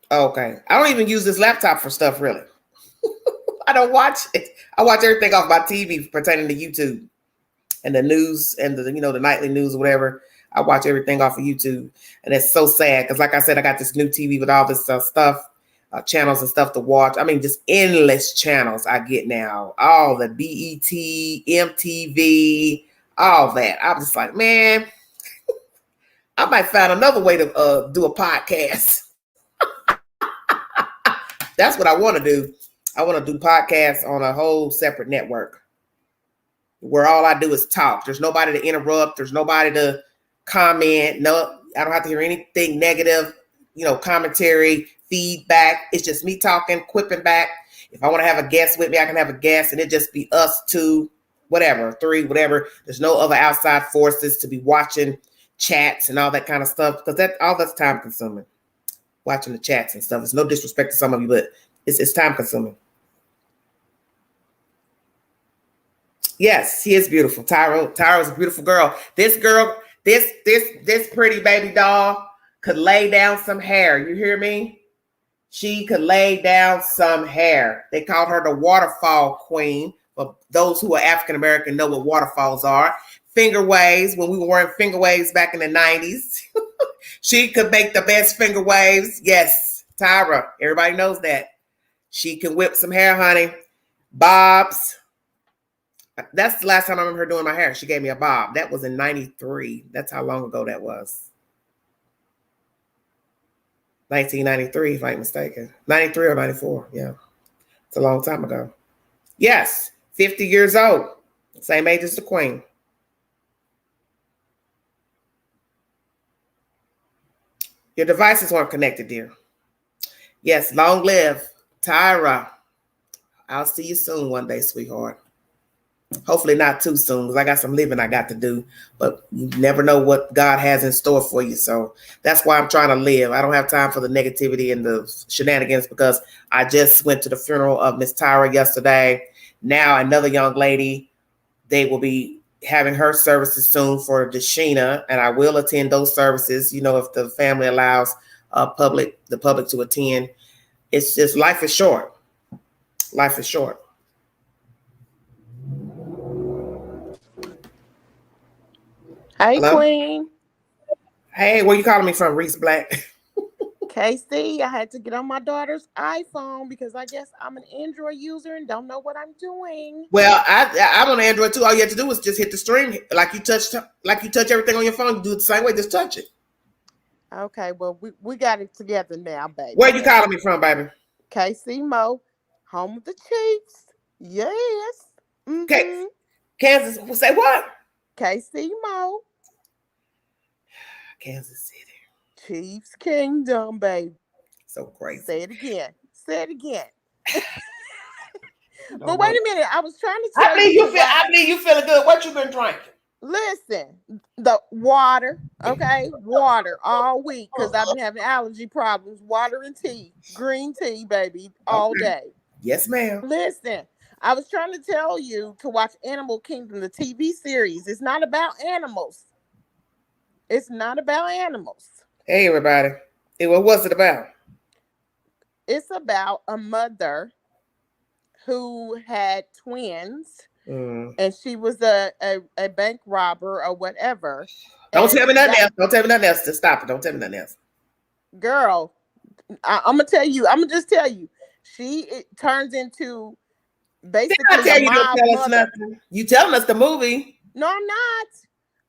Okay. I don't even use this laptop for stuff, really. I don't watch it. I watch everything off my TV pertaining to YouTube and the news and the nightly news or whatever. I watch everything off of YouTube. And it's so sad because, like I said, I got this new TV with all this stuff, channels and stuff to watch. I mean, just endless channels I get now. All the BET, MTV, all that. I'm just like, man, I might find another way to do a podcast. That's what I want to do. I want to do podcasts on a whole separate network where all I do is talk. There's nobody to interrupt. There's nobody to comment. No, I don't have to hear anything negative, commentary, feedback. It's just me talking, quipping back. If I want to have a guest with me, I can have a guest and it just be us two whatever, 3, whatever. There's no other outside forces to be watching chats and all that kind of stuff, because that's time consuming. Watching the chats and stuff. It's no disrespect to some of you, but it's time consuming. Yes, she is beautiful. Tyra's a beautiful girl. This pretty baby doll could lay down some hair. You hear me? She could lay down some hair. They called her the waterfall queen. For those who are African American know what waterfalls are. Finger waves, when we were wearing finger waves back in the 90s. She could make the best finger waves. Yes, Tyra. Everybody knows that. She can whip some hair, honey. Bobs. That's the last time I remember her doing my hair. She gave me a bob. That was in 93. That's how long ago that was. 1993, if I'm mistaken. 93 or 94. Yeah. It's a long time ago. Yes. 50 years old. Same age as the queen. Your devices weren't connected, dear. Yes, long live Tyra. I'll see you soon one day, sweetheart. Hopefully not too soon, because I got some living I got to do. But you never know what God has in store for you. So that's why I'm trying to live. I don't have time for the negativity and the shenanigans, because I just went to the funeral of Miss Tyra yesterday. Now another young lady, they will be having her services soon for Dashina, and I will attend those services, if the family allows the public to attend. It's just, life is short. Life is short. Hey, Hello? Queen. Hey, where you calling me from, Reese Black? KC, I had to get on my daughter's iPhone because I guess I'm an Android user and don't know what I'm doing. Well, I'm on Android too. All you have to do is just hit the stream, like you touch everything on your phone. You do it the same way. Just touch it. Okay, well we got it together now, baby. Where you calling me from, baby? KC Mo, home of the Chiefs. Yes. Mm-hmm. Okay. Kansas. Say what? KC Mo. Kansas City. Chiefs Kingdom, baby. So crazy. Say it again. Say it again. But wait a minute. I was trying to tell you. I believe you feeling good. What you been drinking? Listen, the water, okay? Water all week, because I've been having allergy problems. Water and tea. Green tea, baby, all day. Yes, ma'am. Listen, I was trying to tell you to watch Animal Kingdom, the TV series. It's not about animals. It's not about animals. Hey, everybody. Hey, what was it about? It's about a mother who had twins, and she was a bank robber or whatever. Don't tell me nothing else. Don't tell me nothing else. Just stop it. Don't tell me nothing else. Girl, I'm going to tell you. I'm going to just tell you. It turns into basically a mob mother. You telling us the movie. No, I'm not.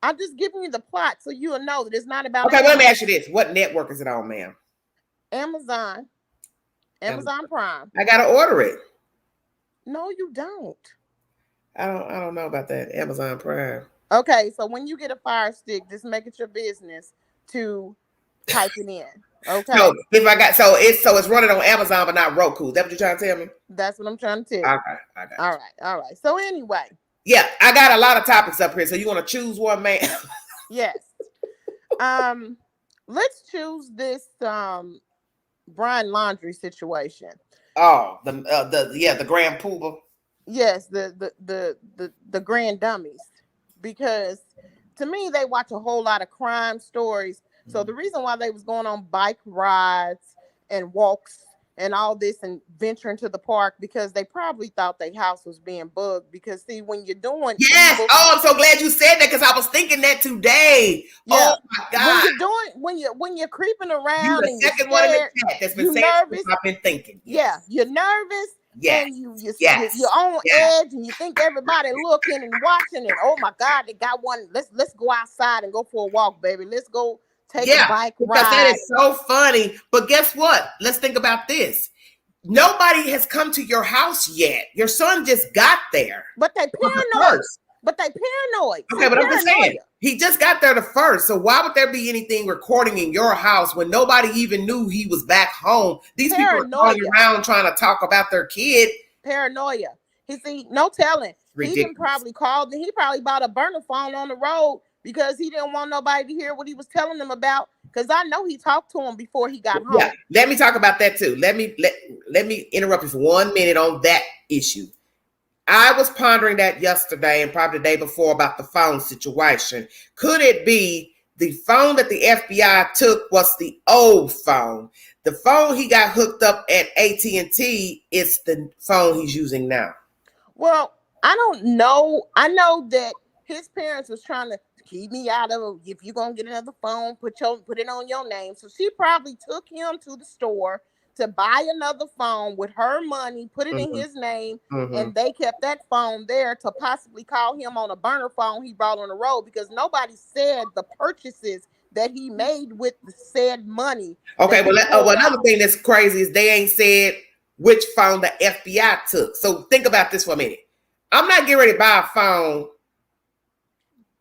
I'm just giving you the plot so you'll know that it's not about. Okay, let me ask you this. What network is it on, ma'am? Amazon Prime. I gotta order it. No, you don't. I don't know about that. Amazon Prime. Okay, so when you get a Fire Stick, just make it your business to type it in. Okay. No, if I got it's running on Amazon but not Roku. Is that what you're trying to tell me? That's what I'm trying to tell you. Okay, I got you. All right. So anyway. Yeah, I got a lot of topics up here. So you want to choose one, man? Yes. Let's choose this Brian Laundrie situation. Oh, the grand poobah. Yes, the grand dummies, because to me they watch a whole lot of crime stories. So the reason why they was going on bike rides and walks and all this and venturing to the park, because they probably thought their house was being bugged. Because see, when you're doing I'm so glad you said that, because I was thinking that today. Yeah. Oh my God! When you're creeping around and you're one in the chat that's been nervous. I've been thinking. Yes. Yeah, you're nervous. Yeah. And you're on edge, and you think everybody looking and watching, and oh my God, they got one. Let's go outside and go for a walk, baby. Let's go take a bike ride. Because that is so funny. But guess what? Let's think about this. Nobody has come to your house yet. Your son just got there. But they paranoid. Okay, but I'm just saying, he just got there the first. So why would there be anything recording in your house when nobody even knew he was back home? These people are going around trying to talk about their kid. Paranoia. No telling. He didn't probably call. He probably bought a burner phone on the road because he didn't want nobody to hear what he was telling them about. Because I know he talked to him before he got home. Yeah, let me talk about that too. Let me interrupt you for 1 minute on that issue. I was pondering that yesterday and probably the day before about the phone situation. Could it be the phone that the FBI took was the old phone? The phone he got hooked up at AT&T is the phone he's using now. Well, I don't know. I know that his parents was trying to keep me out of, if you're gonna get another phone, put it on your name. So she probably took him to the store to buy another phone with her money, put it in his name, and they kept that phone there to possibly call him on a burner phone he brought on the road, because nobody said the purchases that he made with the said money. Okay, well, another thing that's crazy is they ain't said which phone the FBI took. So think about this for a minute. I'm not getting ready to buy a phone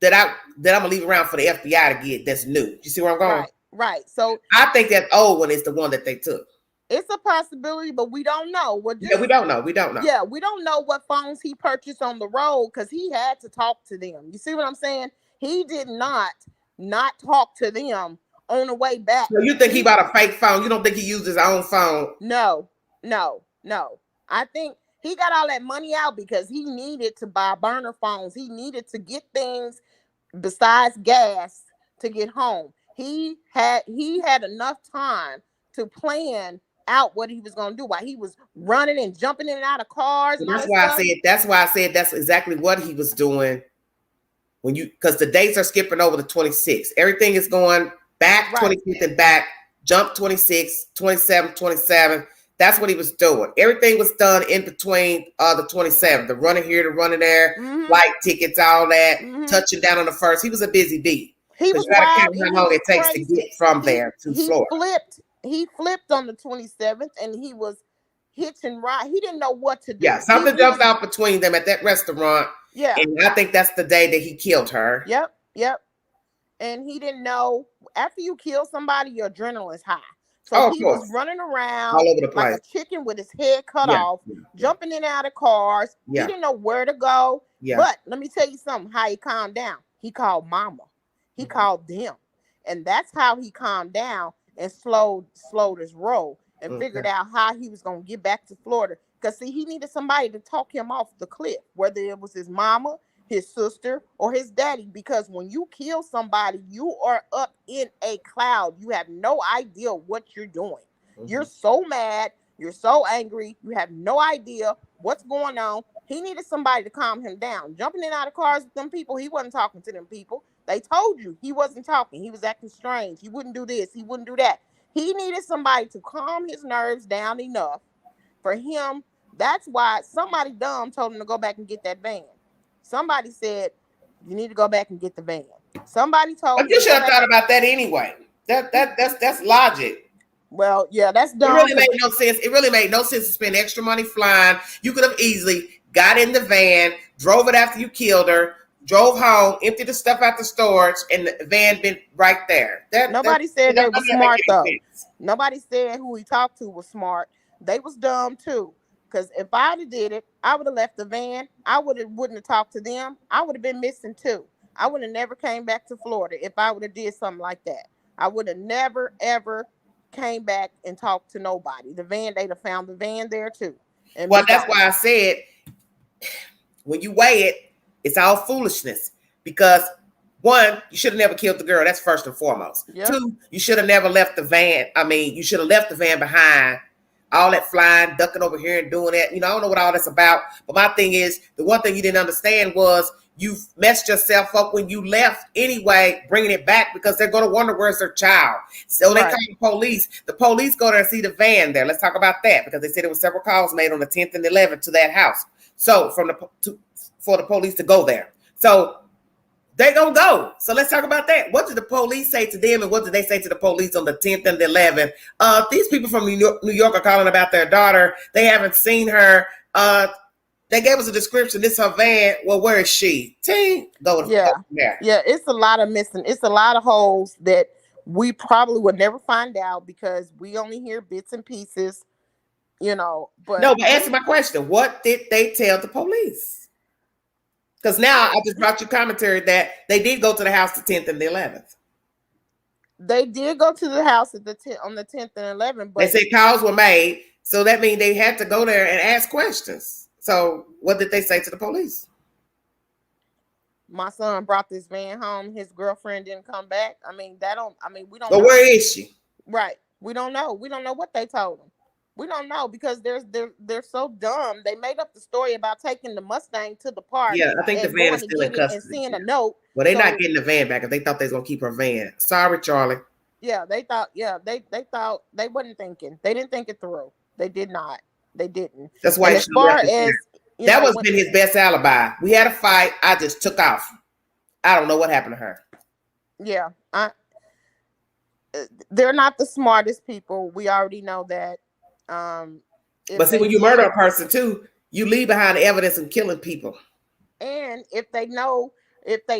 that I'm gonna leave around for the FBI to get that's new. You see where I'm going? Right. So I think that old one is the one that they took. It's a possibility, but we don't know. We don't know. Yeah, we don't know what phones he purchased on the road because he had to talk to them. You see what I'm saying? He did not talk to them on the way back. So you think he bought a fake phone? You don't think he used his own phone? No. I think he got all that money out because he needed to buy burner phones. He needed to get things besides gas to get home. He had enough time to plan out what he was going to do while he was running and jumping in and out of cars. So that's why I said that's exactly what he was doing because the dates are skipping over the 26th. Everything is going back 25th and back, jump 26, 27, 27. That's what he was doing. Everything was done in between the 27th, the running here, the running there, flight tickets, all that, touching down on the first. He was a busy bee. He was wild. How long it takes to get from there to Florida. He flipped on the 27th and he was hitching ride. He didn't know what to do. Yeah, something jumped out between them at that restaurant. Yeah. And I think that's the day that he killed her. Yep. And he didn't know, after you kill somebody, your adrenaline's high. So he was running around all over the place like a chicken with his head cut off, jumping in and out of cars. He didn't know where to go. But let me tell you something, how he calmed down. He called mama. He called them. And that's how he calmed down and slowed his roll and figured out how he was going to get back to Florida. Because, see, he needed somebody to talk him off the cliff, whether it was his mama, his sister, or his daddy. Because when you kill somebody, you are up in a cloud. You have no idea what you're doing. You're so mad. You're so angry. You have no idea what's going on. He needed somebody to calm him down. Jumping in and out of cars with them people, he wasn't talking to them people. They told you he wasn't talking. He was acting strange. He wouldn't do this. He wouldn't do that. He needed somebody to calm his nerves down enough for him. That's why somebody dumb told him to go back and get that van. Somebody said, you need to go back and get the van. Somebody told him. But you should have thought about that anyway. That's logic. Well, yeah, that's dumb. It really made no sense. It really made no sense to spend extra money flying. You could have easily got in the van, drove it after you killed her, drove home, emptied the stuff out the storage, and the van been right there. Nobody said they were smart, though. Nobody said who he talked to was smart. They was dumb, too. Because if I'd have did it, I would have left the van. I wouldn't have talked to them. I would have been missing, too. I would have never came back to Florida if I would have did something like that. I would have never, ever came back and talked to nobody. The van, they'd have found the van there, too. And well, that's why I said, when you weigh it, it's all foolishness. Because, one, you should have never killed the girl. That's first and foremost. Yep. Two, you should have never left the van. You should have left the van behind. All that flying, ducking over here and doing that. I don't know what all that's about. But my thing is, the one thing you didn't understand was you messed yourself up when you left anyway, bringing it back because they're going to wonder where's their child. So they call the police. The police go there and see the van there. Let's talk about that because they said there were several calls made on the 10th and 11th to that house. So for the police to go there. So they gonna go. So let's talk about that. What did the police say to them, and what did they say to the police on the 10th and the 11th? These people from New York are calling about their daughter. They haven't seen her. They gave us a description. This is her van. Well, where is she? Go there. Yeah. It's a lot of missing. It's a lot of holes that we probably would never find out because we only hear bits and pieces. But answer my question. What did they tell the police? Because now I just brought you commentary that they did go to the house the 10th and the 11th. They did go to the house at on the 10th and 11th, but they said calls were made, so that means they had to go there and ask questions. So what did they say to the police? My son brought this van home. His girlfriend didn't come back. I mean, we don't But know. where is she? Right. We don't know. We don't know what they told him. We don't know because they're so dumb. They made up the story about taking the Mustang to the park. Yeah, I think the van is still in custody. And seeing a note. Well, they're not getting the van back if they thought they was gonna keep her van. Sorry, Charlie. Yeah, they thought. Yeah, they thought they wasn't thinking. They didn't think it through. They did not. They didn't. That's why. As far as that was been his best alibi. We had a fight. I just took off. I don't know what happened to her. Yeah, they're not the smartest people. We already know that. But see, when you murder a person too, you leave behind evidence of killing people. And if they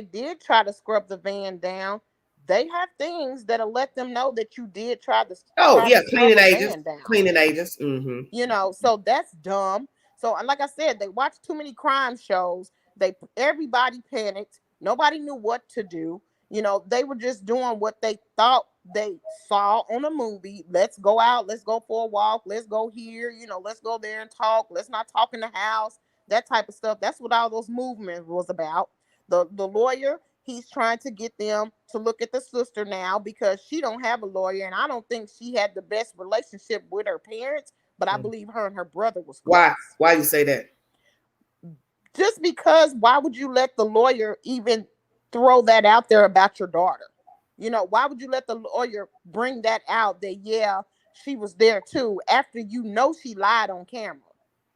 did try to scrub the van down, they have things that'll let them know that you did try to. Cleaning agents. Cleaning agents. Mm-hmm. You know, so that's dumb. So, like I said, they watched too many crime shows. Everybody panicked. Nobody knew what to do. You know, they were just doing what they thought they saw on a movie. Let's go out. Let's go for a walk. Let's go here. You know, let's go there and talk. Let's not talk in the house. That type of stuff. That's what all those movements was about. The lawyer, he's trying to get them to look at the sister now because she don't have a lawyer. And I don't think she had the best relationship with her parents. But I believe her and her brother was close. Why you say that? Just because why would you let the lawyer even throw that out there about your daughter? You know, why would you let the lawyer bring that out that, she was there too, after you know she lied on camera?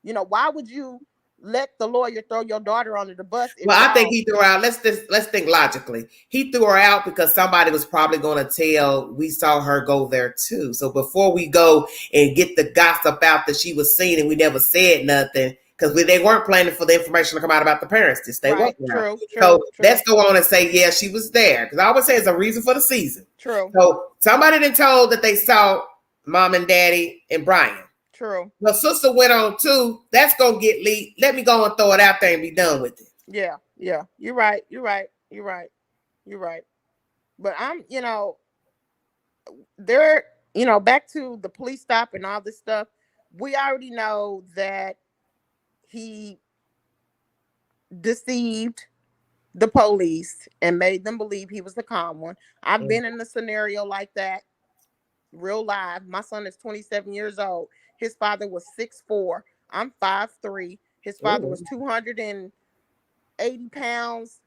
You know, why would you let the lawyer throw your daughter under the bus? Well, I think he threw her out. Let's think logically. He threw her out because somebody was probably going to tell we saw her go there too. So before we go and get the gossip out that she was seen and we never said nothing, because they weren't planning for the information to come out about the parents. Just stay right, true. So let's go on and say, yeah, she was there. Because I always say it's a reason for the season. True. So somebody done told that they saw mom and daddy and Brian. True. The sister went on too. That's gonna get leaked. Let me go and throw it out there and be done with it. Yeah. You're right. But I'm, they're, back to the police stop and all this stuff. We already know that he deceived the police and made them believe he was the calm one. I've been in a scenario like that, real live. My son is 27 years old. His father was 6'4". I'm 5'3". His father was 280 pounds,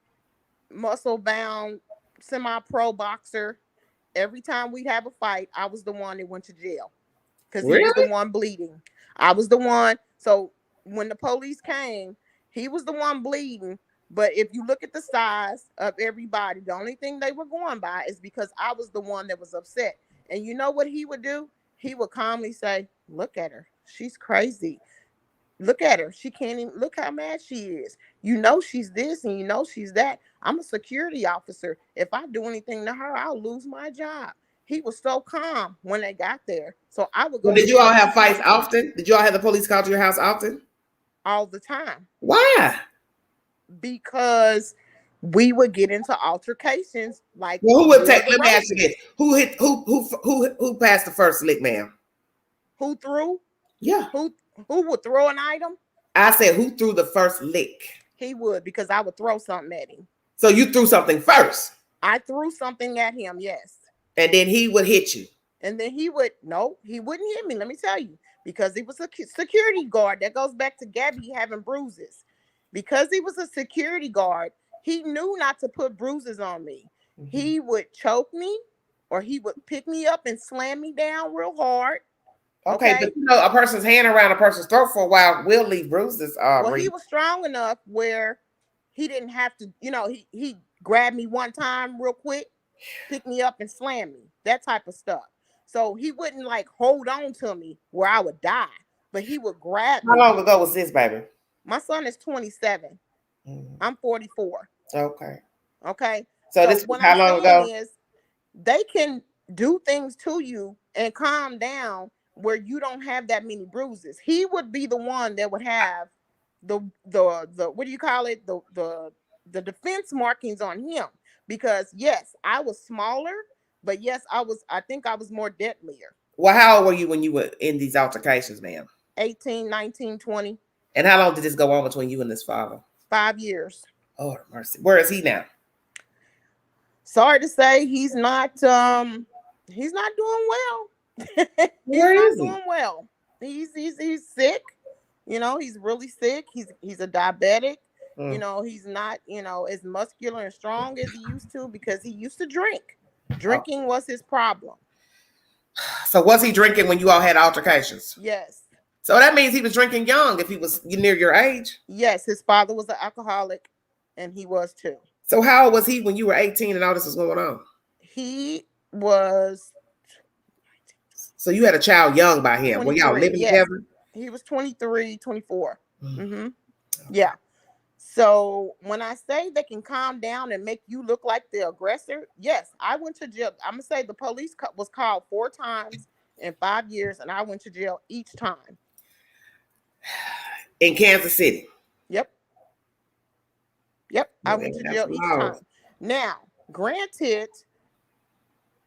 muscle bound, semi-pro boxer. Every time we'd have a fight, I was the one that went to jail because he was the one bleeding. I was the one. So when the police came, he was the one bleeding. But if you look at the size of everybody, the only thing they were going by is because I was the one that was upset. And you know what he would do? He would calmly say, look at her. She's crazy. Look at her. She can't even look how mad she is. You know she's this and you know she's that. I'm a security officer. If I do anything to her, I'll lose my job. He was so calm when they got there. So I would go. Well, did you all have fights often? Did you all have the police call to your house often? All the time. Why? Because we would get into altercations. Like, well, who would take? Let me ask you this: Who passed the first lick, ma'am? Who threw? Yeah. Who would throw an item? I said, who threw the first lick? He would, because I would throw something at him. So you threw something first? I threw something at him, yes. And then he would hit you? And then he wouldn't hit me, let me tell you. Because he was a security guard. That goes back to Gabby having bruises. Because he was a security guard, he knew not to put bruises on me. Mm-hmm. He would choke me, or he would pick me up and slam me down real hard. Okay, but a person's hand around a person's throat for a while will leave bruises. Well, he was strong enough where he didn't have to, he grabbed me one time real quick, pick me up and slam me, that type of stuff. So he wouldn't hold on to me where I would die, but he would grab me. How long ago was this, baby? My son is 27. Mm-hmm. I'm 44. Okay. So this was how long ago? Is they can do things to you and calm down where you don't have that many bruises. He would be the one that would have the what do you call it? The defense markings on him, because yes, I was smaller, but yes, I think I was more deadlier. Well, how old were you when you were in these altercations, ma'am? 18, 19, 20. And how long did this go on between you and this father? 5 years. Oh, mercy. Where is he now? Sorry to say, he's not doing well. Where is he? Doing well. He's sick. You know, he's really sick. He's a diabetic. You know, he's not, as muscular and strong as he used to, because he used to drink. Drinking was his problem. So was he drinking when you all had altercations? Yes. So that means he was drinking young if he was near your age? Yes, his father was an alcoholic, and he was too. So how old was he when you were 18 and all this was going on? He was... So you had a child young by him. Were y'all living together? He was 23, 24. Yeah. So when I say they can calm down and make you look like the aggressor, yes, I went to jail. I'm going to say the police was called 4 times in 5 years, and I went to jail each time. In Kansas City? Yep. I went to jail each time. Now, granted,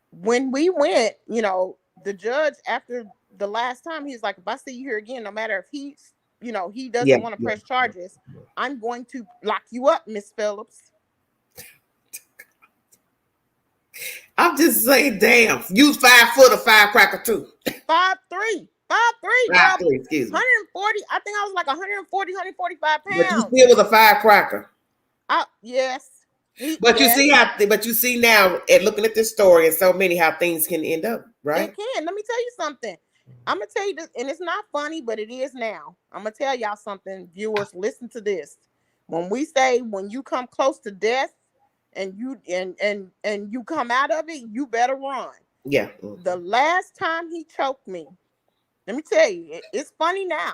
when we went, the judge, after the last time, he's like, if I see you here again, no matter if he's, he doesn't want to press charges, I'm going to lock you up, Miss Phillips. I'm just saying, damn. You 5 foot or firecracker too? 5'3". 5'3", 5'3", excuse me. 140. I think I was like 140, 145 pounds. But you still was a firecracker. Yes. But you see now, at looking at this story and so many, how things can end up, right? It can. Let me tell you something. I'm gonna tell you this, and it's not funny, but it is now. I'm gonna tell y'all something, viewers. Listen to this. When we say, when you come close to death, and you you come out of it, you better run. Yeah. The last time he choked me, let me tell you, it's funny now.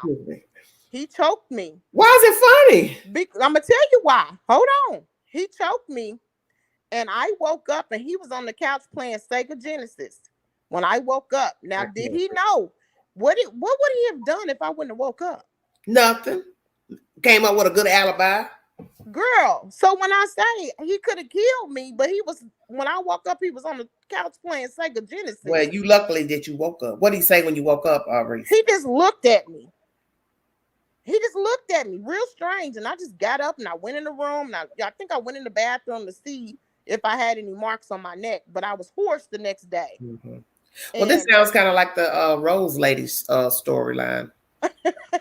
He choked me. Why is it funny? I'm gonna tell you why. Hold on. He choked me, and I woke up, and he was on the couch playing Sega Genesis. When I woke up, now did he know what would he have done if I wouldn't have woke up? Nothing. Came up with a good alibi. Girl, so when I say he could have killed me, but when I woke up, he was on the couch playing Sega Genesis. Well, you luckily that you woke up. What did he say when you woke up, Reese? He just looked at me. Real strange, and I just got up and I went in the room, and I think I went in the bathroom to see if I had any marks on my neck, but I was hoarse the next day. Well, this sounds kind of like the Rose Lady's storyline.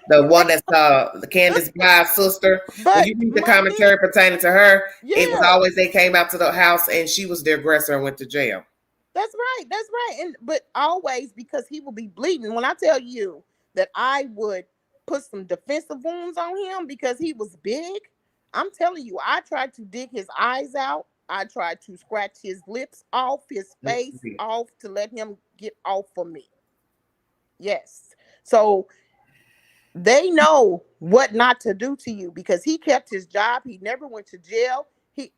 The one that's the Candace Bly's sister. But when you read the commentary pertaining to her, it was always they came out to the house and she was the aggressor and went to jail. That's right. But always, because he will be bleeding. When I tell you that I would put some defensive wounds on him because he was big, I'm telling you, I tried to dig his eyes out. I tried to scratch his lips off, his face off, to let him get off of me. Yes. So they know what not to do to you, because he kept his job. He never went to jail.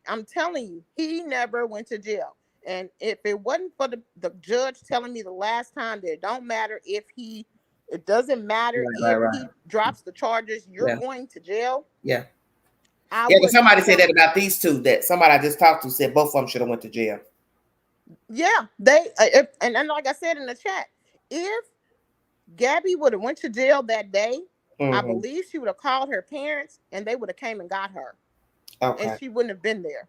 I'm telling you, he never went to jail. And if it wasn't for the judge telling me the last time that it don't matter if it doesn't matter if he drops the charges, you're going to jail. Yeah. But somebody said that about these two, that somebody I just talked to said both of them should have went to jail. Yeah, and like I said in the chat, if Gabby would have went to jail that day, I believe she would have called her parents and they would have came and got her. Okay. And she wouldn't have been there.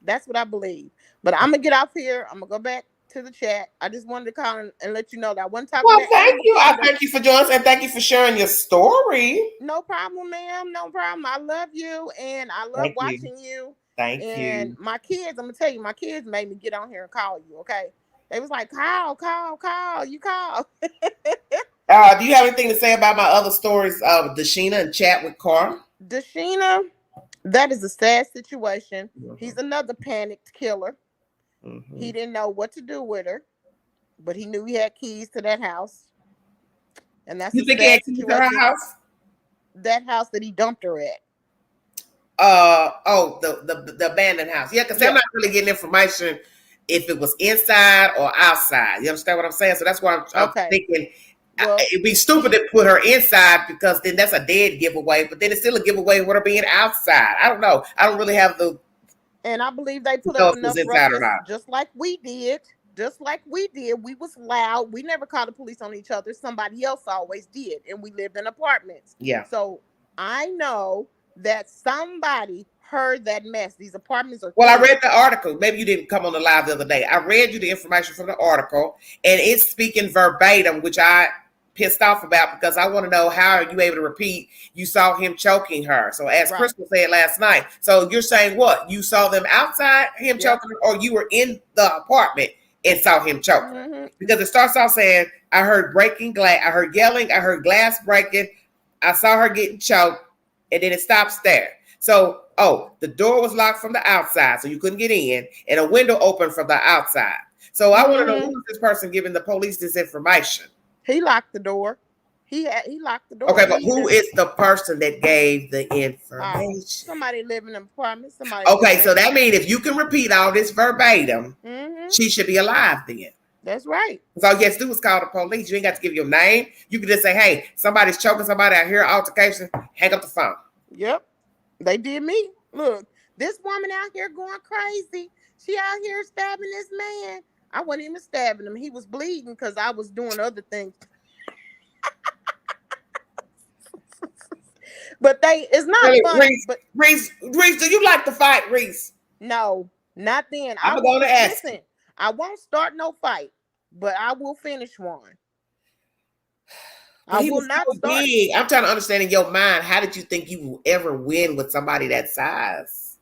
That's what I believe. But I'm gonna get off here. I'm gonna go back to the chat. I just wanted to call and let you know that I wasn't talking. Well, thank you. I thank you for joining us and thank you for sharing your story. No problem, ma'am. No problem. I love you and I love watching you. Thank you. And my kids, I'm gonna tell you, my kids made me get on here and call you. Okay, they was like, call. You call. Do you have anything to say about my other stories of Dashina and chat with Carr? Dashina, that is a sad situation. He's another panicked killer. He didn't know what to do with her, but he knew he had keys to that house. And that's you think he had keys to her house? That house that he dumped her at. The abandoned house. Yeah, because I'm not really getting information if it was inside or outside. You understand what I'm saying? So that's why I'm thinking Well, it'd be stupid to put her inside because then that's a dead giveaway. But then it's still a giveaway with her being outside. I don't know. I don't really have the. and I believe they put know up if it was enough inside or ruckus, not. just like we did. Just like we did. We was loud. We never called the police on each other. Somebody else always did, and we lived in apartments. Yeah. So I know that somebody heard that mess. These apartments are. Well, I huge. read the article. Maybe you didn't come on the live the other day. I read you the information from the article, and it's speaking verbatim, which I pissed off about because I want to know how are you able to repeat you saw him choking her. So as Right. Crystal said last night, so you're saying what? You saw them outside him Yeah. choking her, or you were in the apartment and saw him choking her? Mhm. Because it starts off saying, I heard breaking glass, I heard yelling, I heard glass breaking, I saw her getting choked, and then it stops there. So, the door was locked from the outside, so you couldn't get in, and a window opened from the outside. So I want to know, who is this person giving the police this information? He locked the door. He locked the door. Okay, but who is the person that gave the information? Somebody living in an apartment. Somebody. Okay, so that means if you can repeat all this verbatim, she should be alive then. That's right. So all you have to do is call the police. You ain't got to give your name. You can just say, hey, somebody's choking somebody out here, altercation, hang up the phone. Yep. They did me. Look, this woman out here going crazy. She out here stabbing this man. I wasn't even stabbing him. He was bleeding because I was doing other things. But it's not Really, funny. Reese, do you like to fight, Reese? No, not then. I'm going to ask. Listen, I won't start no fight, but I will finish one. I will not start. Big. I'm trying to understand in your mind, how did you think you will ever win with somebody that size?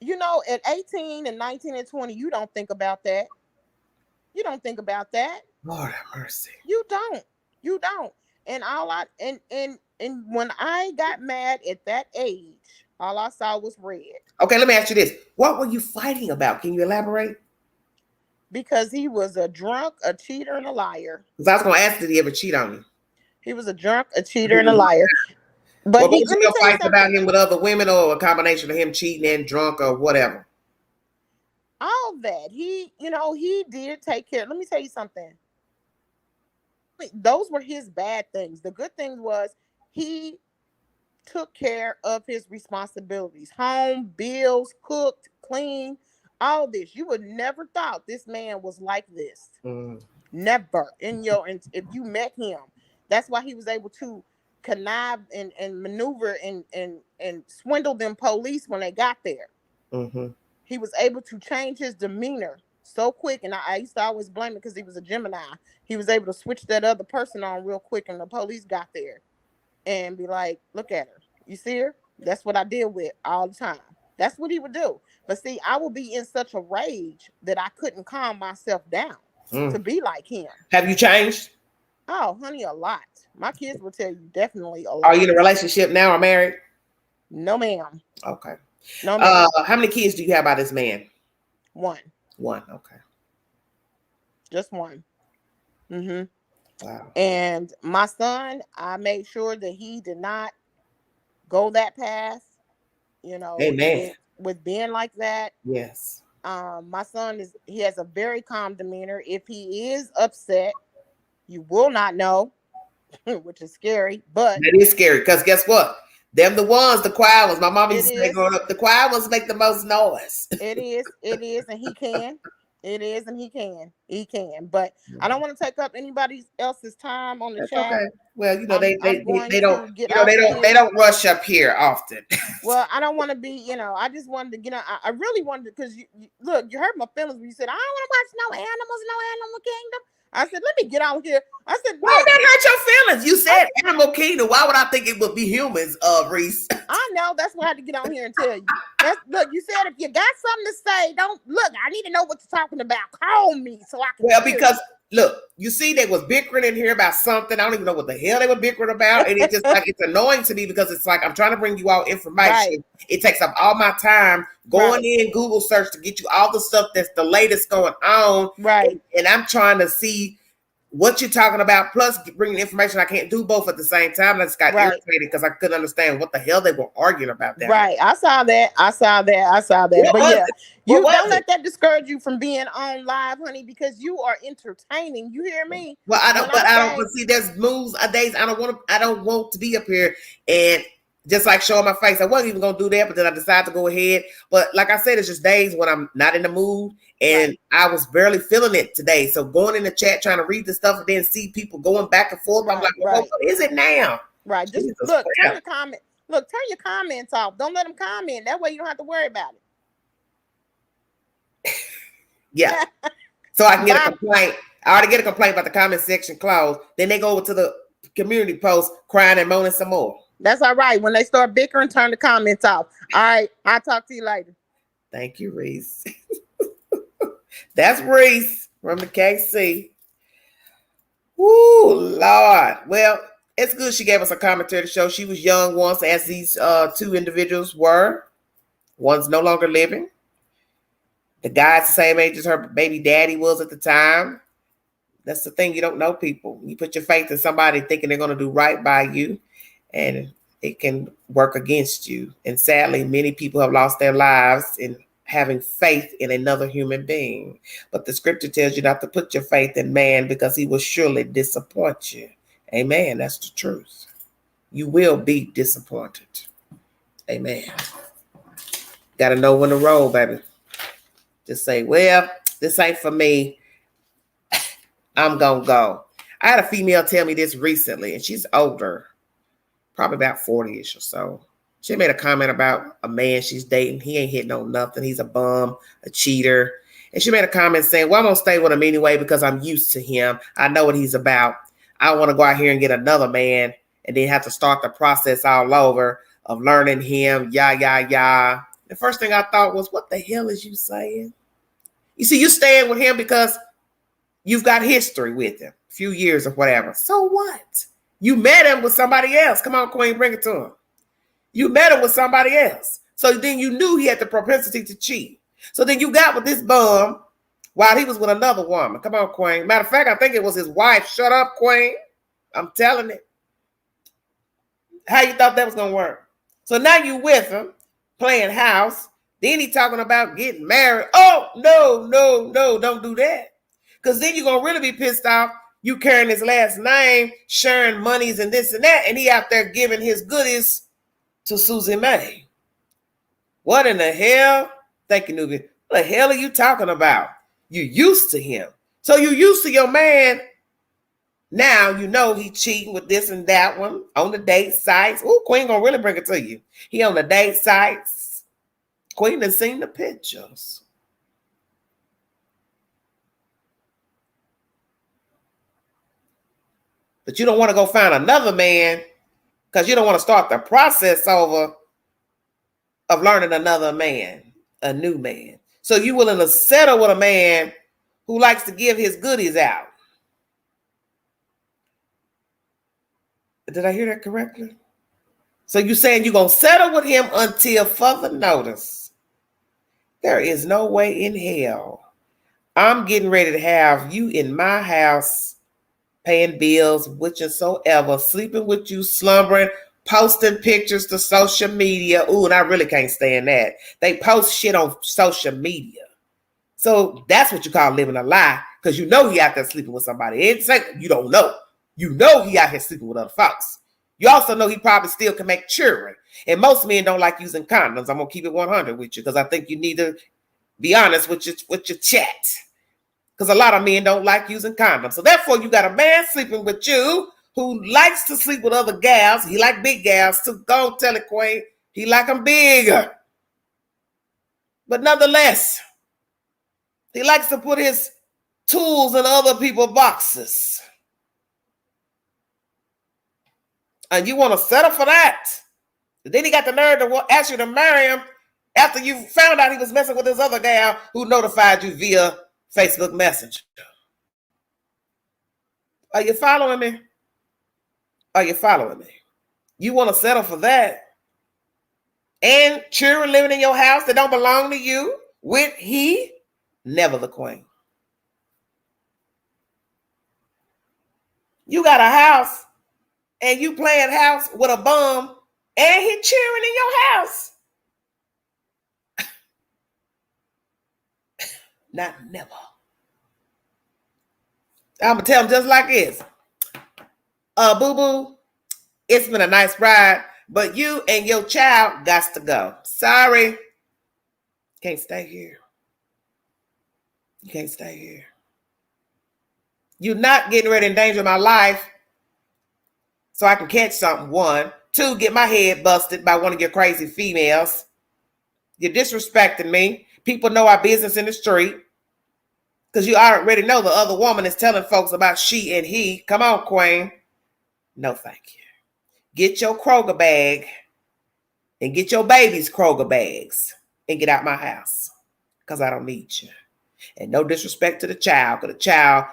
You know, at 18 and 19 and 20, you don't think about that. You don't think about that. Lord have mercy. You don't. You don't. And and when I got mad at that age, all I saw was red. Okay, let me ask you this. What were you fighting about? Can you elaborate? Because he was a drunk, a cheater, and a liar. Because I was going to ask, did he ever cheat on you? He was a drunk, a cheater, and a liar. But what was let me your tell you fights about him with other women, or a combination of him cheating and drunk or whatever? All that. He did take care. Let me tell you something. Those were his bad things. The good thing was he took care of his responsibilities. Home, bills, cooked, clean, all this. You would never thought this man was like this. Never. If you met him, that's why he was able to connive and maneuver and swindle them police when they got there. He was able to change his demeanor so quick, and I used to always blame him because he was a Gemini. He was able to switch that other person on real quick, and the police got there and be like, look at her. You see her? That's what I deal with all the time. That's what he would do. But see, I would be in such a rage that I couldn't calm myself down to be like him. Have you changed? Oh, honey, a lot. My kids will tell you definitely a lot. Are you in a relationship now or married? No, ma'am. Okay. No, ma'am. How many kids do you have by this man? One. Okay. Just one. Wow. And my son, I made sure that he did not go that path. Amen. With being like that. Yes. My son he has a very calm demeanor. If he is upset, you will not know, which is scary. But it is scary because guess what? Them the ones, the quiet ones. My mom used to say growing up, the quiet ones make the most noise. It is, and he can. It is, and he can. He can. But I don't want to take up anybody else's time on the chat. Okay. Well, they don't they don't rush up here often. Well, I don't want to be, I just wanted to, I really wanted to, because you hurt my feelings when you said, I don't want to watch no Animal Kingdom. I said, let me get on here. I said, why would that hurt your feelings? You said Animal Kingdom. Why would I think it would be humans, Reese? I know. That's why I had to get on here and tell you. Look, you said if you got something to say, I need to know what you're talking about. Call me so I can. Well, because look, you see, they was bickering in here about something. I don't even know what the hell they were bickering about. And it's just like, it's annoying to me because it's like, I'm trying to bring you all information. Right. It takes up all my time going in Google search to get you all the stuff that's the latest going on. Right. And I'm trying to see what you're talking about, plus bringing information. I can't do both at the same time. I just got irritated because I couldn't understand what the hell they were arguing about. That right. I saw that. What But was yeah, it? you What was don't it? let that discourage you from being on live, honey, because you are entertaining. You hear me? Well, I don't. When But I don't. say- But see, there's moves, days. I don't want to be up here and just like showing my face. I wasn't even gonna do that, but then I decided to go ahead. But like I said, it's just days when I'm not in the mood, and I was barely feeling it today. So going in the chat, trying to read the stuff, and then see people going back and forth. I'm like, well, what is it now? Right. Just Jesus, look, yeah. turn your comment. Look, turn your comments off. Don't let them comment. That way you don't have to worry about it. Yeah. So I can get a complaint. I already get a complaint about the comment section closed. Then they go over to the community post crying and moaning some more. That's all right. When they start bickering, turn the comments off. All right. I'll talk to you later. Thank you, Reese. That's Reese from the KC. Woo, Lord. Well, it's good she gave us a commentary to show she was young once, as these two individuals were. One's no longer living. The guy's the same age as her baby daddy was at the time. That's the thing. You don't know people. You put your faith in somebody thinking they're going to do right by you, and it can work against you. And sadly, many people have lost their lives in having faith in another human being. But the scripture tells you not to put your faith in man because he will surely disappoint you. Amen. That's the truth. You will be disappointed. Amen. Got to know when to roll, baby. Just say, well, this ain't for me. I'm going to go. I had a female tell me this recently, and she's older, probably about 40-ish or so. She made a comment about a man she's dating. He ain't hitting on nothing. He's a bum, a cheater. And she made a comment saying, well, I'm going to stay with him anyway because I'm used to him. I know what he's about. I don't want to go out here and get another man and then have to start the process all over of learning him, yah. The first thing I thought was, what the hell is you saying? You see, you staying with him because you've got history with him, a few years or whatever. So what? You met him with somebody else. Come on, Queen, bring it to him. You met him with somebody else. So then you knew he had the propensity to cheat. So then you got with this bum while he was with another woman. Come on, Queen. Matter of fact, I think it was his wife. Shut up, Queen. I'm telling it. How you thought that was going to work? So now you with him, playing house. Then he talking about getting married. Oh, no, don't do that. Because then you're going to really be pissed off. You carrying his last name, sharing monies and this and that, and he out there giving his goodies to Susie Mae. What in the hell? Thank you, Nubia. What the hell are you talking about? You used to him. So you used to your man. Now you know he cheating with this and that one on the date sites. Oh, Queen gonna really bring it to you. He on the date sites. Queen has seen the pictures. But you don't want to go find another man because you don't want to start the process over of learning another man, a new man. So you willing to settle with a man who likes to give his goodies out. Did I hear that correctly? So you saying you're going to settle with him until further notice. There is no way in hell. I'm getting ready to have you in my house, paying bills, whichsoever, sleeping with you, slumbering, posting pictures to social media. Ooh, and I really can't stand that. They post shit on social media. So that's what you call living a lie, because you know he out there sleeping with somebody. It's like you don't know. You know he out here sleeping with other folks. You also know he probably still can make children. And most men don't like using condoms. I'm going to keep it 100 with you because I think you need to be honest with your chat. Because a lot of men don't like using condoms. So therefore, you got a man sleeping with you who likes to sleep with other gals. He like big gals too. Go tell it, Queen. He like them bigger. But nonetheless, he likes to put his tools in other people's boxes. And you want to settle for that. Then he got the nerve to ask you to marry him after you found out he was messing with this other gal who notified you via Facebook Messenger. Are you following me? Are you following me? You want to settle for that? And children living in your house that don't belong to you with he? Never the Queen. You got a house and you playing house with a bum and he cheering in your house. Not never. I'm going to tell him just like this. Boo-boo, it's been a nice ride, but you and your child got to go. Sorry. Can't stay here. You can't stay here. You're not getting ready to endanger my life so I can catch something, 1. 2, get my head busted by one of your crazy females. You're disrespecting me. People know our business in the street because you already know the other woman is telling folks about she and he. Come on, Queen. No, thank you. Get your Kroger bag and get your baby's Kroger bags and get out my house because I don't need you. And no disrespect to the child, because the child,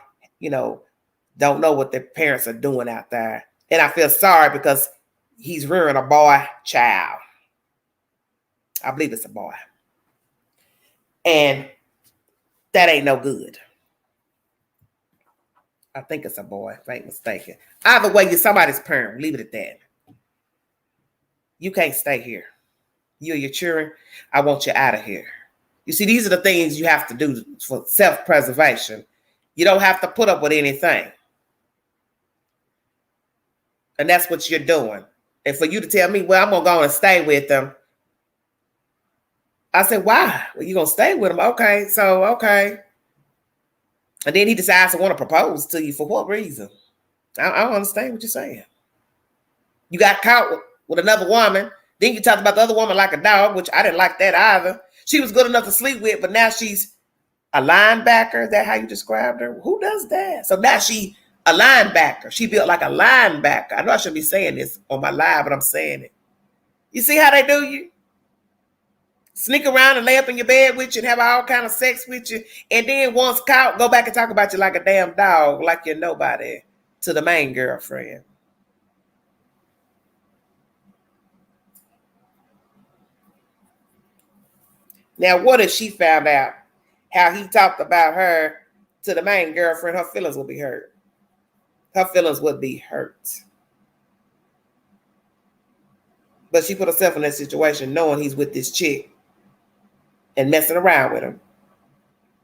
don't know what their parents are doing out there. And I feel sorry because he's rearing a boy child. I believe it's a boy. And that ain't no good. I think it's a boy, if I ain't mistaken. Either way, you're somebody's parent. Leave it at that. You can't stay here. You and your children, I want you out of here. You see, these are the things you have to do for self-preservation. You don't have to put up with anything. And that's what you're doing. And for you to tell me, well, I'm going to go and stay with them. I said, why? Well, you're going to stay with them. Okay, so, okay. And then he decides to want to propose to you. For what reason? I don't understand what you're saying. You got caught with another woman. Then you talked about the other woman like a dog, which I didn't like that either. She was good enough to sleep with, but now she's a linebacker. Is that how you described her? Who does that? So now she a linebacker. She built like a linebacker. I know I shouldn't be saying this on my live, but I'm saying it. You see how they do you? Sneak around and lay up in your bed with you and have all kind of sex with you. And then once caught, go back and talk about you like a damn dog, like you're nobody to the main girlfriend. Now, what if she found out how he talked about her to the main girlfriend? Her feelings would be hurt. Her feelings would be hurt. But she put herself in that situation knowing he's with this chick and messing around with him.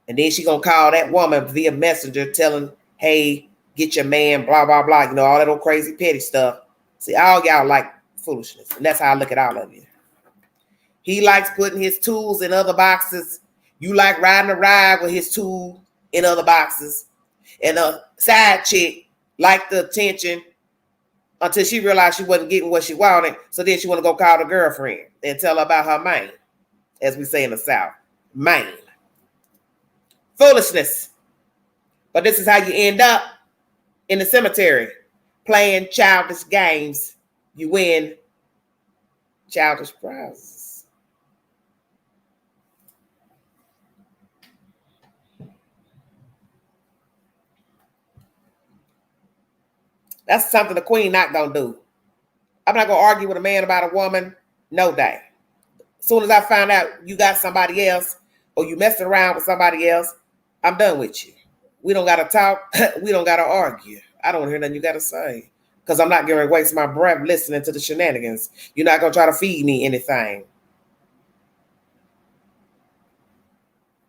And then she gonna call that woman via messenger telling, hey, get your man, blah, blah, blah. You know, all that old crazy petty stuff. See, all y'all like foolishness. And that's how I look at all of you. He likes putting his tools in other boxes. You like riding a ride with his tool in other boxes. And a side chick liked the attention until she realized she wasn't getting what she wanted. So then she want to go call the girlfriend and tell her about her man, as we say in the South. Man. Foolishness. But this is how you end up in the cemetery. Playing childish games. You win childish prizes. That's something the queen not going to do. I'm not going to argue with a man about a woman. No day. As soon as I find out you got somebody else or you messing around with somebody else, I'm done with you. We don't got to talk. We don't got to argue. I don't hear nothing you got to say because I'm not going to waste my breath listening to the shenanigans. You're not going to try to feed me anything.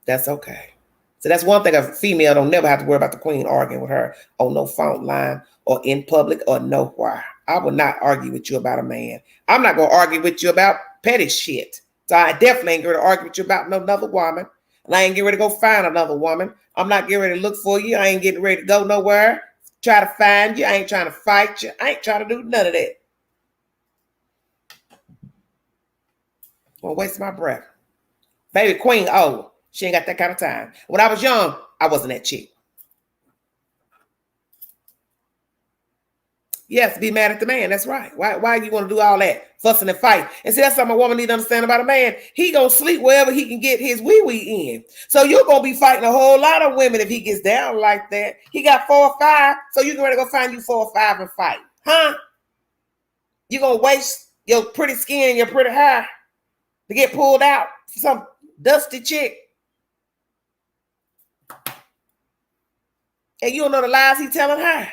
That's okay. So that's one thing a female don't never have to worry about the queen arguing with her on no phone line or in public or nowhere. I will not argue with you about a man. I'm not going to argue with you about petty shit. So I definitely ain't going to argue with you about no another woman. And I ain't getting ready to go find another woman. I'm not getting ready to look for you. I ain't getting ready to go nowhere. Try to find you. I ain't trying to fight you. I ain't trying to do none of that. Won't waste my breath. Baby queen, oh, she ain't got that kind of time. When I was young, I wasn't that chick. Yes, be mad at the man. That's right. Why you want to do all that fussing and fight? And see, that's something a woman need to understand about a man. He gonna sleep wherever he can get his wee-wee in. So you're gonna be fighting a whole lot of women if he gets down like that. He got 4 or 5, so you're gonna go find you 4 or 5 and fight. Huh? You're gonna waste your pretty skin and your pretty hair to get pulled out for some dusty chick. And you don't know the lies he's telling her.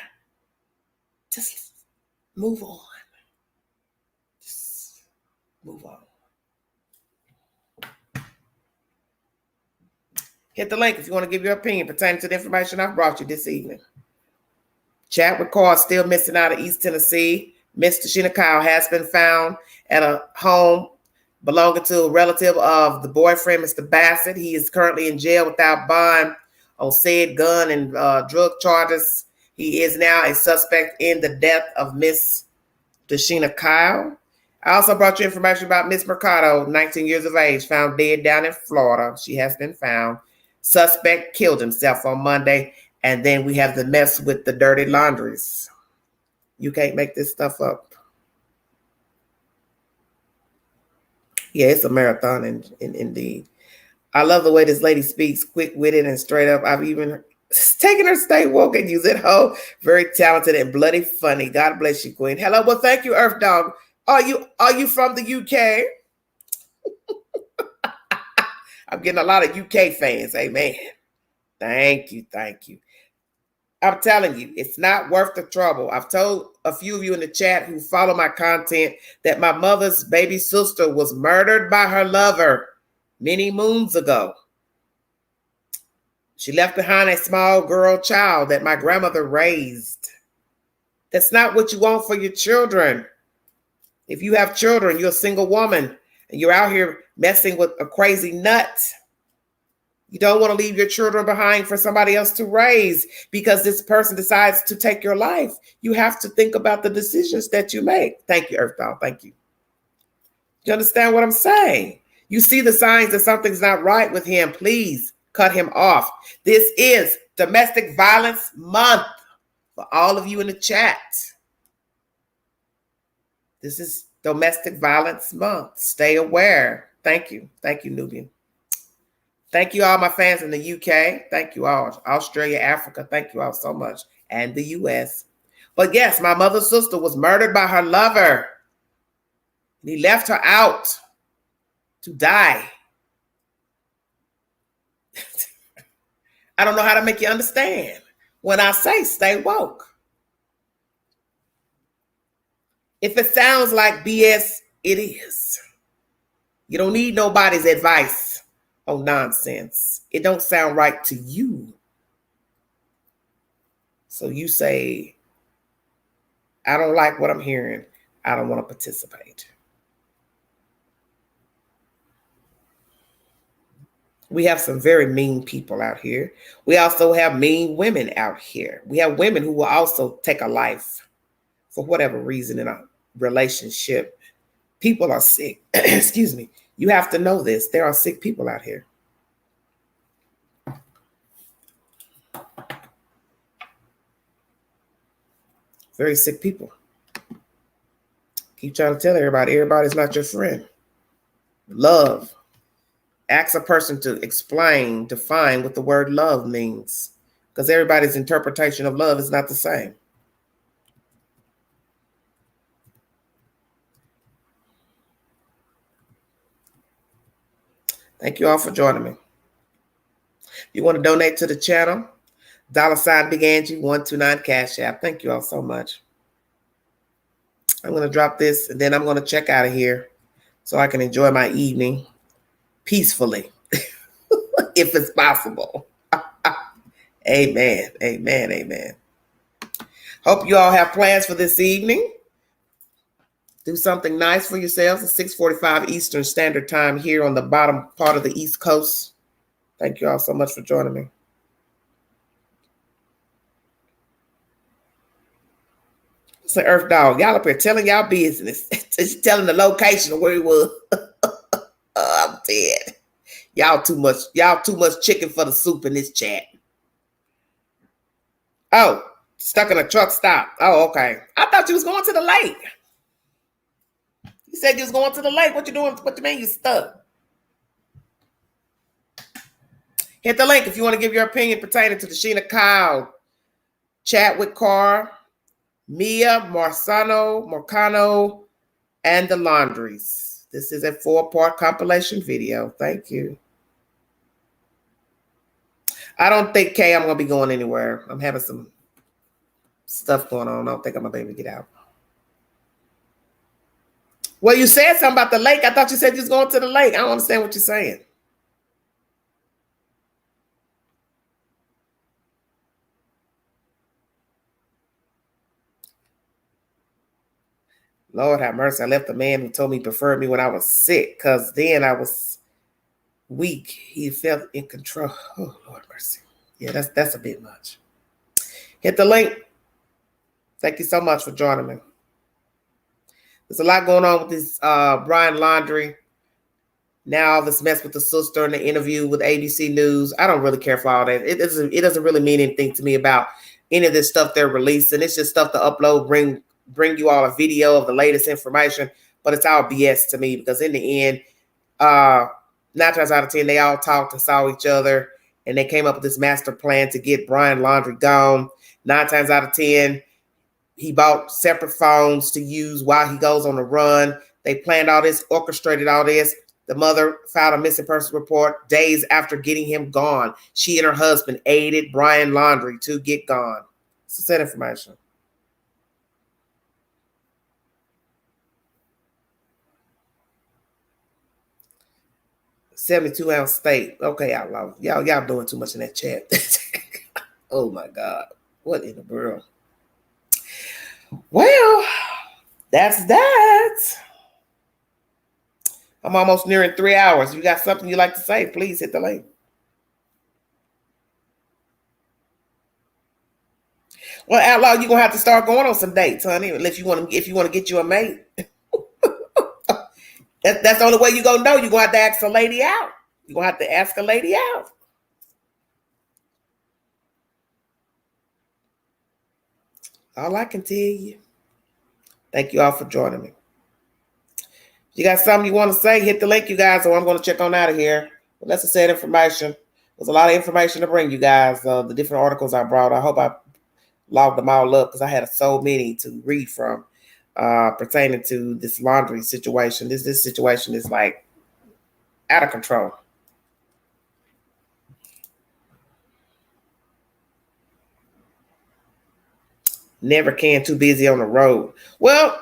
Just move on. Just move on. Hit the link if you want to give your opinion pertaining to the information I've brought you this evening. Chat with Carr still missing out of East Tennessee. Miss Dashina Kyle has been found at a home belonging to a relative of the boyfriend, Mr. Bassett. He is currently in jail without bond on said gun and drug charges. He is now a suspect in the death of Miss Dashina Kyle. I also brought you information about Miss Marcano, 19 years of age, found dead down in Florida. She has been found. Suspect killed himself on Monday. And then we have the mess with the dirty laundries. You can't make this stuff up. Yeah, it's a marathon indeed. I love the way this lady speaks, quick-witted and straight up. I've even taken her stay woke and use it. Oh, very talented and bloody funny. God bless you, Queen. Hello, well, thank you, Earth Dog. Are you from the UK? I'm getting a lot of UK fans. Amen. Thank you. I'm telling you, it's not worth the trouble. I've told a few of you in the chat who follow my content that my mother's baby sister was murdered by her lover many moons ago. She left behind a small girl child that my grandmother raised. That's not what you want for your children. If you have children, you're a single woman, and you're out here messing with a crazy nut. You don't want to leave your children behind for somebody else to raise because this person decides to take your life. You have to think about the decisions that you make. Thank you, Earth Dog. Thank you. You understand what I'm saying? You see the signs that something's not right with him. Please cut him off. This is Domestic Violence Month for all of you in the chat. This is Domestic Violence Month. Stay aware. Thank you. Thank you, Nubian. Thank you all my fans in the UK. Thank you all. Australia, Africa. Thank you all so much. And the US. But yes, my mother's sister was murdered by her lover. And he left her out to die. I don't know how to make you understand when I say stay woke. If it sounds like BS, it is. You don't need nobody's advice. Oh, nonsense. It don't sound right to you. So you say, I don't like what I'm hearing. I don't want to participate. We have some very mean people out here. We also have mean women out here. We have women who will also take a life for whatever reason in a relationship. People are sick. Excuse me. You have to know this. There are sick people out here. Very sick people. Keep trying to tell everybody's not your friend. Love. Ask a person to explain, define what the word love means. Because everybody's interpretation of love is not the same. Thank you all for joining me. If you want to donate to the channel, $ Big Angie 129 Cash App. Thank you all so much. I'm going to drop this and then I'm going to check out of here so I can enjoy my evening peacefully, if it's possible. Amen. Amen. Amen. Hope you all have plans for this evening. Do something nice for yourselves. It's 6:45 Eastern Standard Time here on the bottom part of the East Coast. Thank you all so much for joining me. It's an Earth Dog. Y'all up here telling y'all business. Just telling the location of where he was. I'm dead. Y'all too much chicken for the soup in this chat. Oh, stuck in a truck stop. Oh, okay. I thought you was going to the lake. You said you was going to the lake. What you doing? What you mean you stuck? Hit the link if you want to give your opinion pertaining to Dashina Kyle. Chat with Carr, Miya, Marcano, and the Laundries. This is a 4-part compilation video. Thank you. I don't think, Kay, I'm going to be going anywhere. I'm having some stuff going on. I don't think I'm gonna be able to get out. Well, you said something about the lake. I thought you said you was going to the lake. I don't understand what you're saying. Lord have mercy. I left a man who told me he preferred me when I was sick, because then I was weak. He felt in control. Oh, Lord mercy. Yeah, that's a bit much. Hit the link. Thank you so much for joining me. There's a lot going on with this Brian Laundrie. Now all this mess with the sister and the interview with ABC News. I don't really care for all that. It doesn't really mean anything to me about any of this stuff they're releasing. It's just stuff to upload, bring you all a video of the latest information, but it's all BS to me, because in the end, 9 times out of 10, they all talked and saw each other, and they came up with this master plan to get Brian Laundrie gone. 9 times out of 10, he bought separate phones to use while he goes on the run. They planned all this, orchestrated all this. The mother filed a missing person report days after getting him gone. She and her husband aided Brian Laundrie to get gone. It's that information. $72 steak. Okay, outlaw. Y'all doing too much in that chat. Oh my God. What in the world? Well, that's that. I'm almost nearing 3 hours. If you got something you'd like to say, please hit the link. Well, outlaw, you're gonna have to start going on some dates, honey. If you want to get you a mate. That's the only way you're gonna know. You're gonna have to ask a lady out. You're gonna have to ask a lady out. All I can tell you. Thank you all for joining me. If you got something you want to say, hit the link, you guys, or I'm going to check on out of here. But that's the said information. There's a lot of information to bring you guys. The different articles I brought. I hope I logged them all up, because I had so many to read from pertaining to this Laundrie situation. This situation is like out of control. Never can, too busy on the road. Well,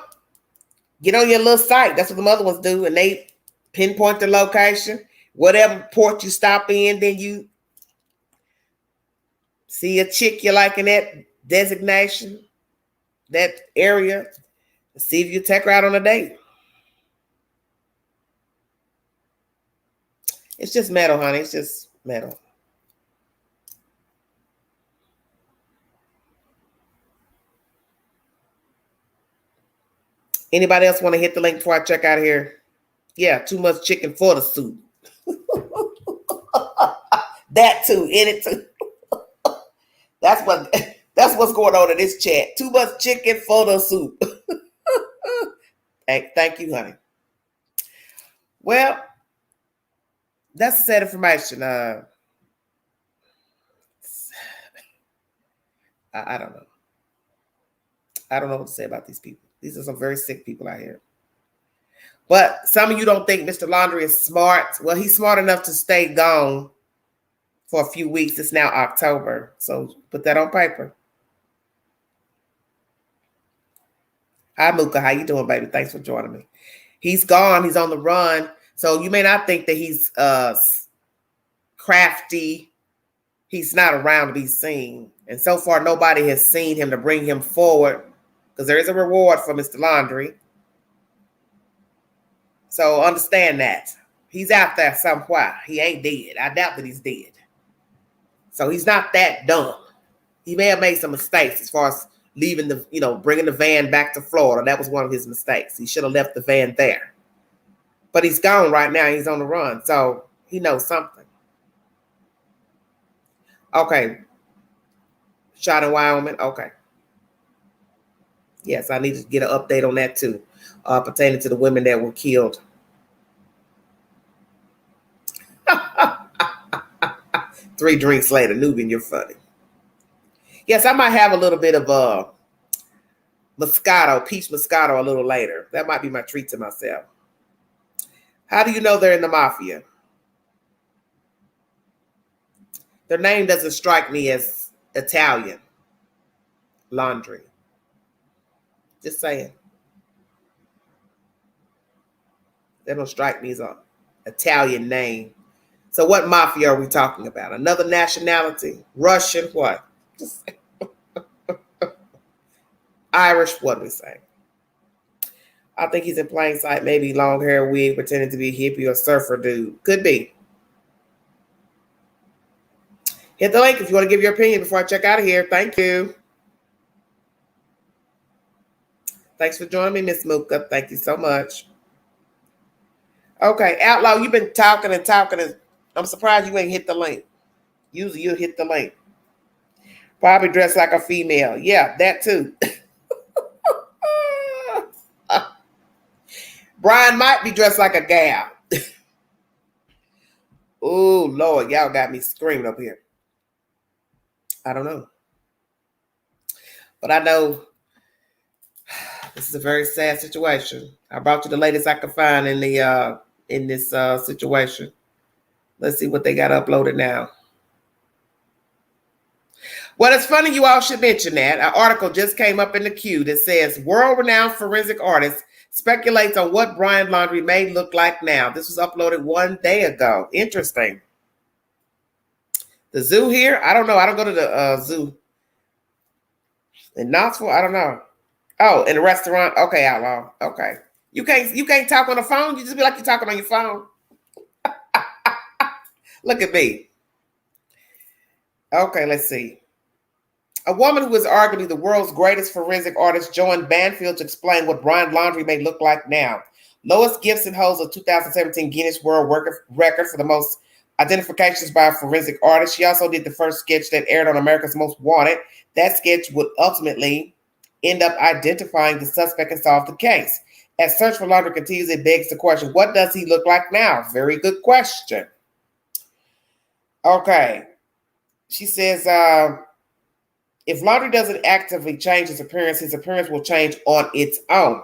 get on your little site. That's what the other ones do. And they pinpoint the location. Whatever port you stop in, then you see a chick you like in that designation, that area. See if you take her out on a date. It's just metal, honey. It's just metal. Anybody else want to hit the link before I check out of here? Yeah, too much chicken for the soup. That too, in it too. That's what's going on in this chat. Too much chicken for the soup. Thank you, honey. Well, that's the sad information. I don't know. I don't know what to say about these people. These are some very sick people out here. But some of you don't think Mr. Laundrie is smart. Well, he's smart enough to stay gone for a few weeks. It's now October. So put that on paper. Hi, Mooka. How you doing, baby? Thanks for joining me. He's gone. He's on the run. So you may not think that he's crafty. He's not around to be seen. And so far, nobody has seen him to bring him forward, because there is a reward for Mr. Laundrie. So understand that. He's out there somewhere. He ain't dead. I doubt that he's dead. So he's not that dumb. He may have made some mistakes as far as leaving bringing the van back to Florida. That was one of his mistakes. He should have left the van there. But he's gone right now. He's on the run. So he knows something. Okay. Shot in Wyoming. Okay. Yes, I need to get an update on that too, pertaining to the women that were killed. 3 drinks later, Nubian, you're funny. Yes, I might have a little bit of Moscato, peach Moscato a little later. That might be my treat to myself. How do you know they're in the mafia? Their name doesn't strike me as Italian. Laundrie. Just saying. That don't strike me as an Italian name. So what mafia are we talking about? Another nationality? Russian? What? Just Irish? What do we say? I think he's in plain sight. Maybe long hair, wig, pretending to be a hippie or surfer dude. Could be. Hit the link if you want to give your opinion before I check out of here. Thank you. Thanks for joining me, Miss Mooka. Thank you so much. Okay, Outlaw, you've been talking and talking, and I'm surprised you ain't hit the link. Usually you'll hit the link. Probably dressed like a female. Yeah, that too. Brian might be dressed like a gal. Oh, Lord, y'all got me screaming up here. I don't know. But I know this is a very sad situation. I brought you the latest I could find in the in this situation. Let's see what they got uploaded now. Well, it's funny you all should mention that. An article just came up in the queue that says world-renowned forensic artist speculates on what Brian Laundrie may look like now. This was uploaded 1 day ago. Interesting. The zoo here? I don't know. I don't go to the zoo. In Knoxville? I don't know. Oh, in the restaurant? Okay, Outlaw. Okay. You can't talk on the phone? You just be like you're talking on your phone. Look at me. Okay, let's see. A woman who is arguably the world's greatest forensic artist joined Banfield to explain what Brian Laundrie may look like now. Lois Gibson holds a 2017 Guinness World Record for the most identifications by a forensic artist. She also did the first sketch that aired on America's Most Wanted. That sketch would ultimately end up identifying the suspect and solve the case. As search for Laundrie continues, it begs the question, what does he look like now? Very good question. Okay. She says, if Laundrie doesn't actively change his appearance will change on its own.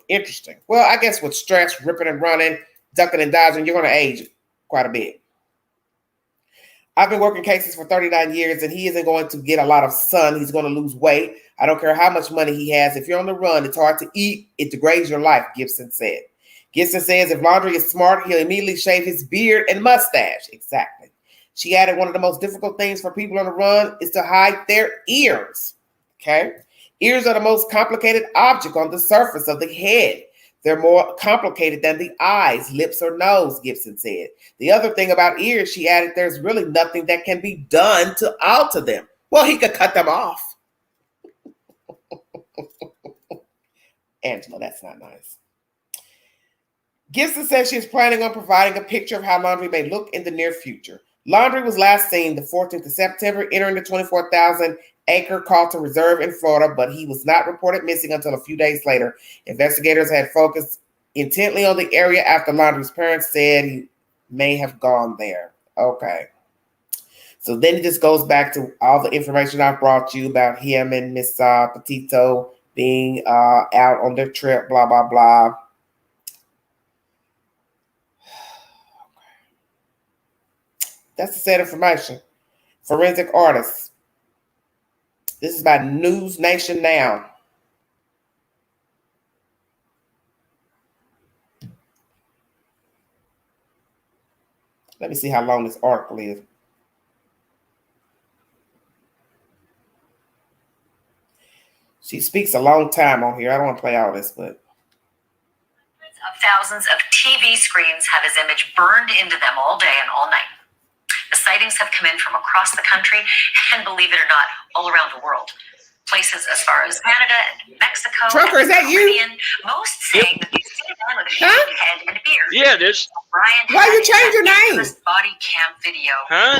Interesting. Well, I guess with stress, ripping and running, ducking and dodging, you're going to age quite a bit. I've been working cases for 39 years, and he isn't going to get a lot of sun. He's going to lose weight. I don't care how much money he has. If you're on the run, it's hard to eat. It degrades your life, Gibson said. Gibson says if Laundrie is smart, he'll immediately shave his beard and mustache. Exactly. She added one of the most difficult things for people on the run is to hide their ears. Okay? Ears are the most complicated object on the surface of the head. They're more complicated than the eyes, lips, or nose, Gibson said. The other thing about ears, she added, there's really nothing that can be done to alter them. Well, he could cut them off. Angela, that's not nice. Gibson says she is planning on providing a picture of how Laundrie may look in the near future. Laundrie was last seen the 14th of September entering the 24,000-acre Carlton Reserve in Florida, but he was not reported missing until a few days later. Investigators had focused intently on the area after Laundrie's parents said he may have gone there. Okay. So then it just goes back to all the information I brought you about him and Miss Petito being out on their trip, blah, blah, blah. That's the sad information. Forensic artists. This is by News Nation Now. Let me see how long this article is. She speaks a long time on here. I don't want to play all this, but. Hundreds of thousands of TV screens have his image burned into them all day and all night. The sightings have come in from across the country and, believe it or not, all around the world. Places as far as Canada and Mexico. Trucker, is that you? Most saying that they've seen a man with a shaved head and a beard. Yeah, it is. Brian, why you change your name? Body cam video. Huh?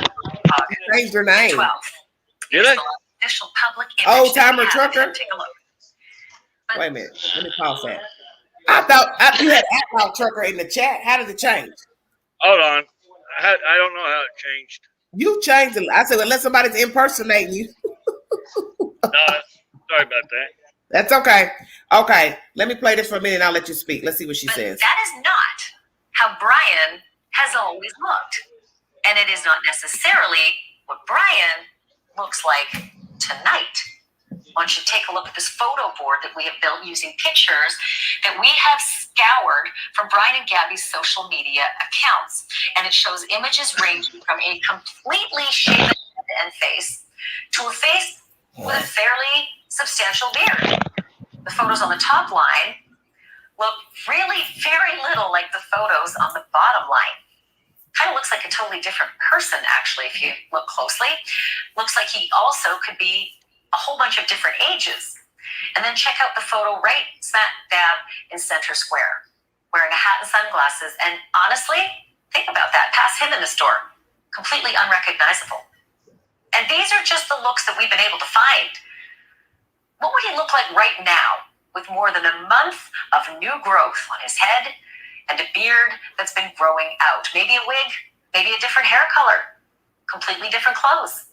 Changed your name. 12th. Did I? Official public image. Old timer trucker. Take a look. But wait a minute. Let me pause that. I thought you had Outlaw Trucker in the chat. How did it change? Hold on. I don't know how it changed. You changed it. I said, unless somebody's impersonating you. No, sorry about that. That's okay. Okay, let me play this for a minute and I'll let you speak. Let's see what she says. That is not how Brian has always looked. And it is not necessarily what Brian looks like tonight. I want you to take a look at this photo board that we have built using pictures that we have scoured from Brian and Gabby's social media accounts. And it shows images ranging from a completely shaven head and face to a face with a fairly substantial beard. The photos on the top line look really very little like the photos on the bottom line. Kind of looks like a totally different person, actually, if you look closely. Looks like he also could be a whole bunch of different ages. And then check out the photo right smack dab in center square, wearing a hat and sunglasses. And honestly, think about that. Pass him in the store. Completely unrecognizable. And these are just the looks that we've been able to find. What would he look like right now with more than a month of new growth on his head and a beard that's been growing out? Maybe a wig, maybe a different hair color, completely different clothes.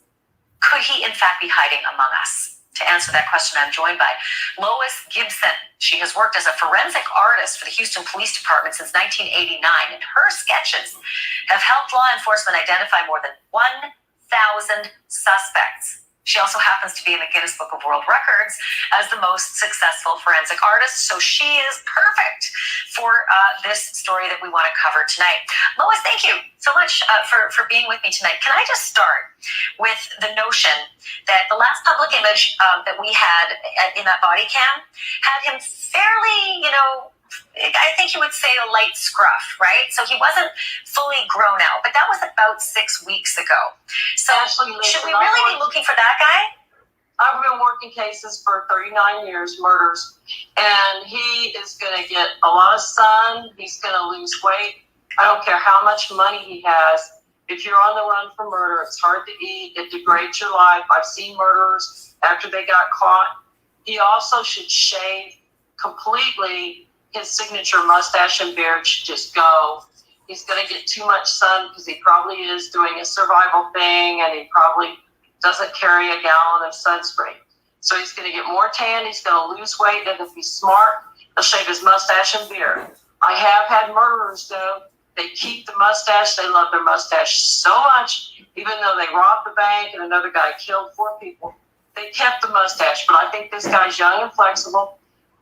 Could he, in fact, be hiding among us? To answer that question, I'm joined by Lois Gibson. She has worked as a forensic artist for the Houston Police Department since 1989, and her sketches have helped law enforcement identify more than 1,000 suspects. She also happens to be in the Guinness Book of World Records as the most successful forensic artist, so she is perfect for this story that we want to cover tonight. Lois, thank you so much for being with me tonight. Can I just start with the notion that the last public image that we had in that body cam had him fairly, I think you would say a light scruff, right? So he wasn't fully grown out, but that was about 6 weeks ago. So should we really be looking for that guy? I've been working cases for 39 years, murders, and he is going to get a lot of sun. He's going to lose weight. I don't care how much money he has. If you're on the run for murder, it's hard to eat. It degrades your life. I've seen murderers after they got caught. He also should shave completely. His signature mustache and beard should just go. He's going to get too much sun because he probably is doing a survival thing, and he probably doesn't carry a gallon of sunscreen. So he's going to get more tan. He's going to lose weight. And if he's smart, he'll shave his mustache and beard. I have had murderers, though. They keep the mustache. They love their mustache so much, even though they robbed the bank and another guy killed 4 people. They kept the mustache. But I think this guy's young and flexible.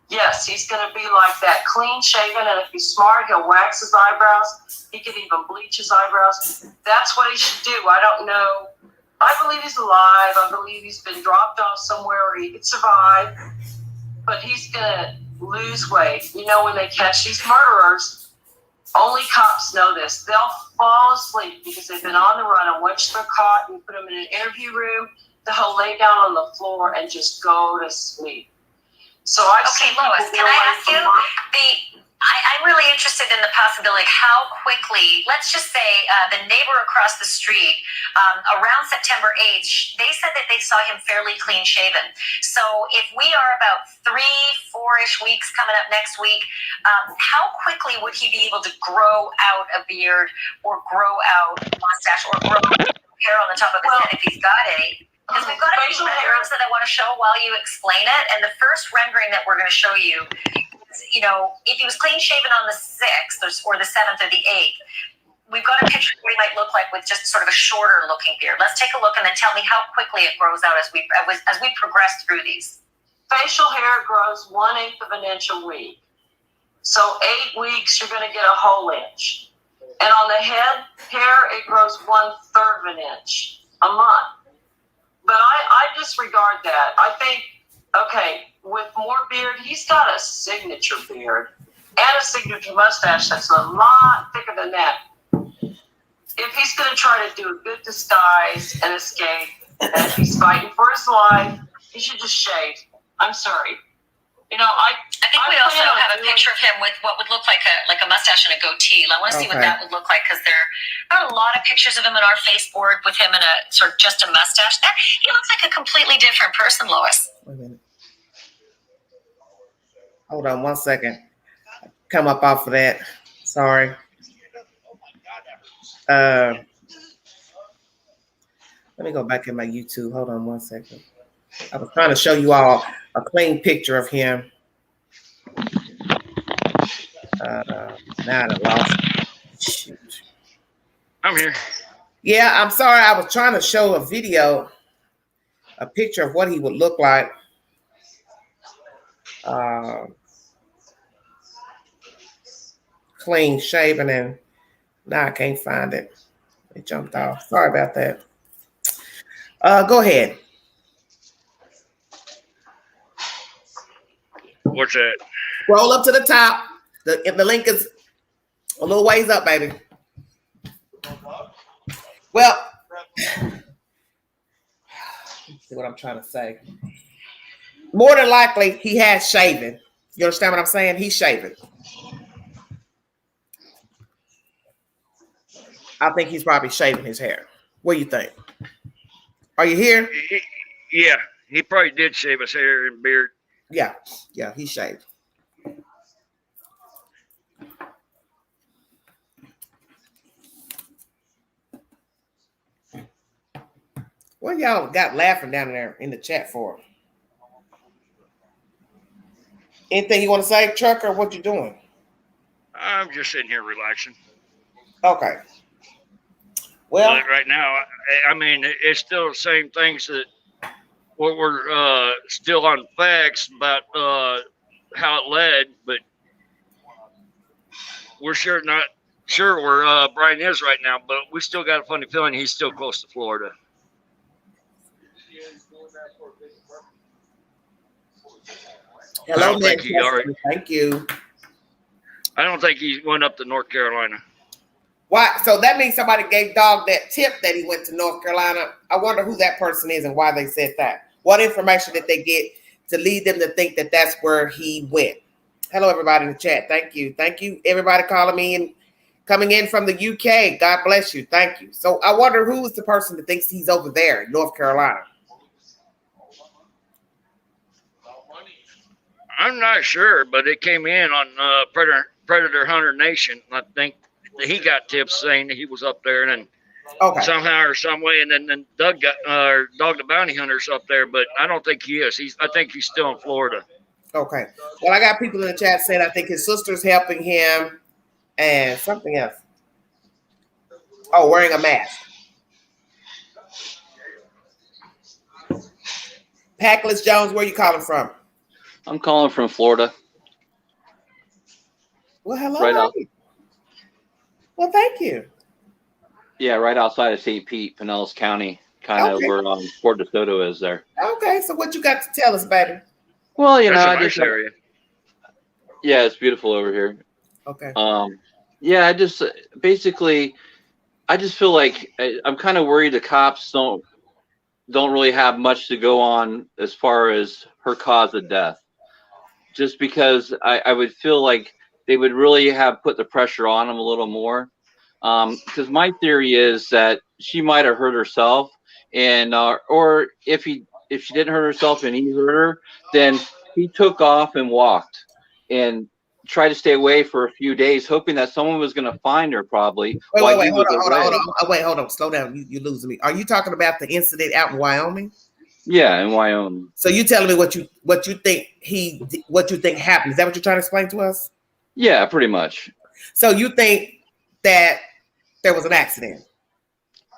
Yes, he's going to be like that, clean shaven, and if he's smart, he'll wax his eyebrows. He could even bleach his eyebrows. That's what he should do. I don't know. I believe he's alive. I believe he's been dropped off somewhere where he could survive. But he's going to lose weight. When they catch these murderers, only cops know this. They'll fall asleep because they've been on the run, and once they're caught, you put them in an interview room, they'll lay down on the floor and just go to sleep. So okay, Lois, can I ask you, I'm really interested in the possibility of how quickly, let's just say the neighbor across the street, around September 8th, they said that they saw him fairly clean shaven. So if we are about 3-4-ish weeks coming up next week, how quickly would he be able to grow out a beard or grow out a mustache or grow hair on the top of his head if he's got any? Because we've got a few renderings that I want to show while you explain it. And the first rendering that we're going to show you is, if he was clean shaven on the 6th or the 7th or the 8th, we've got a picture of what he might look like with just sort of a shorter looking beard. Let's take a look and then tell me how quickly it grows out as we progress through these. Facial hair grows 1/8 of an inch a week. So 8 weeks, you're going to get a whole inch. And on the head hair, it grows 1/3 of an inch a month. But I disregard that. I think, okay, with more beard, he's got a signature beard and a signature mustache that's a lot thicker than that. If he's going to try to do a good disguise and escape, and if he's fighting for his life, he should just shave. I'm sorry. I think we also have a picture of him with what would look like a mustache and a goatee. I want to see what that would look like because there are a lot of pictures of him in our Facebook with him in a sort of just a mustache. He looks like a completely different person, Lois. Wait a minute. Hold on 1 second. Come up off of that. Sorry. Let me go back in my YouTube. Hold on 1 second. I was trying to show you all a clean picture of him. Now I lost it. Shoot. I'm here. Yeah, I'm sorry. I was trying to show a picture of what he would look like. clean shaven, and now I can't find it. It jumped off. Sorry about that. Go ahead. What's that? Roll up to the top. The link is a little ways up, baby. Well, let's see what I'm trying to say. More than likely, he has shaven. You understand what I'm saying? He's shaving. I think he's probably shaving his hair. What do you think? Are you here? Yeah, he probably did shave his hair and beard. Yeah, he shaved. What y'all got laughing down there in the chat for? Anything you want to say, Chuck, or what you doing? I'm just sitting here relaxing. Okay. Well, but right now, I mean, it's still the same things that we're still on facts about how it led, but we're sure not sure where Brian is right now. But we still got a funny feeling he's still close to Florida. Hello, Nick. Thank you. I don't think he went up to North Carolina. Why? So that means somebody gave Dog that tip that he went to North Carolina. I wonder who that person is and why they said that. What information did they get to lead them to think that that's where he went? Hello, everybody in the chat. Thank you. Thank you, everybody calling me and coming in from the UK. God bless you. Thank you. So I wonder who is the person that thinks he's over there in North Carolina. I'm not sure, but it came in on Predator Hunter Nation. I think he got tips saying that he was up there, and then somehow or some way, and then Doug got Dog the Bounty Hunter's up there, but I don't think he is. I think he's still in Florida. Okay. Well, I got people in the chat saying I think his sister's helping him, and something else. Oh, wearing a mask. Packless Jones, where you calling from? I'm calling from Florida. Well, hello. Right out. Well, thank you. Yeah, right outside of St. Pete, Pinellas County, kind of where Fort DeSoto is there. Okay, so what you got to tell us, baby? Well, you know, that's a nice area. Yeah, it's beautiful over here. Okay. Yeah, I just feel like I'm kind of worried the cops don't really have much to go on as far as her cause of death. Just because I would feel like they would really have put the pressure on him a little more. Because my theory is that she might have hurt herself, and or if she didn't hurt herself and he hurt her, then he took off and walked and tried to stay away for a few days, hoping that someone was going to find her. Probably. Wait, hold on. Slow down. You're losing me. Are you talking about the incident out in Wyoming? Yeah, in Wyoming. So you telling me what you think happened? Is that what you're trying to explain to us? Yeah, pretty much. So you think that there was an accident?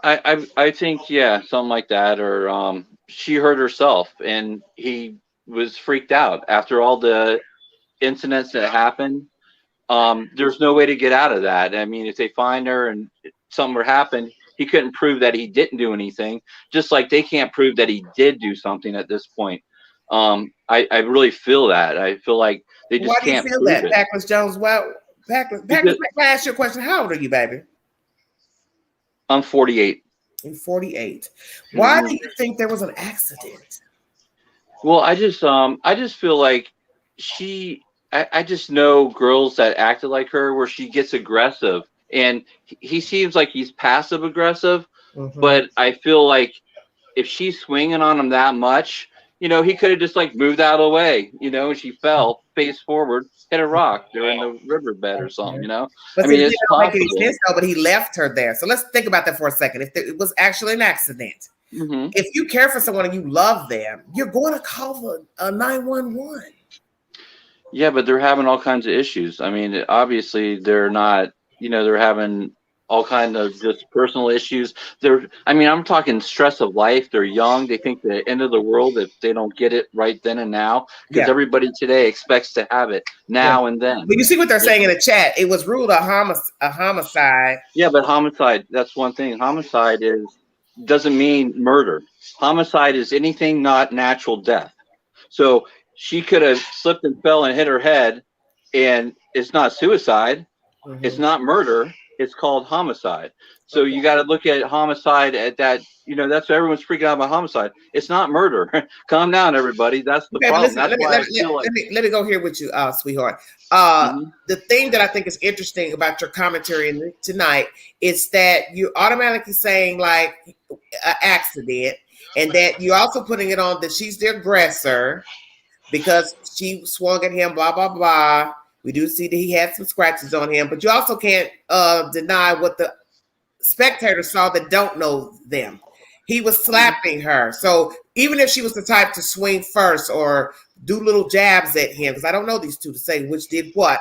I think, yeah, something like that, or she hurt herself and he was freaked out after all the incidents that happened. There's no way to get out of that. I mean, if they find her and something were happened, he couldn't prove that he didn't do anything, just like they can't prove that he did do something at this point. I really feel that. I feel like they just can't prove it. Why do you feel that, Packless Jones? Well, Packless, can I ask you a question? How old are you, baby? I'm 48. You're 48. Why do you think there was an accident? Well, I just feel like I just know girls that acted like her where she gets aggressive, and he seems like he's passive aggressive, but I feel like if she's swinging on him that much, you know, he could have just like moved out of the way, you know, and she fell face forward, hit a rock during the riverbed or something, you know. But I mean, it's possible. Make any sense, though, but he left her there. So let's think about that for a second. If it was actually an accident, if you care for someone and you love them, you're going to call a 911. Yeah, but they're having all kinds of issues. I mean, obviously they're not, you know, they're having all kind of just personal issues. I'm talking stress of life. They're young. They think the end of the world if they don't get it right then and now, because everybody today expects to have it now and then. But you see what they're saying in the chat. It was ruled a homicide. Yeah, but homicide, that's one thing. Homicide doesn't mean murder. Homicide is anything not natural death. So she could have slipped and fell and hit her head, and it's not suicide. Mm-hmm. It's not murder. It's called homicide. So you got to look at homicide at that. That's why everyone's freaking out about homicide. It's not murder. Calm down, everybody. That's the problem. Listen, that's why let me go here with you, sweetheart. The thing that I think is interesting about your commentary tonight is that you're automatically saying like an accident, and that you're also putting it on that she's the aggressor because she swung at him, blah, blah, blah. We do see that he had some scratches on him, but you also can't deny what the spectators saw that don't know them. He was slapping her. So even if she was the type to swing first or do little jabs at him, because I don't know these two to say which did what,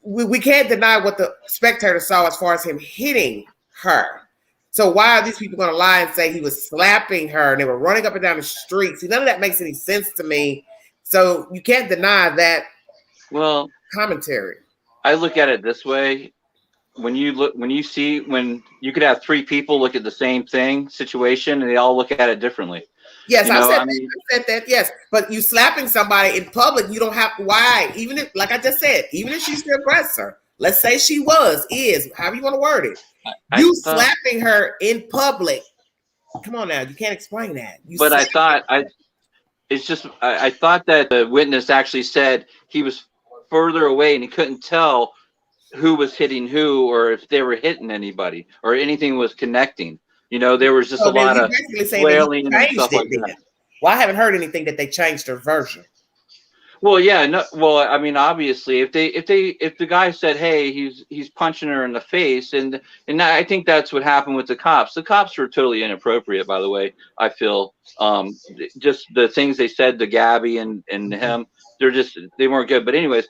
we can't deny what the spectators saw as far as him hitting her. So why are these people going to lie and say he was slapping her and they were running up and down the street? See, none of that makes any sense to me. So you can't deny that. Well, commentary. I look at it this way. When you could have three people look at the same situation and they all look at it differently. Yes, I said that. Yes, but you slapping somebody in public, you don't have to. Why? Even if, like I just said, even if she's the aggressor, let's say she is, however you want to word it, slapping her in public. Come on now, you can't explain that. I thought that the witness actually said he was further away and he couldn't tell who was hitting who or if they were hitting anybody or anything was connecting. There was just a lot of flailing and stuff like that. Well, I haven't heard anything that they changed their version. Well, yeah, no. Well, I mean, obviously, if the guy said, "Hey, he's punching her in the face," and I think that's what happened with the cops. The cops were totally inappropriate, by the way. I feel just the things they said to Gabby and him, they weren't good. But anyways,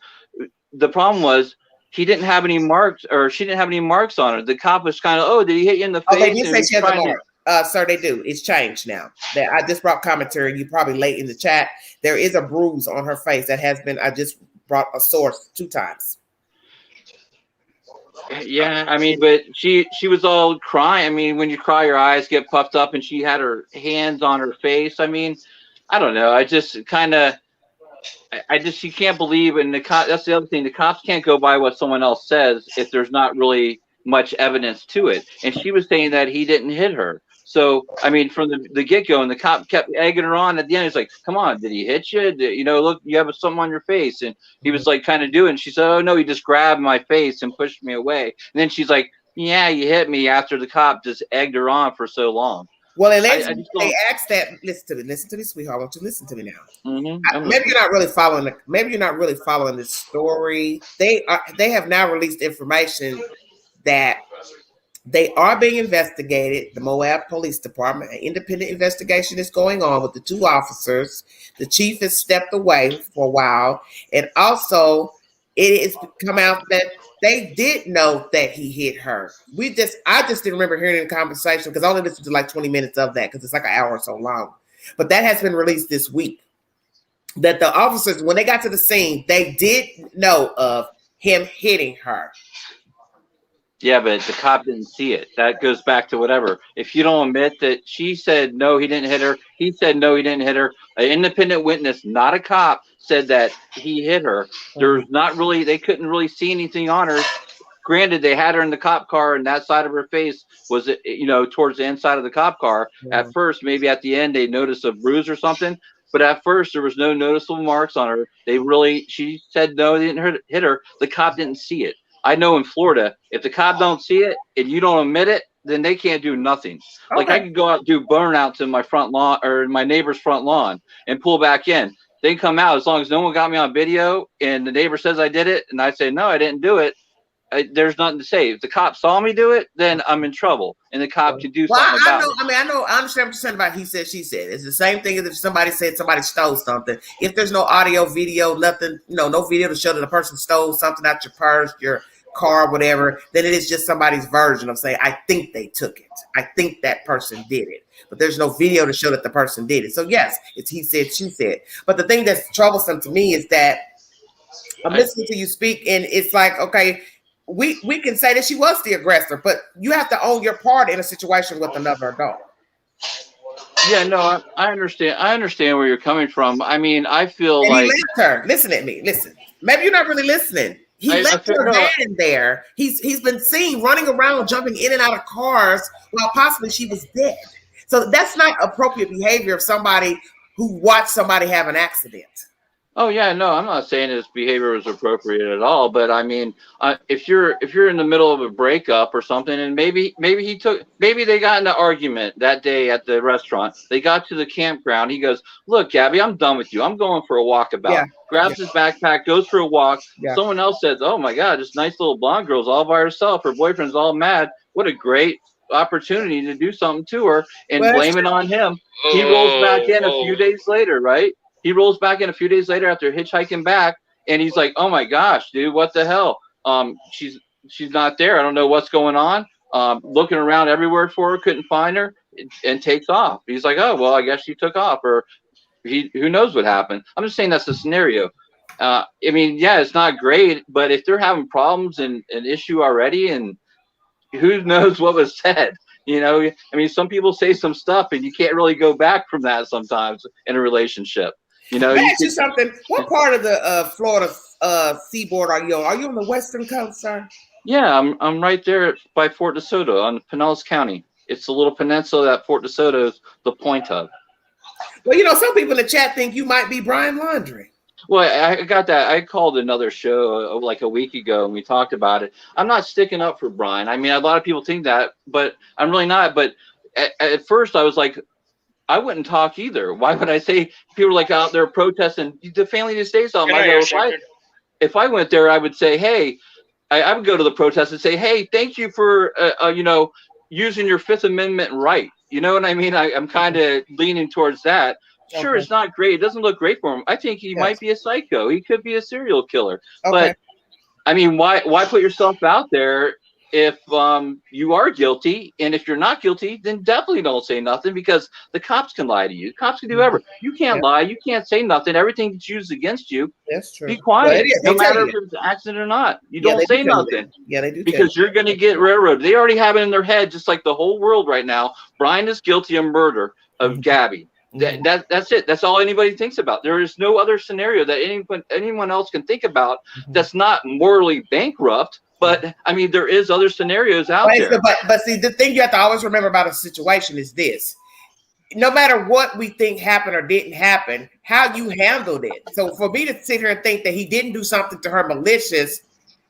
the problem was he didn't have any marks, or she didn't have any marks on her. The cop was kind of, "Oh, did he hit you in the face?" They did say she has a mark. Sir, they do. It's changed now. That I just brought commentary. You probably late in the chat. There is a bruise on her face that has been. I just brought a source 2 times. Yeah, I mean, but she was all crying. I mean, when you cry, your eyes get puffed up, and she had her hands on her face. I mean, I don't know. I just you can't believe in the cop. That's the other thing. The cops can't go by what someone else says if there's not really much evidence to it. And she was saying that he didn't hit her. So, I mean, from the get-go, and the cop kept egging her on. At the end, he's like, "Come on, did he hit you? Look, you have something on your face." And he was like kind of doing. She said, "Oh, no, he just grabbed my face and pushed me away." And then she's like, "Yeah, you hit me," after the cop just egged her on for so long. Well, they asked that. Listen to me, sweetheart. I want you to listen to me now. Mm-hmm. Maybe you're not really following. Maybe you're not really following this story. They have now released information that they are being investigated. The Moab Police Department, an independent investigation is going on with the 2 officers. The chief has stepped away for a while, and also it has come out that they did know that he hit her. I just didn't remember hearing the conversation because I only listened to like 20 minutes of that because it's like an hour or so long. But that has been released this week. That the officers, when they got to the scene, they did know of him hitting her. Yeah, but the cop didn't see it. That goes back to whatever. If you don't admit that she said no, he didn't hit her. He said no, he didn't hit her. An independent witness, not a cop, said that he hit her. There's not really. They couldn't really see anything on her. Granted, they had her in the cop car, and that side of her face was, towards the inside of the cop car. Yeah. At first, maybe at the end, they noticed a bruise or something. But at first, there was no noticeable marks on her. She said no, they didn't hit her. The cop didn't see it. I know in Florida, if the cop don't see it and you don't admit it, then they can't do nothing. Okay. Like I could go out and do burnouts in my front lawn or my neighbor's front lawn and pull back in. They come out as long as no one got me on video and the neighbor says I did it and I say, no, I didn't do it. There's nothing to say. If the cop saw me do it, then I'm in trouble, and the cop can do something about it. I understand what you're saying about he said, she said. It's the same thing as if somebody said somebody stole something. If there's no audio, video, nothing, no video to show that the person stole something out your purse, your Carr, whatever, than it is just somebody's version of saying, I think they took it. I think that person did it. But there's no video to show that the person did it. So yes, it's he said, she said. But the thing that's troublesome to me is that I'm listening to you speak, and it's like, okay, we can say that she was the aggressor, but you have to own your part in a situation with another adult. Yeah, no, I understand. I understand where you're coming from. I mean, I feel and like he left her. Listen at me. Listen. Maybe you're not really listening. He left her van there. He's been seen running around, jumping in and out of cars while possibly she was dead. So that's not appropriate behavior of somebody who watched somebody have an accident. Oh yeah, no, I'm not saying his behavior was appropriate at all, but I mean, if you're in the middle of a breakup or something, and maybe they got in an argument that day at the restaurant. They got to the campground. He goes, "Look, Gabby, I'm done with you. I'm going for a walkabout." Yeah. Grabs his backpack, goes for a walk. Yeah. Someone else says, "Oh my God, this nice little blonde girl's all by herself. Her boyfriend's all mad. What a great opportunity to do something to her," and blame it on him. He rolls back in a few days later, right? He rolls back in a few days later after hitchhiking back, and he's like, "Oh my gosh, dude, what the hell? She's not there. I don't know what's going on. Looking around everywhere for her, couldn't find her," and takes off. He's like, "Oh well, I guess she took off," or who knows what happened. I'm just saying that's the scenario. I mean, yeah, it's not great, but if they're having problems and an issue already, and who knows what was said. You know, I mean, some people say some stuff, and you can't really go back from that sometimes in a relationship. You know, let me ask you something. What part of the Florida seaboard are you on? Are you on the western coast, sir? Yeah, I'm right there by Fort DeSoto on Pinellas County. It's a little peninsula that Fort DeSoto is the point of. Well, you know, some people in the chat think you might be Brian Laundrie. Well, I got that. I called another show like a week ago, and we talked about it. I'm not sticking up for Brian. I mean, a lot of people think that, but I'm really not. But at first, I was like, I wouldn't talk either. Why would I say people are like out there protesting? The family just say something. If I went there, I would say, hey, I would go to the protest and say, hey, thank you for, using your Fifth Amendment right. You know what I mean? I'm kind of leaning towards that. Sure, it's not great. It doesn't look great for him. I think he might be a psycho. He could be a serial killer. But I mean, why put yourself out there if you are guilty? And if you're not guilty, then definitely don't say nothing, because the cops can lie to you. The cops can do whatever. You can't lie. You can't say nothing. Everything that's used against you. That's true. Be quiet. No matter if it's an accident or not. You don't say nothing. Yeah, they do. Because you're going to get railroaded. They already have it in their head, just like the whole world right now. Brian is guilty of murder of Gabby. That's it. That's all anybody thinks about. There is no other scenario that anyone else can think about that's not morally bankrupt. But I mean, there is other scenarios out there. But see, the thing you have to always remember about a situation is this: no matter what we think happened or didn't happen, how you handled it. So for me to sit here and think that he didn't do something to her malicious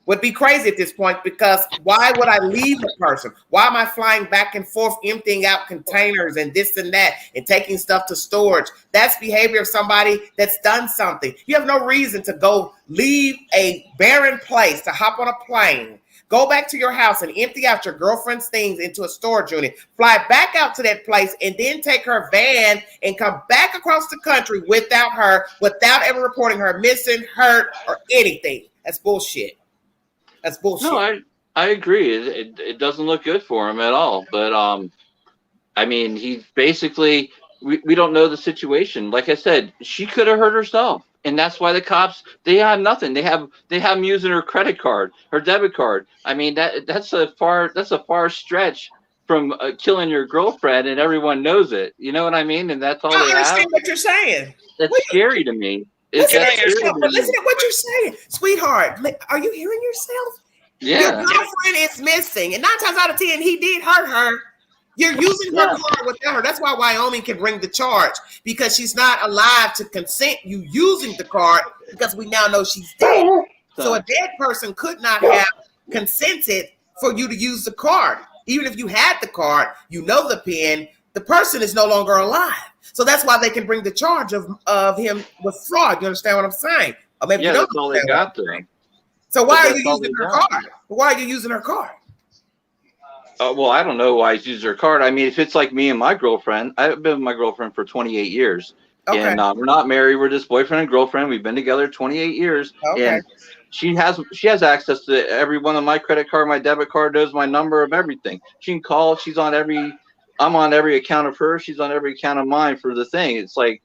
would be crazy at this point, because why would I leave a person? Why am I flying back and forth, emptying out containers and this and that and taking stuff to storage? That's behavior of somebody that's done something. You have no reason to go leave a barren place to hop on a plane, go back to your house and empty out your girlfriend's things into a storage unit, fly back out to that place, and then take her van and come back across the country without her, without ever reporting her missing, hurt, or anything. That's bullshit. That's bullshit. No, I agree. It doesn't look good for him at all. But I mean, he basically, we don't know the situation. Like I said, she could have hurt herself, and that's why the cops, they have nothing. They have him using her credit card, her debit card. I mean, that's a far stretch from killing your girlfriend, and everyone knows it. You know what I mean? And that's all they have. I understand what you're saying. That's scary to me. Listen at what you're saying, sweetheart. Are you hearing yourself? Yeah. Your girlfriend is missing, and 9 times out of 10, he did hurt her. You're using her car without her. That's why Wyoming can bring the charge, because she's not alive to consent you using the car, because we now know she's dead. So a dead person could not have consented for you to use the card. Even if you had the card, you know the PIN, the person is no longer alive. So that's why they can bring the charge of him with fraud. You understand what I'm saying? Or maybe you don't. That's all they got there. So why are you using her card? Why are you using her card? Well, I don't know why he's using her card. I mean, if it's like me and my girlfriend, I've been with my girlfriend for 28 years. Okay. And we're not married. We're just boyfriend and girlfriend. We've been together 28 years. Okay. And she has access to every one of my credit card, my debit card, knows my number of everything. She can call. I'm on every account of hers. She's on every account of mine for the thing. It's like,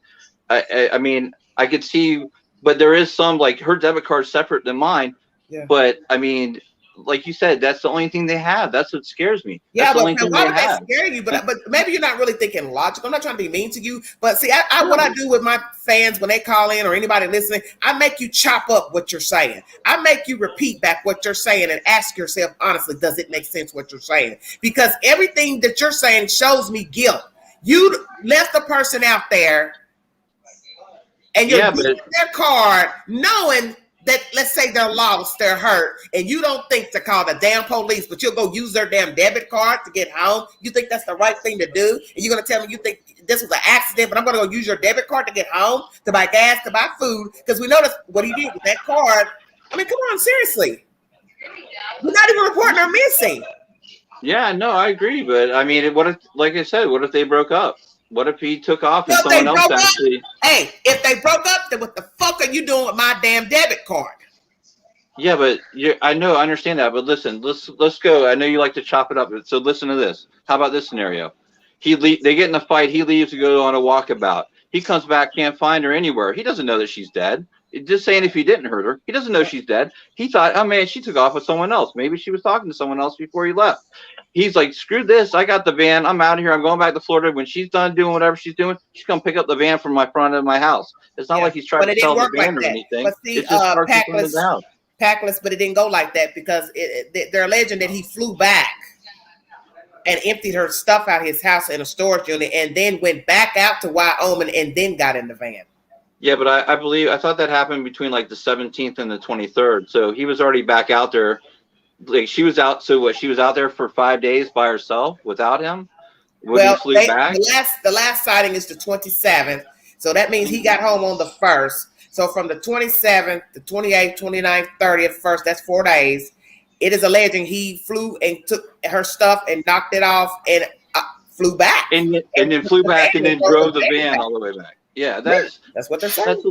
I mean, I could see, but there is some, like, her debit card separate than mine. Yeah. But I mean, like you said, that's the only thing they have. That's what scares me. Yeah, that's but why would they scare you? But maybe you're not really thinking logical. I'm not trying to be mean to you, but see, what I do with my fans when they call in or anybody listening, I make you chop up what you're saying. I make you repeat back what you're saying and ask yourself honestly, does it make sense what you're saying? Because everything that you're saying shows me guilt. You left the person out there, and you're using their card, knowing that, let's say they're lost, they're hurt, and you don't think to call the damn police, but you'll go use their damn debit card to get home. You think that's the right thing to do? And you're going to tell me you think this was an accident, but I'm going to go use your debit card to get home, to buy gas, to buy food, because we know that's what he did with that card. I mean, come on, seriously. We're not even reporting her missing. Yeah, no, I agree. But I mean, what if, like I said, what if they broke up? What if he took off and someone else actually? Hey, if they broke up, then what the fuck are you doing with my damn debit card? Yeah, but I understand that. But listen, let's go. I know you like to chop it up. So listen to this. How about this scenario? They get in a fight. He leaves to go on a walkabout. He comes back, can't find her anywhere. He doesn't know that she's dead. Just saying, if he didn't hurt her, he doesn't know she's dead. He thought, oh man, she took off with someone else. Maybe she was talking to someone else before he left. He's like, screw this. I got the van. I'm out of here. I'm going back to Florida. When she's done doing whatever she's doing, she's going to pick up the van from my front of my house. It's not like he's trying to sell the van or anything. But see, Packless, but it didn't go like that because they're alleging that he flew back and emptied her stuff out of his house in a storage unit and then went back out to Wyoming and then got in the van. Yeah, but I thought that happened between like the 17th and the 23rd. So he was already back out there. Like she was out. So what? She was out there for 5 days by herself without him. Well, the last sighting is the 27th. So that means he got home on the 1st. So from the 27th, the 28th, 29th, 30th, 1st, that's 4 days. It is alleging he flew and took her stuff and knocked it off and flew back. And then flew back and then drove the van all the way back. Yeah, that's what they're saying.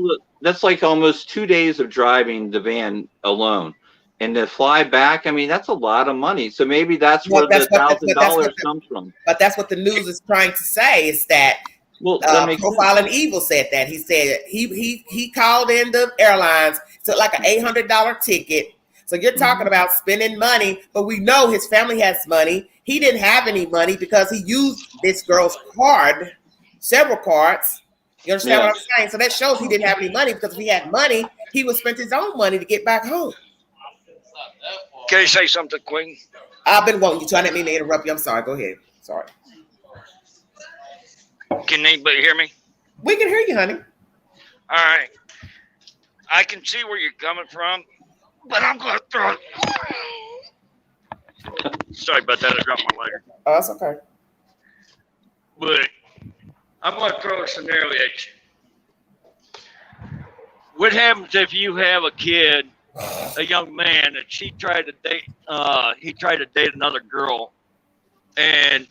That's like almost 2 days of driving the van alone. And to fly back, I mean, that's a lot of money. So maybe that's where the $1,000 comes from. But that's what the news is trying to say is that Profiling Evil said that. He said he called in the airlines, took like an $800 ticket. So you're talking about spending money, but we know his family has money. He didn't have any money because he used this girl's card, several cards. You understand what I'm saying? So that shows he didn't have any money because if he had money, he would spend his own money to get back home. Can I say something, Queen? I've been wanting you to. I didn't mean to interrupt you. I'm sorry. Go ahead. Sorry. Can anybody hear me? We can hear you, honey. All right. I can see where you're coming from, but I'm going to throw it. Sorry about that. I dropped my lighter. Oh, that's okay. But I'm going to throw a scenario at you. What happens if you have a kid, a young man, that he tried to date another girl, and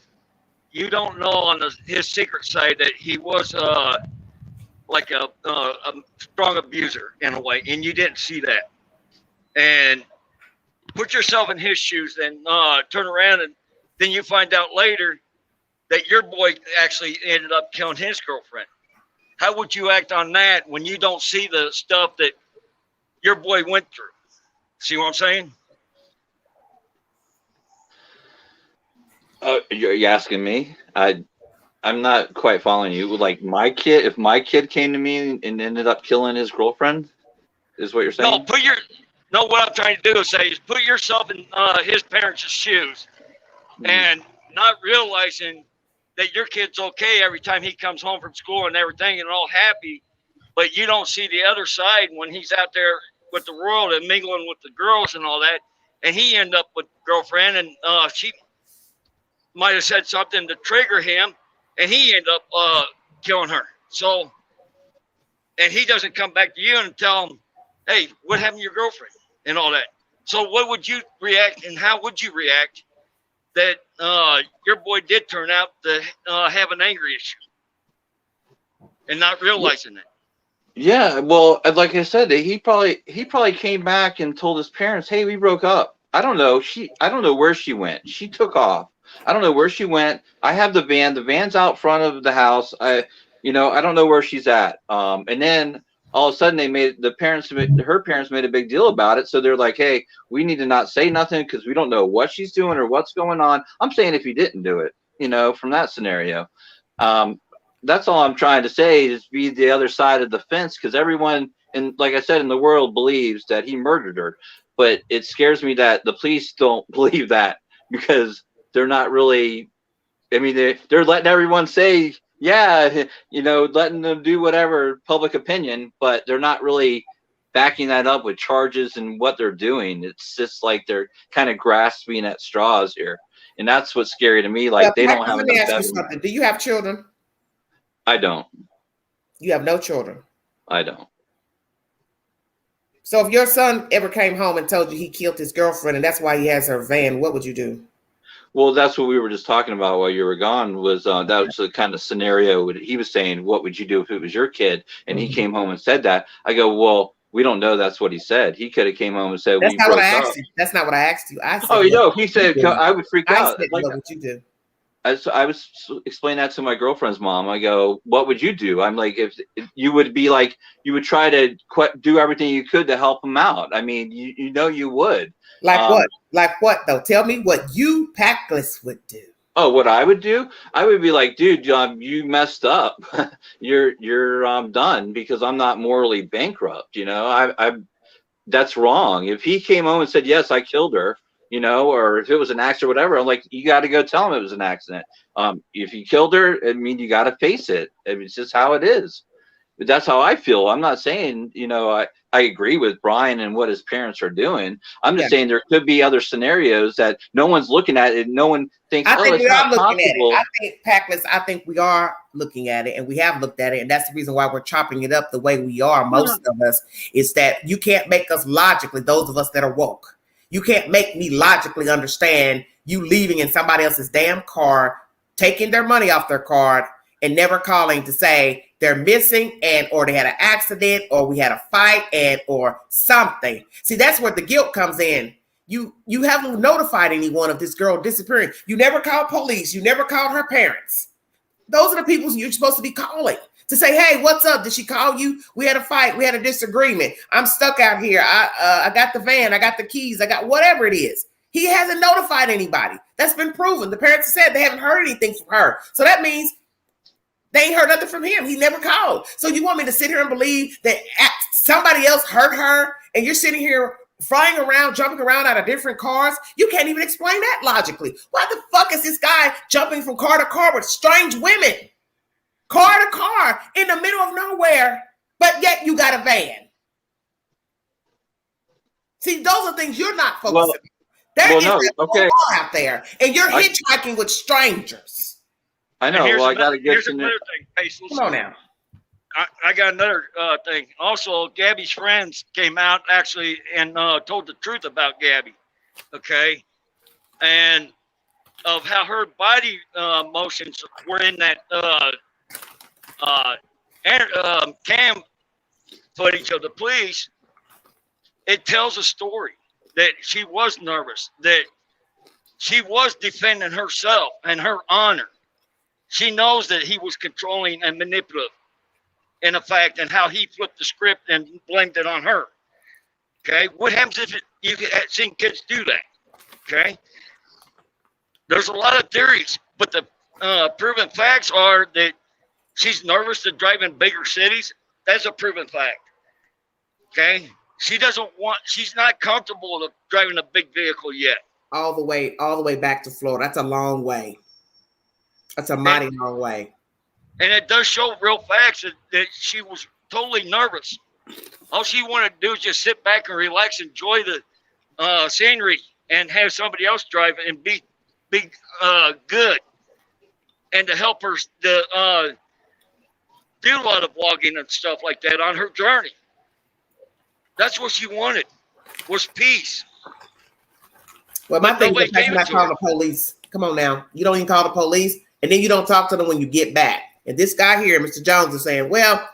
you don't know on his secret side that he was like a strong abuser in a way, and you didn't see that. And put yourself in his shoes and turn around, and then you find out later that your boy actually ended up killing his girlfriend. How would you act on that when you don't see the stuff that your boy went through? See what I'm saying? You're asking me? I'm not quite following you. Like if my kid came to me and ended up killing his girlfriend, is what you're saying? No, what I'm trying to do is put yourself in his parents' shoes and not realizing that your kid's okay every time he comes home from school and everything and all happy, but you don't see the other side when he's out there with the world and mingling with the girls and all that, and he end up with girlfriend and she might have said something to trigger him and he end up killing her. So, and he doesn't come back to you and tell him, hey, what happened to your girlfriend and all that. So what would you react and how would you react that your boy did turn out to have an anger issue and not realizing that? Yeah, well, like I said, he probably came back and told his parents, "Hey, we broke up." I don't know. I don't know where she went. She took off. I don't know where she went. I have the van. The van's out front of the house. I don't know where she's at. And then all of a sudden her parents made a big deal about it. So they're like, "Hey, we need to not say nothing because we don't know what she's doing or what's going on." I'm saying if he didn't do it, from that scenario. That's all I'm trying to say is be the other side of the fence because everyone, and like I said, in the world believes that he murdered her. But it scares me that the police don't believe that because they're not really, I mean, they're letting everyone say, yeah, letting them do whatever public opinion, but they're not really backing that up with charges and what they're doing. It's just like they're kind of grasping at straws here. And that's what's scary to me. Like they don't have Let me enough ask you evidence. something. Do you have children? I don't. You have no children? I don't. So if your son ever came home and told you he killed his girlfriend and that's why he has her van, what would you do? Well, that's what we were just talking about while you were gone was that was the kind of scenario he was saying, what would you do if it was your kid? And he came home and said that. I go, well, we don't know that's what he said. He could have came home and said, that's we not broke what I up. asked you. That's not what I asked you. I said, he said, I would freak out. Said, what would you do? I was explaining that to my girlfriend's mom. I go, what would you do? I'm like, if you would be like, you would try to do everything you could to help him out. I mean, you would. Like what? Like what though? Tell me what you Packless would do. Oh, what I would do? I would be like, dude, you messed up. you're done because I'm not morally bankrupt. That's wrong. If he came home and said, yes, I killed her, or if it was an accident or whatever, I'm like, you got to go tell him it was an accident. If you killed her, I mean, you got to face it. I mean, it's just how it is. But that's how I feel. I'm not saying, I agree with Brian and what his parents are doing. I'm just saying there could be other scenarios that no one's looking at it. No one thinks, I think it's we not are looking possible. at it. I think Packless, I think we are looking at it and we have looked at it. And that's the reason why we're chopping it up the way we are. Most of us is that you can't make us logically, those of us that are woke, you can't make me logically understand you leaving in somebody else's damn car, taking their money off their card and never calling to say they're missing and or they had an accident or we had a fight and or something. See, that's where the guilt comes in. You haven't notified anyone of this girl disappearing. You never called police. You never called her parents. Those are the people you're supposed to be calling to say, hey, what's up? Did she call you? We had a fight. We had a disagreement. I'm stuck out here. I got the van. I got the keys. I got whatever it is. He hasn't notified anybody. That's been proven. The parents said they haven't heard anything from her. So that means they ain't heard nothing from him. He never called. So you want me to sit here and believe that somebody else hurt her and you're sitting here flying around, jumping around out of different cars? You can't even explain that logically. Why the fuck is this guy jumping from car to car with strange women? Car to car in the middle of nowhere, but yet you got a van. See, those are things you're not focusing on. There is a whole out there, and you're hitchhiking with strangers. I know. Well, I got to get here's another thing, Paces. Come on now. I got another thing. Also, Gabby's friends came out actually and told the truth about Gabby. Okay, and of how her body motions were in that cam footage of the police. It tells a story that she was nervous, that she was defending herself and her honor. She knows that he was controlling and manipulative in effect and how he flipped the script and blamed it on her. Okay. What happens if you had seen kids do that? Okay. There's a lot of theories, but the proven facts are that she's nervous to drive in bigger cities. That's a proven fact. Okay. She's not comfortable driving a big vehicle yet. All the way back to Florida. That's a long way. That's a mighty long way. And it does show real facts that she was totally nervous. All she wanted to do is just sit back and relax, enjoy the scenery, and have somebody else drive and be good. And to help her do a lot of vlogging and stuff like that on her journey. That's what she wanted, was peace. Well, my thing is not call the police. Come on now. You don't even call the police, and then you don't talk to them when you get back. And this guy here, Mr. Jones, is saying, well,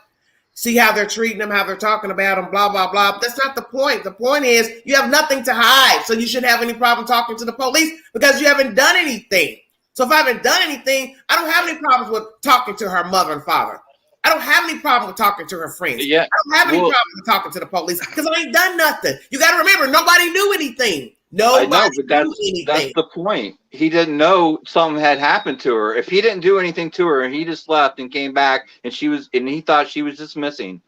see how they're treating them, how they're talking about them, blah, blah, blah. That's not the point. The point is you have nothing to hide. So you shouldn't have any problem talking to the police because you haven't done anything. So if I haven't done anything, I don't have any problems with talking to her mother and father. I don't have any problem with talking to her friends. Yeah. I don't have any problem with talking to the police because I ain't done nothing. You got to remember, nobody knew anything. Nobody knew anything. That's the point. He didn't know something had happened to her. If he didn't do anything to her and he just left and came back and he thought she was just missing,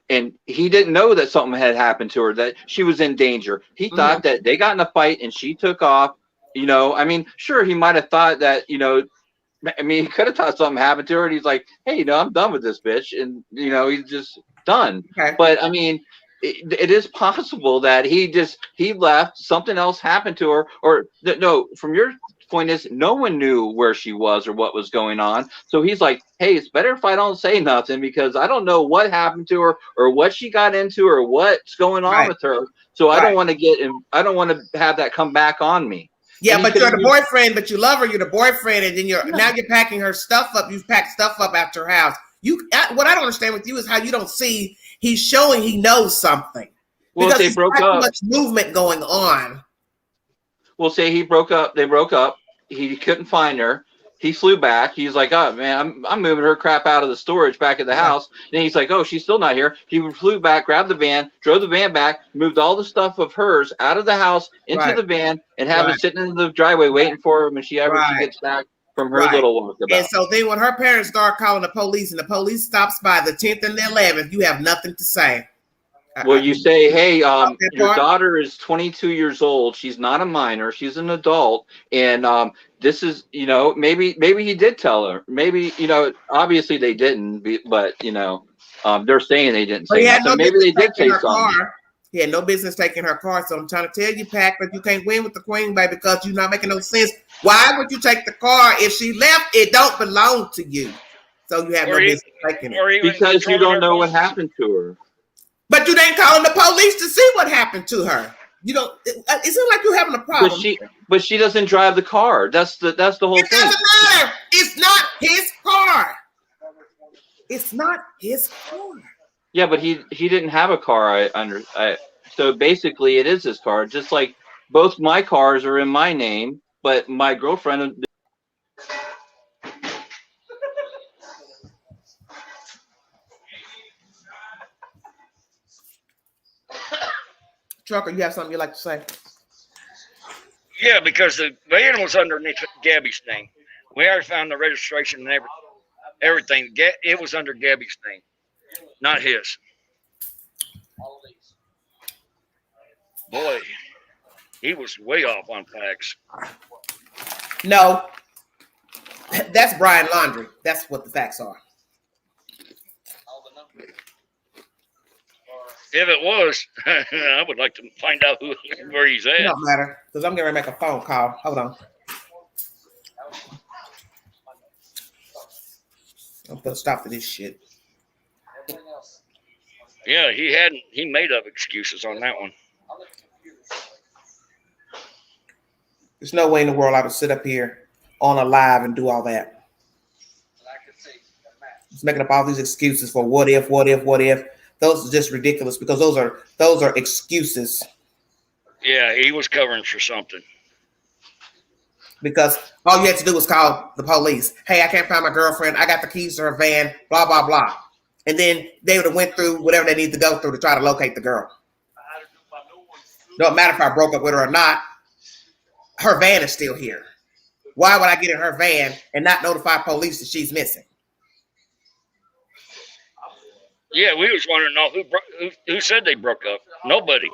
and he didn't know that something had happened to her, that she was in danger. He thought that they got in a fight and she took off. You know, I mean, sure, he might have thought that, you know, I mean, he could have thought something happened to her and he's like, hey, you know, I'm done with this bitch. And, you know, he's just done. Okay. But I mean, it is possible that he left, something else happened to her, or no, from your point is no one knew where she was or what was going on. So he's like, hey, it's better if I don't say nothing because I don't know what happened to her or what she got into or what's going on with her. So I don't want to have that come back on me. Yeah, but you're the boyfriend, but you love her. You're the boyfriend, and then now you're packing her stuff up. You've packed stuff up at her house. What I don't understand with you is how you don't see he's showing he knows something. Well, because they broke up. Too much movement going on. We'll say he broke up. They broke up. He couldn't find her. He flew back. He's like, oh man, I'm moving her crap out of the storage back at the house. And he's like, oh, she's still not here. He flew back, grabbed the van, drove the van back, moved all the stuff of hers out of the house into the van, and have it sitting in the driveway waiting for her when she gets back from her little walkabout. And so then when her parents start calling the police and the police stops by the 10th and the 11th, you have nothing to say. Well, you say, hey, your daughter is 22 years old. She's not a minor. She's an adult. And this is, you know, maybe he did tell her. Maybe, you know, obviously they didn't, but, you know, they're saying they didn't say that. So maybe they did say something. He had no business taking her car. So I'm trying to tell you, Pat, but you can't win with the queen, baby, because you're not making no sense. Why would you take the car? If she left, it don't belong to you. So you have no business taking it. Because you don't know what happened to her. But you ain't calling the police to see what happened to her. You don't. It's not like you're having a problem. But she doesn't drive the car. That's the whole thing. It doesn't matter. It's not his car. It's not his car. Yeah, but he didn't have a car. So basically, it is his car. Just like both my cars are in my name, but my girlfriend. Trucker, you have something you'd like to say? Yeah, because the van was underneath Gabby's name. We already found the registration and everything. It was under Gabby's name, not his. Boy, he was way off on facts. No, that's Brian Laundrie. That's what the facts are. If it was, I would like to find out where he's at. It don't matter, because I'm going to make a phone call. Hold on. I'm going to stop for this shit. Yeah, he made up excuses on that one. There's no way in the world I would sit up here on a live and do all that. Just making up all these excuses for what if. Those are just ridiculous because those are excuses. Yeah, he was covering for something. Because all you had to do was call the police. Hey, I can't find my girlfriend. I got the keys to her van, blah, blah, blah. And then they would have went through whatever they need to go through to try to locate the girl. Don't matter if I broke up with her or not. Her van is still here. Why would I get in her van and not notify police that she's missing? Yeah, we was wondering who said they broke up. Nobody.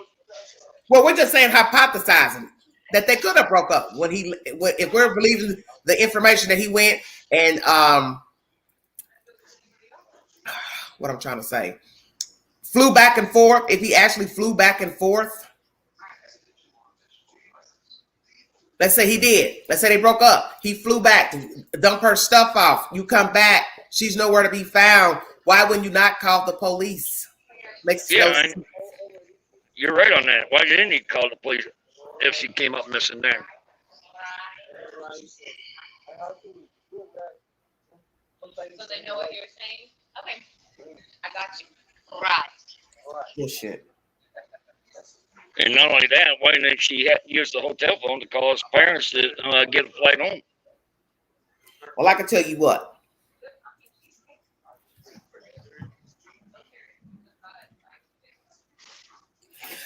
Well, we're just saying, hypothesizing that they could have broke up if we're believing the information that he went and what I'm trying to say, flew back and forth. If he actually flew back and forth, let's say he did. Let's say they broke up. He flew back to dump her stuff off. You come back. She's nowhere to be found. Why wouldn't you not call the police? Makes no sense. You're right on that. Why didn't he call the police if she came up missing there? So they know what you're saying? Okay. I got you. Right. Bullshit. And not only that, why didn't she use the hotel phone to call his parents to get a flight home? Well, I can tell you what.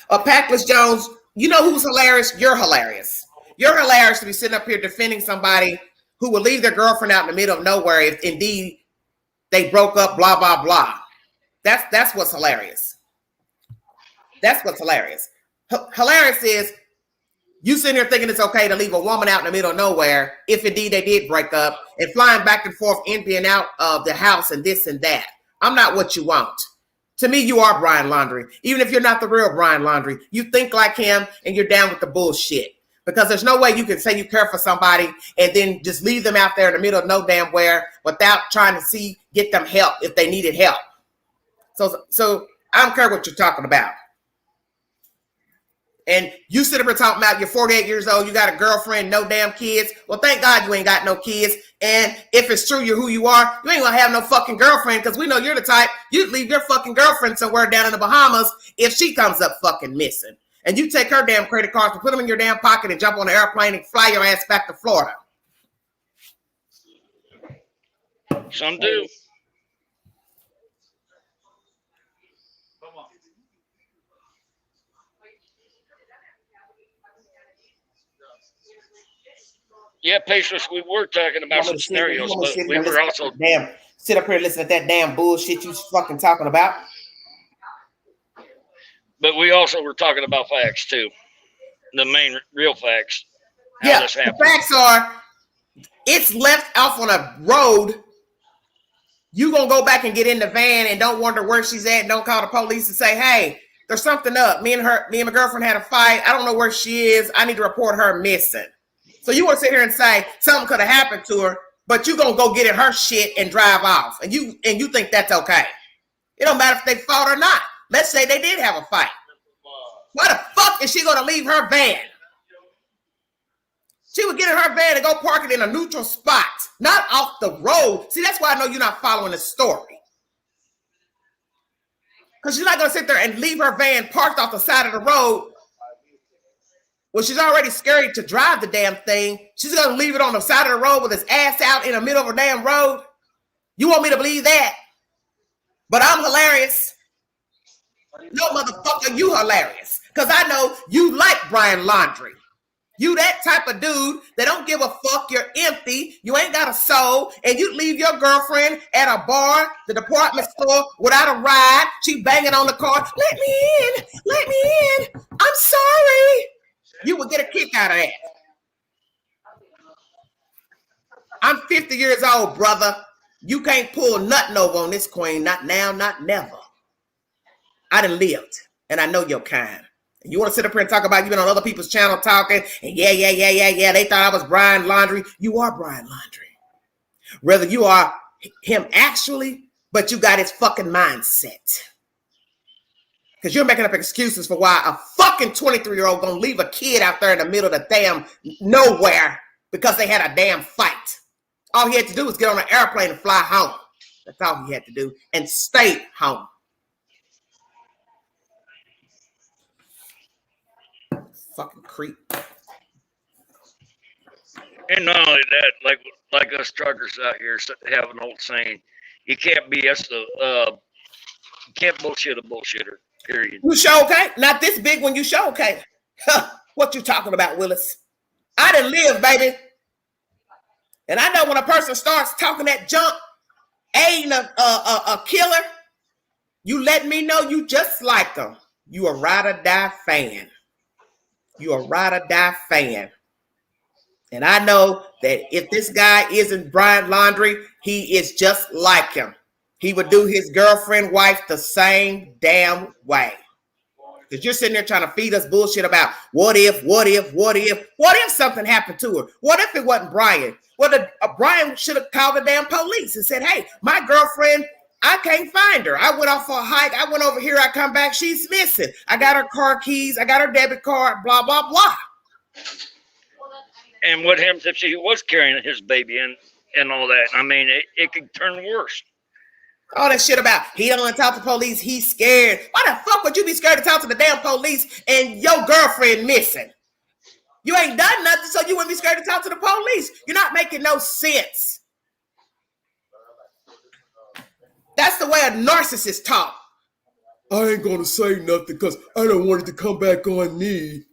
Packless Jones, you know who's hilarious? You're hilarious. You're hilarious to be sitting up here defending somebody who will leave their girlfriend out in the middle of nowhere if indeed they broke up, blah, blah, blah. That's what's hilarious. That's what's hilarious. Hilarious is you sitting here thinking it's okay to leave a woman out in the middle of nowhere if indeed they did break up and flying back and forth in and out of the house and this and that. I'm not what you want. To me, you are Brian Laundrie. Even if you're not the real Brian Laundrie, you think like him and you're down with the bullshit. Because there's no way you can say you care for somebody and then just leave them out there in the middle of no damn where without trying to get them help if they needed help. So I don't care what you're talking about. And you sit up here talking about you're 48 years old, you got a girlfriend, no damn kids. Well, thank God you ain't got no kids. And if it's true you're who you are, you ain't gonna have no fucking girlfriend because we know you're the type, you'd leave your fucking girlfriend somewhere down in the Bahamas if she comes up fucking missing. And you take her damn credit cards and put them in your damn pocket and jump on the airplane and fly your ass back to Florida. Some do. Yeah, Patience, we were talking about some scenarios, but we were also sit up here and listen to that damn bullshit you fucking talking about. But we also were talking about facts too, the main real facts. Yeah, the facts are it's left off on a road. You gonna go back and get in the van and don't wonder where she's at and don't call the police and say, hey, there's something up. Me and my girlfriend had a fight. I don't know where she is. I need to report her missing. So you want to sit here and say something could have happened to her, but you gonna go get in her shit and drive off, and you think that's okay? It don't matter if they fought or not. Let's say they did have a fight. Why the fuck is she gonna leave her van? She would get in her van and go park it in a neutral spot, not off the road. See, that's why I know you're not following the story. Because she's not gonna sit there and leave her van parked off the side of the road. Well, she's already scared to drive the damn thing. She's going to leave it on the side of the road with its ass out in the middle of a damn road. You want me to believe that? But I'm hilarious. No, motherfucker, you hilarious. Because I know you like Brian Laundrie. You that type of dude that don't give a fuck. You're empty. You ain't got a soul. And you leave your girlfriend at a bar, the department store, without a ride. She banging on the car. Let me in. Let me in. I'm sorry. You would get a kick out of that. I'm 50 years old, brother. You can't pull nothing over on this queen. Not now, not never. I done lived, and I know your kind. And you want to sit up here and talk about you been on other people's channel talking, and yeah. They thought I was Brian Laundrie. You are Brian Laundrie. Whether you are him actually, but you got his fucking mindset. Because you're making up excuses for why a fucking 23-year-old gonna leave a kid out there in the middle of the damn nowhere because they had a damn fight. All he had to do was get on an airplane and fly home. That's all he had to do. And stay home. Fucking creep. And not only that, like us truckers out here have an old saying, you can't BS you can't bullshit a bullshitter. Period. You sure okay? Not this big one. You sure okay? What you talking about, Willis? I done live, baby. And I know when a person starts talking that junk, ain't a killer, you let me know you just like them. You a ride or die fan. You a ride or die fan. And I know that if this guy isn't Brian Laundrie, he is just like him. He would do his girlfriend, wife the same damn way. Because you're sitting there trying to feed us bullshit about what if something happened to her? What if it wasn't Brian? Well, Brian should have called the damn police and said, hey, my girlfriend, I can't find her. I went off for a hike. I went over here. I come back. She's missing. I got her car keys. I got her debit card, blah, blah, blah. And what happens if she was carrying his baby and all that? I mean, it could turn worse. All that shit about he don't want to talk to police, he's scared. Why the fuck would you be scared to talk to the damn police and your girlfriend missing? You ain't done nothing, so you wouldn't be scared to talk to the police. You're not making no sense. That's the way a narcissist talk. I ain't gonna say nothing because I don't want it to come back on me.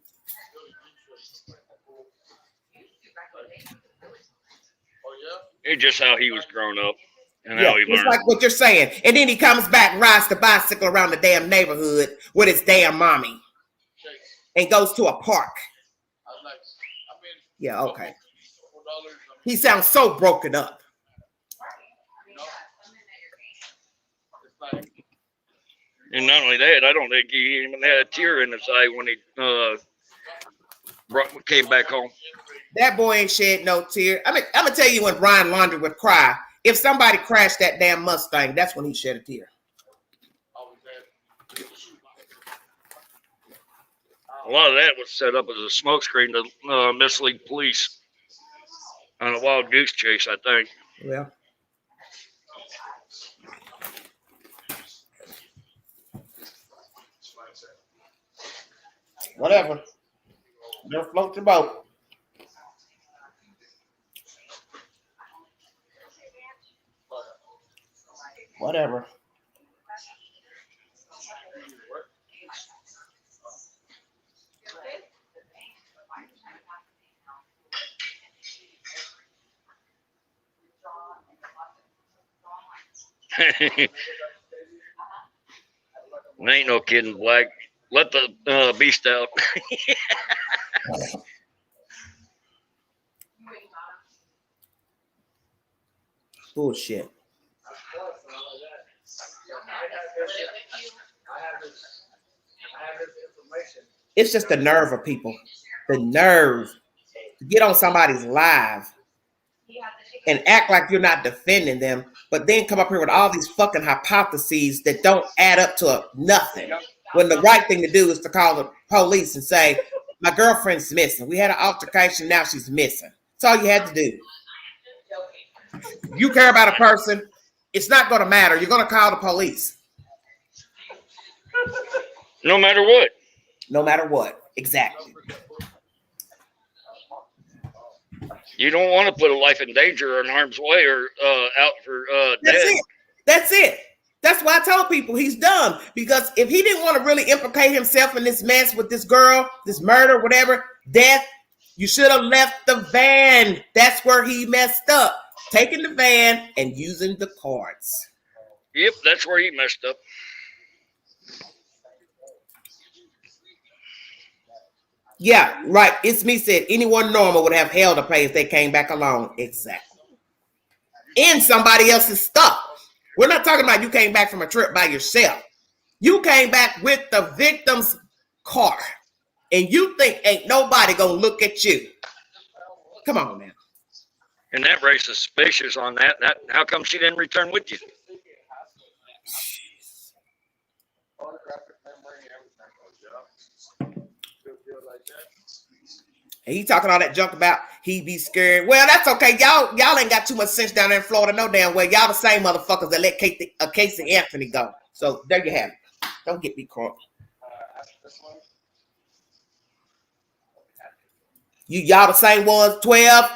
It's just how he was grown up and how he learned. It's like what you're saying. And then he comes back and rides the bicycle around the damn neighborhood with his damn mommy and goes to a park. Yeah, okay. He sounds so broken up. And not only that, I don't think he even had a tear in his eye when he came back home. That boy ain't shed no tear. I'm gonna tell you when Brian Laundrie would cry. If somebody crashed that damn Mustang, that's when he shed a tear. A lot of that was set up as a smokescreen to mislead police on a wild goose chase, I think. Yeah. Whatever. They'll float your boat. Whatever. Ain't no kidding, Black. Let the beast out. Bullshit. It's just the nerve of people. The nerve to get on somebody's live and act like you're not defending them, but then come up here with all these fucking hypotheses that don't add up to nothing. When the right thing to do is to call the police and say, my girlfriend's missing. We had an altercation, now she's missing. That's all you had to do. You care about a person, it's not going to matter. You're going to call the police. No matter what. No matter what. Exactly. You don't want to put a life in danger or in harm's way or out for dead. That's it. That's why I told people he's dumb. Because if he didn't want to really implicate himself in this mess with this girl, this murder, whatever, death, you should have left the van. That's where he messed up. Taking the van and using the cards. Yep, that's where he messed up. Yeah, right. It's me said anyone normal would have hell to pay if they came back alone. Exactly. In somebody else's stuff. We're not talking about you came back from a trip by yourself. You came back with the victim's car. And you think ain't nobody gonna look at you. Come on, man. And that raises suspicions on that. How come she didn't return with you? And he talking all that junk about he be scared. Well, that's okay. Y'all ain't got too much sense down there in Florida, no damn way. Y'all the same motherfuckers that let Casey Anthony go. So there you have it. Don't get me caught. Y'all the same ones, 12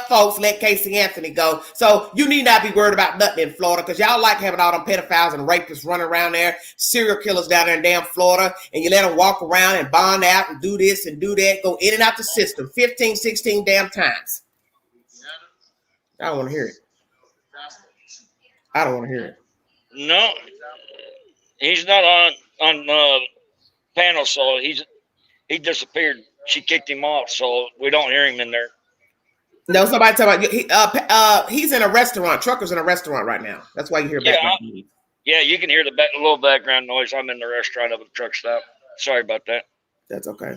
folks let Casey Anthony go. So you need not be worried about nothing in Florida because y'all like having all them pedophiles and rapists running around there, serial killers down there in damn Florida, and you let them walk around and bond out and do this and do that, go in and out the system 15, 16 damn times. I don't want to hear it. I don't want to hear it. No, he's not on panel, so he disappeared. She kicked him off, so we don't hear him in there. No, somebody talking about he's in a restaurant. Trucker's in a restaurant right now. That's why you hear background noise. Yeah, you can hear the little background noise. I'm in the restaurant of a truck stop. Sorry about that. That's okay.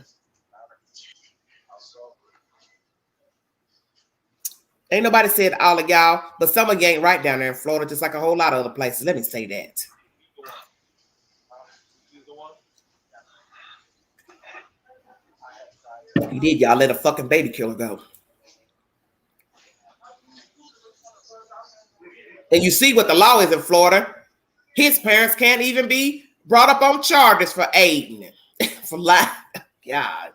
Ain't nobody said all of y'all, but some of you ain't right down there in Florida, just like a whole lot of other places. Let me say that. You did, y'all let a fucking baby killer go. And you see what the law is in Florida. His parents can't even be brought up on charges for aiding for life. God,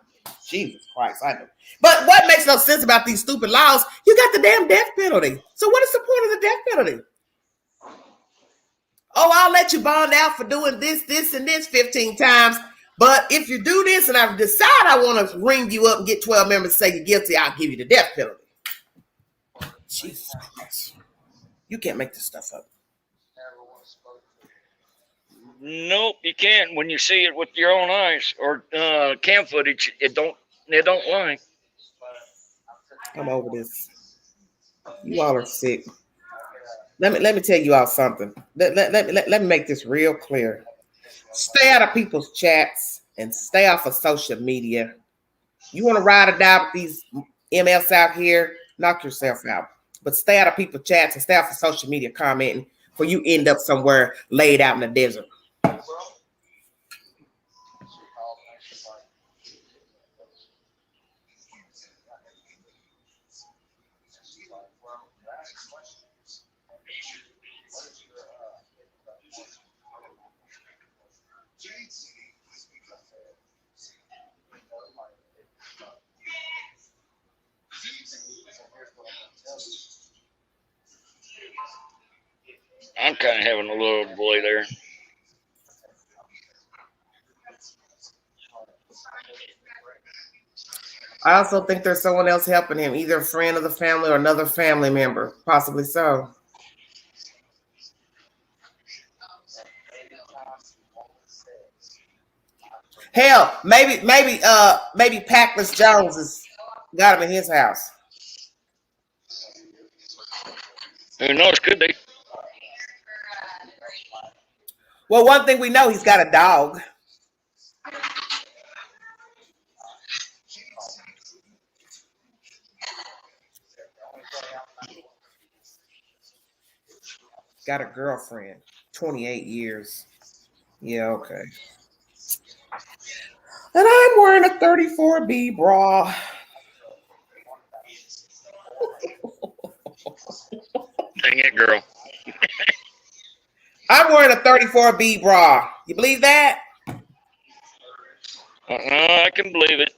Jesus Christ, I know. But what makes no sense about these stupid laws? You got the damn death penalty. So what is the point of the death penalty? Oh, I'll let you bond out for doing this, this, and this 15 times. But if you do this and I decide I want to ring you up and get 12 members to say you're guilty, I'll give you the death penalty. Jesus Christ. You can't make this stuff up. Nope, you can't. When you see it with your own eyes or cam footage, it don't lie. I'm over this. You all are sick. Let me tell you all something. Let me make this real clear. Stay out of people's chats and stay off of social media. You want to ride or die with these MLs out here, knock yourself out. But stay out of people's chats and stay off of social media commenting before you end up somewhere laid out in the desert. I'm kind of having a little boy there. I also think there's someone else helping him, either a friend of the family or another family member, possibly so. Hell, maybe Packless Jones has got him in his house. Who knows? Could be. Well, one thing we know, he's got a dog. Got a girlfriend, 28 years. Yeah, okay. And I'm wearing a 34B bra. Dang it, girl. I'm wearing a 34B bra. You believe that? I can believe it.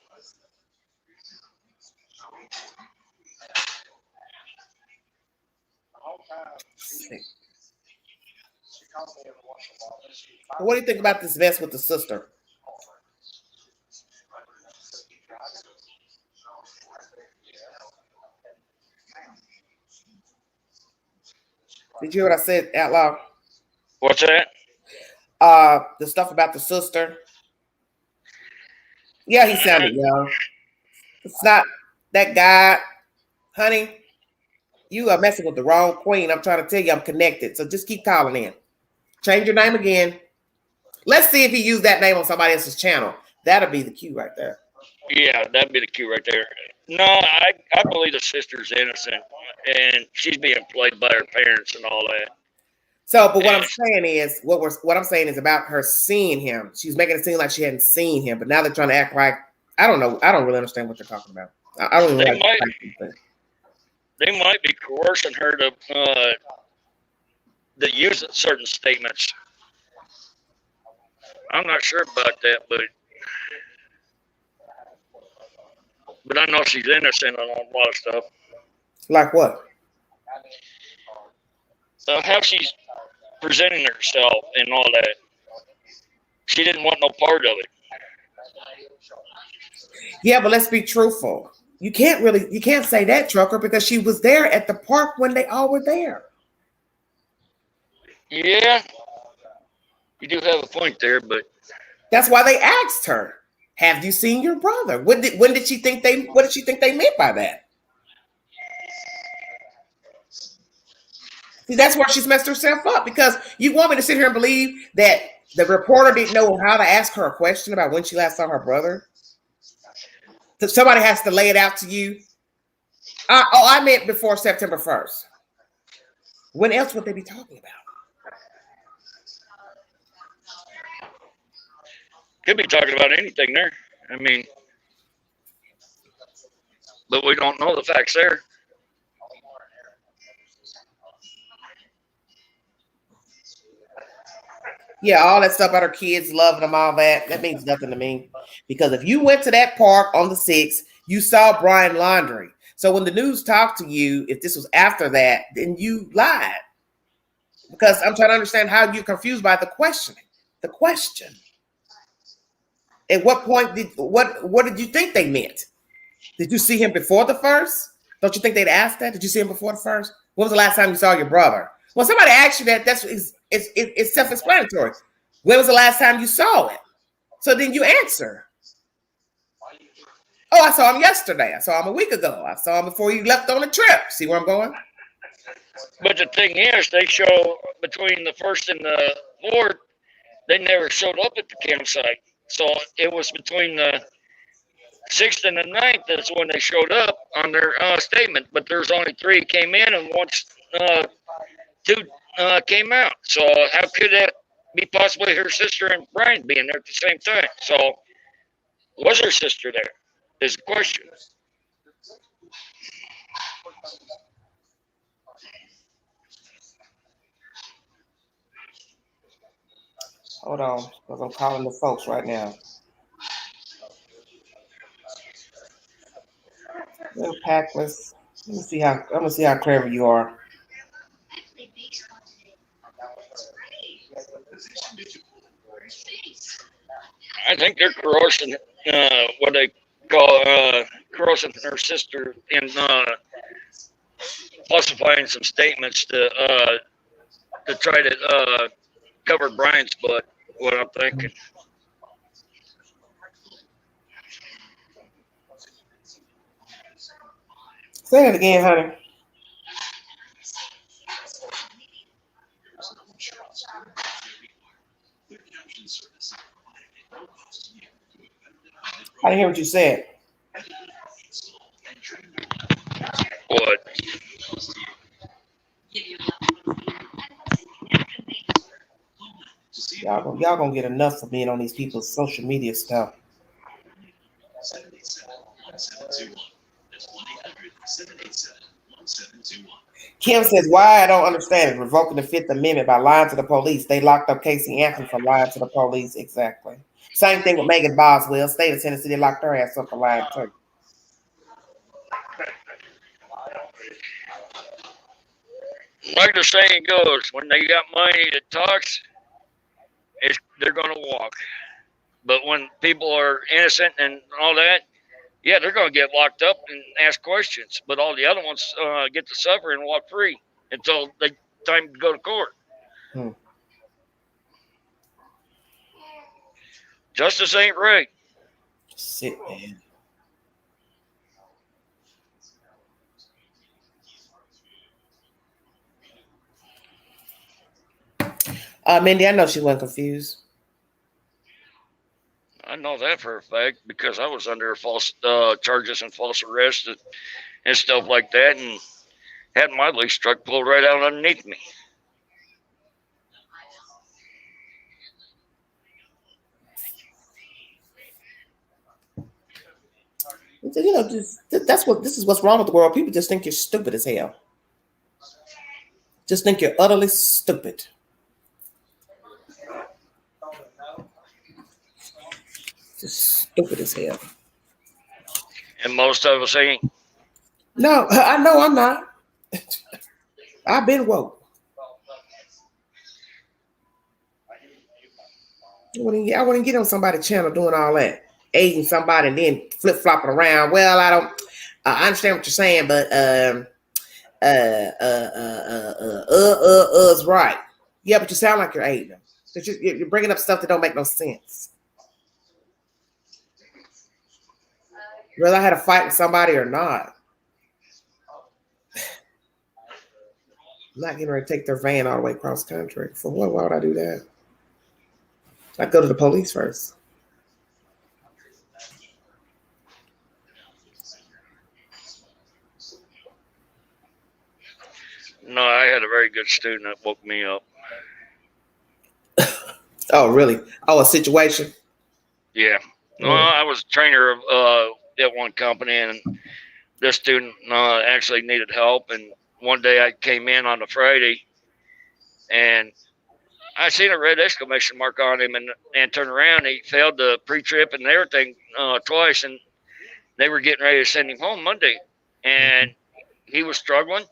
What do you think about this vest with the sister? Did you hear what I said out loud? What's that? The stuff about the sister. Yeah, he sounded young. It's not that guy, honey. You are messing with the wrong queen. I'm trying to tell you I'm connected. So just keep calling in. Change your name again. Let's see if he used that name on somebody else's channel. That'll be the cue right there. Yeah, that'd be the cue right there. No, I believe the sister's innocent, and she's being played by her parents and all that. So, but what I'm saying is, what I'm saying is about her seeing him. She's making it seem like she hadn't seen him, but now they're trying to act like, I don't know. I don't really understand what they're talking about. I don't even know. They might be coercing her to use certain statements. I'm not sure about that, but I know she's innocent on a lot of stuff. Like what? How she's presenting herself and all that. She didn't want no part of it. Yeah, but let's be truthful. You can't say that, Trucker, because she was there at the park when they all were there. Yeah, you do have a point there, but that's why they asked her, "Have you seen your brother?" What did she think they meant by that? See, that's where she's messed herself up, because you want me to sit here and believe that the reporter didn't know how to ask her a question about when she last saw her brother? Because somebody has to lay it out to you. I meant before September 1st. When else would they be talking about? Could be talking about anything there. I mean, but we don't know the facts there. Yeah, all that stuff about her kids loving them, all that means nothing to me. Because if you went to that park on the 6th, you saw Brian Laundrie. So when the news talked to you, if this was after that, then you lied. Because I'm trying to understand how you're confused by the questioning. The question. At what point what did you think they meant? Did you see him before the first? Don't you think they'd ask that? Did you see him before the first? When was the last time you saw your brother? When somebody asks you that, it's self-explanatory. When was the last time you saw it? So then you answer. Oh, I saw him yesterday. I saw him a week ago. I saw him before you left on the trip. See where I'm going? But the thing is, they show between the 1st and the 4th, they never showed up at the campsite. So it was between the 6th and the 9th that's when they showed up on their statement. But there's only 3 came in and once 2 came out. So how could that be possibly her sister and Brian being there at the same time? So was her sister there? Is the question. Hold on, because I'm calling the folks right now. Little Packless. I'm gonna see how clever you are. I think they're corrosing what they call corrosing her sister and falsifying some statements to try to cover Brian's butt. What I'm thinking. Say it again, honey. I didn't hear what you said. What? Y'all gonna get enough for being on these people's social media stuff. Kim says, why I don't understand it. Revoking the 5th Amendment by lying to the police. They locked up Casey Anthony for lying to the police. Exactly. Same thing with Megan Boswell. State of Tennessee, they locked her ass up for lying too. Like the saying goes, when they got money that talks, they're going to walk. But when people are innocent and all that, yeah, they're going to get locked up and ask questions. But all the other ones get to suffer and walk free until they time to go to court. Justice ain't right. Sit, man. Mindy, I know she wasn't confused. I know that for a fact because I was under false charges and false arrest and stuff like that, and had my lease truck pulled right out underneath me. You know, this is what's wrong with the world. People just think you're stupid as hell. Just think you're utterly stupid. Just stupid as hell. And most of us ain't. No, I know I'm not. I've been woke. I wouldn't get on somebody's channel doing all that. Aiding somebody and then flip-flopping around. Well, I understand what you're saying, but is right. Yeah, but you sound like you're aiding them. You're bringing up stuff that don't make no sense. Whether I had a fight with somebody or not. I'm not getting ready to take their van all the way across country. For what? Why would I do that? I'd go to the police first. No, I had a very good student that woke me up. Oh, really? Oh, a situation? Yeah. No, I was a trainer at one company, and this student actually needed help. And one day I came in on a Friday, and I seen a red exclamation mark on him and turned around. He failed the pre-trip and everything twice, and they were getting ready to send him home Monday, and he was struggling.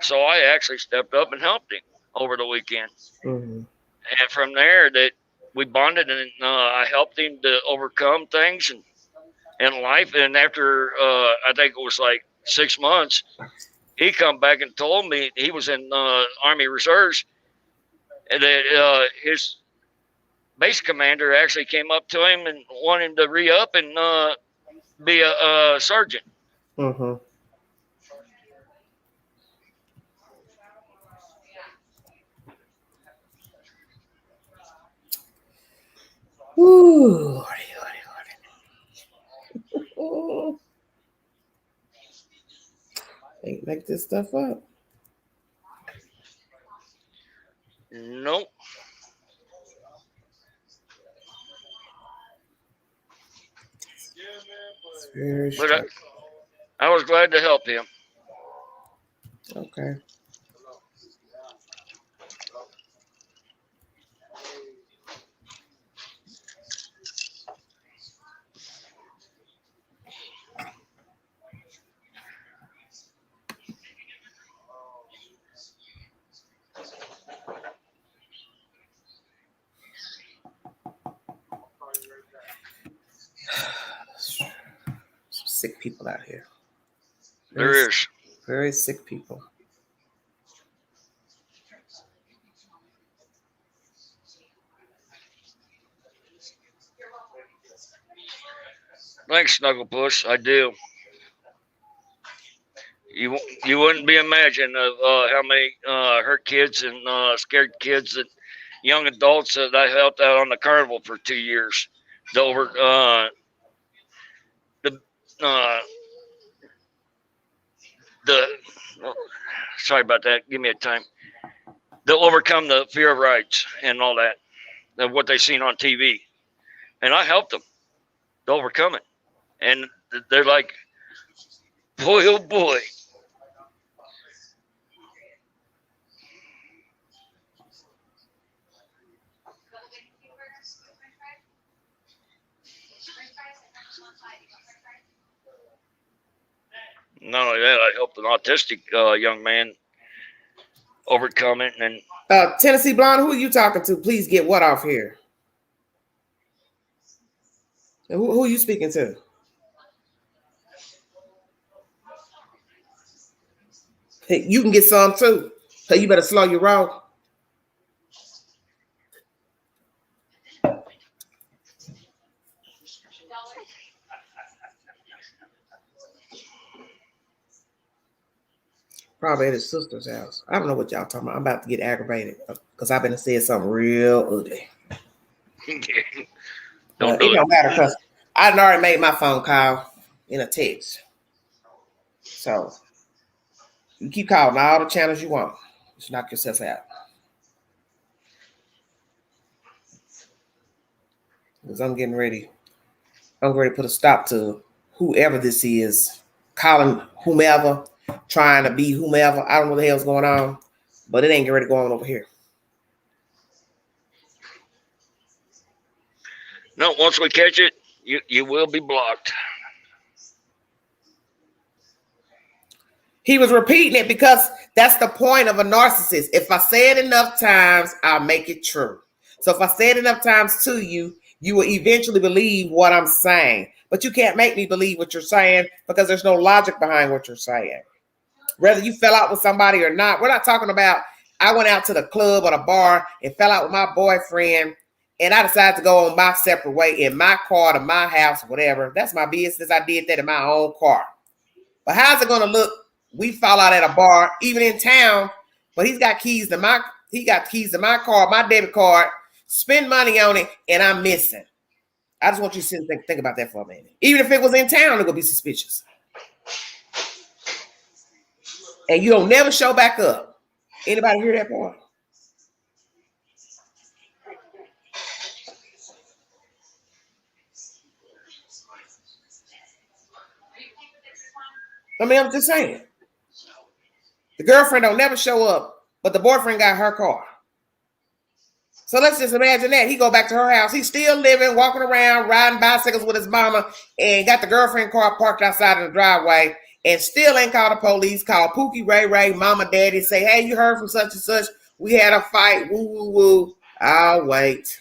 So I actually stepped up and helped him over the weekend. Mm-hmm. And from there, that we bonded, and I helped him to overcome things in life. And after I think it was like 6 months, he come back and told me he was in Army Reserves, and that his base commander actually came up to him and wanted him to re-up and be a sergeant. Mm-hmm. Ooh. Ain't make this stuff up. Nope. But I was glad to help him. Okay. Sick people out here. There is. Very sick people. Thanks, Snugglepuss. I do. You wouldn't be imagining of how many hurt kids and scared kids and young adults that I helped out on the carnival for 2 years. Sorry about that. Give me a time. They'll overcome the fear of rights and all that, of what they've seen on TV. And I helped them to overcome it. And they're like, boy, oh boy. Not only that, I helped an autistic young man overcome it. And Tennessee Blonde, who are you talking to? Please get what off here? And who are you speaking to? Hey, you can get some too. So you better slow your roll. Probably at his sister's house. I don't know what y'all talking about. I'm about to get aggravated because I've been saying something real ugly. It don't matter because I already made my phone call in a text. So you keep calling all the channels you want. Just knock yourself out. Because I'm getting ready. I'm ready to put a stop to whoever this is, calling whomever, trying to be whomever. I don't know what the hell's going on, but it ain't getting ready to go on over here. No, once we catch it, you will be blocked. He was repeating it because that's the point of a narcissist. If I say it enough times, I'll make it true. So if I say it enough times to you, you will eventually believe what I'm saying. But you can't make me believe what you're saying because there's no logic behind what you're saying. Whether you fell out with somebody or not, we're not talking about I went out to the club or the bar and fell out with my boyfriend and I decided to go on my separate way in my car to my house, whatever. That's my business. I did that in my own car. But how's it going to look? We fall out at a bar, even in town, but he got keys to my car, my debit card, spend money on it, and I'm missing. I just want you to sit and think about that for a minute. Even if it was in town, it would be suspicious. And you don't never show back up. Anybody hear that part? I mean, I'm just saying. The girlfriend don't never show up, but the boyfriend got her car. So let's just imagine that. He go back to her house. He's still living, walking around, riding bicycles with his mama, and got the girlfriend car parked outside of the driveway, and still ain't called the police. Called Pookie, Ray, mama, daddy, say, hey, you heard from such and such. We had a fight. Woo, woo, woo. I'll wait.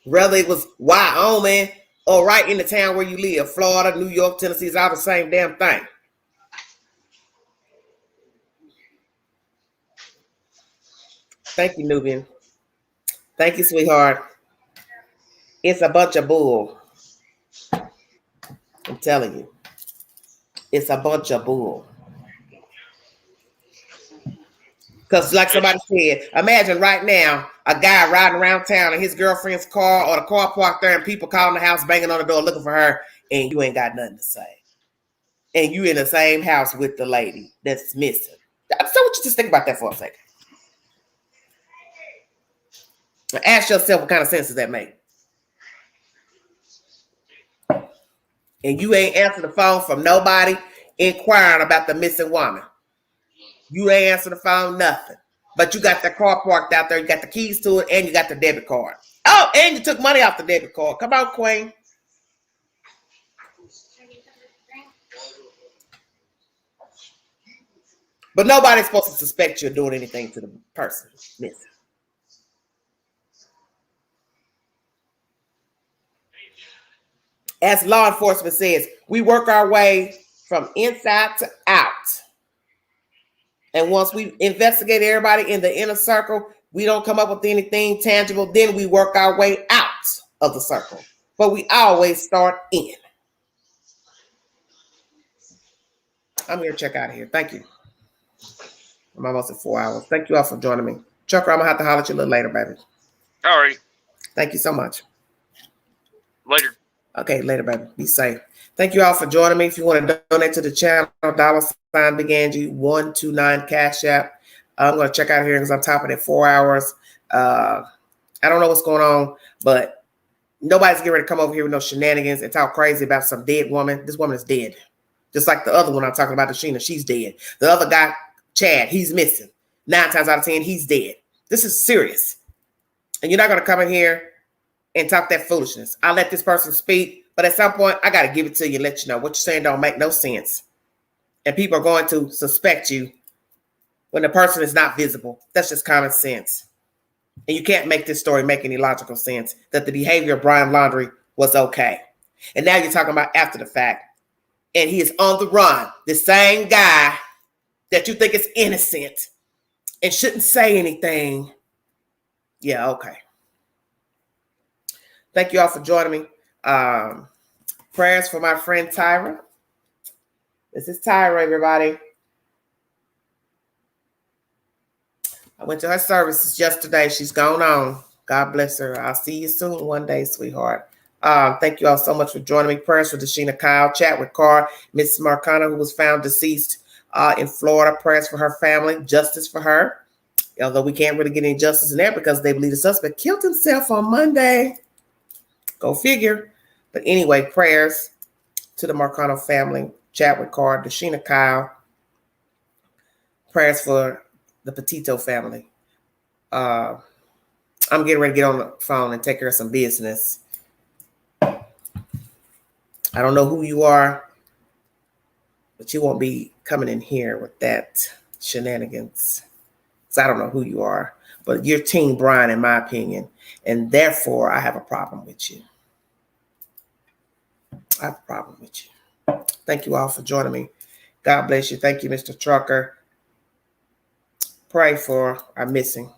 Whether it was Wyoming or right in the town where you live, Florida, New York, Tennessee, it's all the same damn thing. Thank you, Nubian. Thank you, sweetheart. It's a bunch of bull. I'm telling you. It's a bunch of bull. Because like somebody said, imagine right now a guy riding around town in his girlfriend's car or the car parked there and people calling the house, banging on the door looking for her, and you ain't got nothing to say. And you in the same house with the lady that's missing. So what you just think about that for a second. Ask yourself what kind of sense does that make? And you ain't answered the phone from nobody inquiring about the missing woman. You ain't answered the phone, nothing. But you got the car parked out there, you got the keys to it, and you got the debit card. Oh, and you took money off the debit card. Come on, Queen. But nobody's supposed to suspect you're doing anything to the person missing. As law enforcement says, we work our way from inside to out. And once we investigate everybody in the inner circle, we don't come up with anything tangible, then we work our way out of the circle. But we always start in. I'm going to check out of here. Thank you. I'm almost at 4 hours. Thank you all for joining me. Chucker, I'm going to have to holler at you a little later, baby. All right. Thank you so much. Later. Okay, later, baby. Be safe. Thank you all for joining me. If you want to donate to the channel, $BigAngie129 Cash App. I'm going to check out here because I'm topping at 4 hours. I don't know what's going on, but nobody's getting ready to come over here with no shenanigans and talk crazy about some dead woman. This woman is dead. Just like the other one I'm talking about, Dashina, she's dead. The other guy, Chad, he's missing. 9 times out of 10, he's dead. This is serious. And you're not going to come in here and talk that foolishness. I'll let this person speak, but at some point, I got to give it to you and let you know what you're saying don't make no sense. And people are going to suspect you when the person is not visible. That's just common sense. And you can't make this story make any logical sense that the behavior of Brian Laundrie was okay. And now you're talking about after the fact. And he is on the run. The same guy that you think is innocent and shouldn't say anything. Yeah, okay. Thank you all for joining me. Prayers for my friend Tyra. This is Tyra, everybody. I went to her services yesterday. She's gone on. God bless her. I'll see you soon one day, sweetheart. Thank you all so much for joining me. Prayers for Desheena Kyle. Chat with Carr. Mrs. Marcano, who was found deceased in Florida. Prayers for her family. Justice for her. Although we can't really get any justice in there because they believe the suspect killed himself on Monday. Go figure. But anyway, prayers to the Marcano family. Chat with Carr. Desheena Kyle. Prayers for the Petito family. I'm getting ready to get on the phone and take care of some business. I don't know who you are, but you won't be coming in here with that shenanigans. So I don't know who you are, but you're Team Brian, in my opinion, and therefore I have a problem with you. I have a problem with you. Thank you all for joining me. God bless you. Thank you, Mr. Trucker. Pray for our missing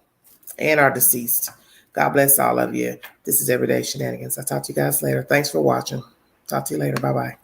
and our deceased. God bless all of you. This is Everyday Shenanigans. I'll talk to you guys later. Thanks for watching. Talk to you later. Bye-bye.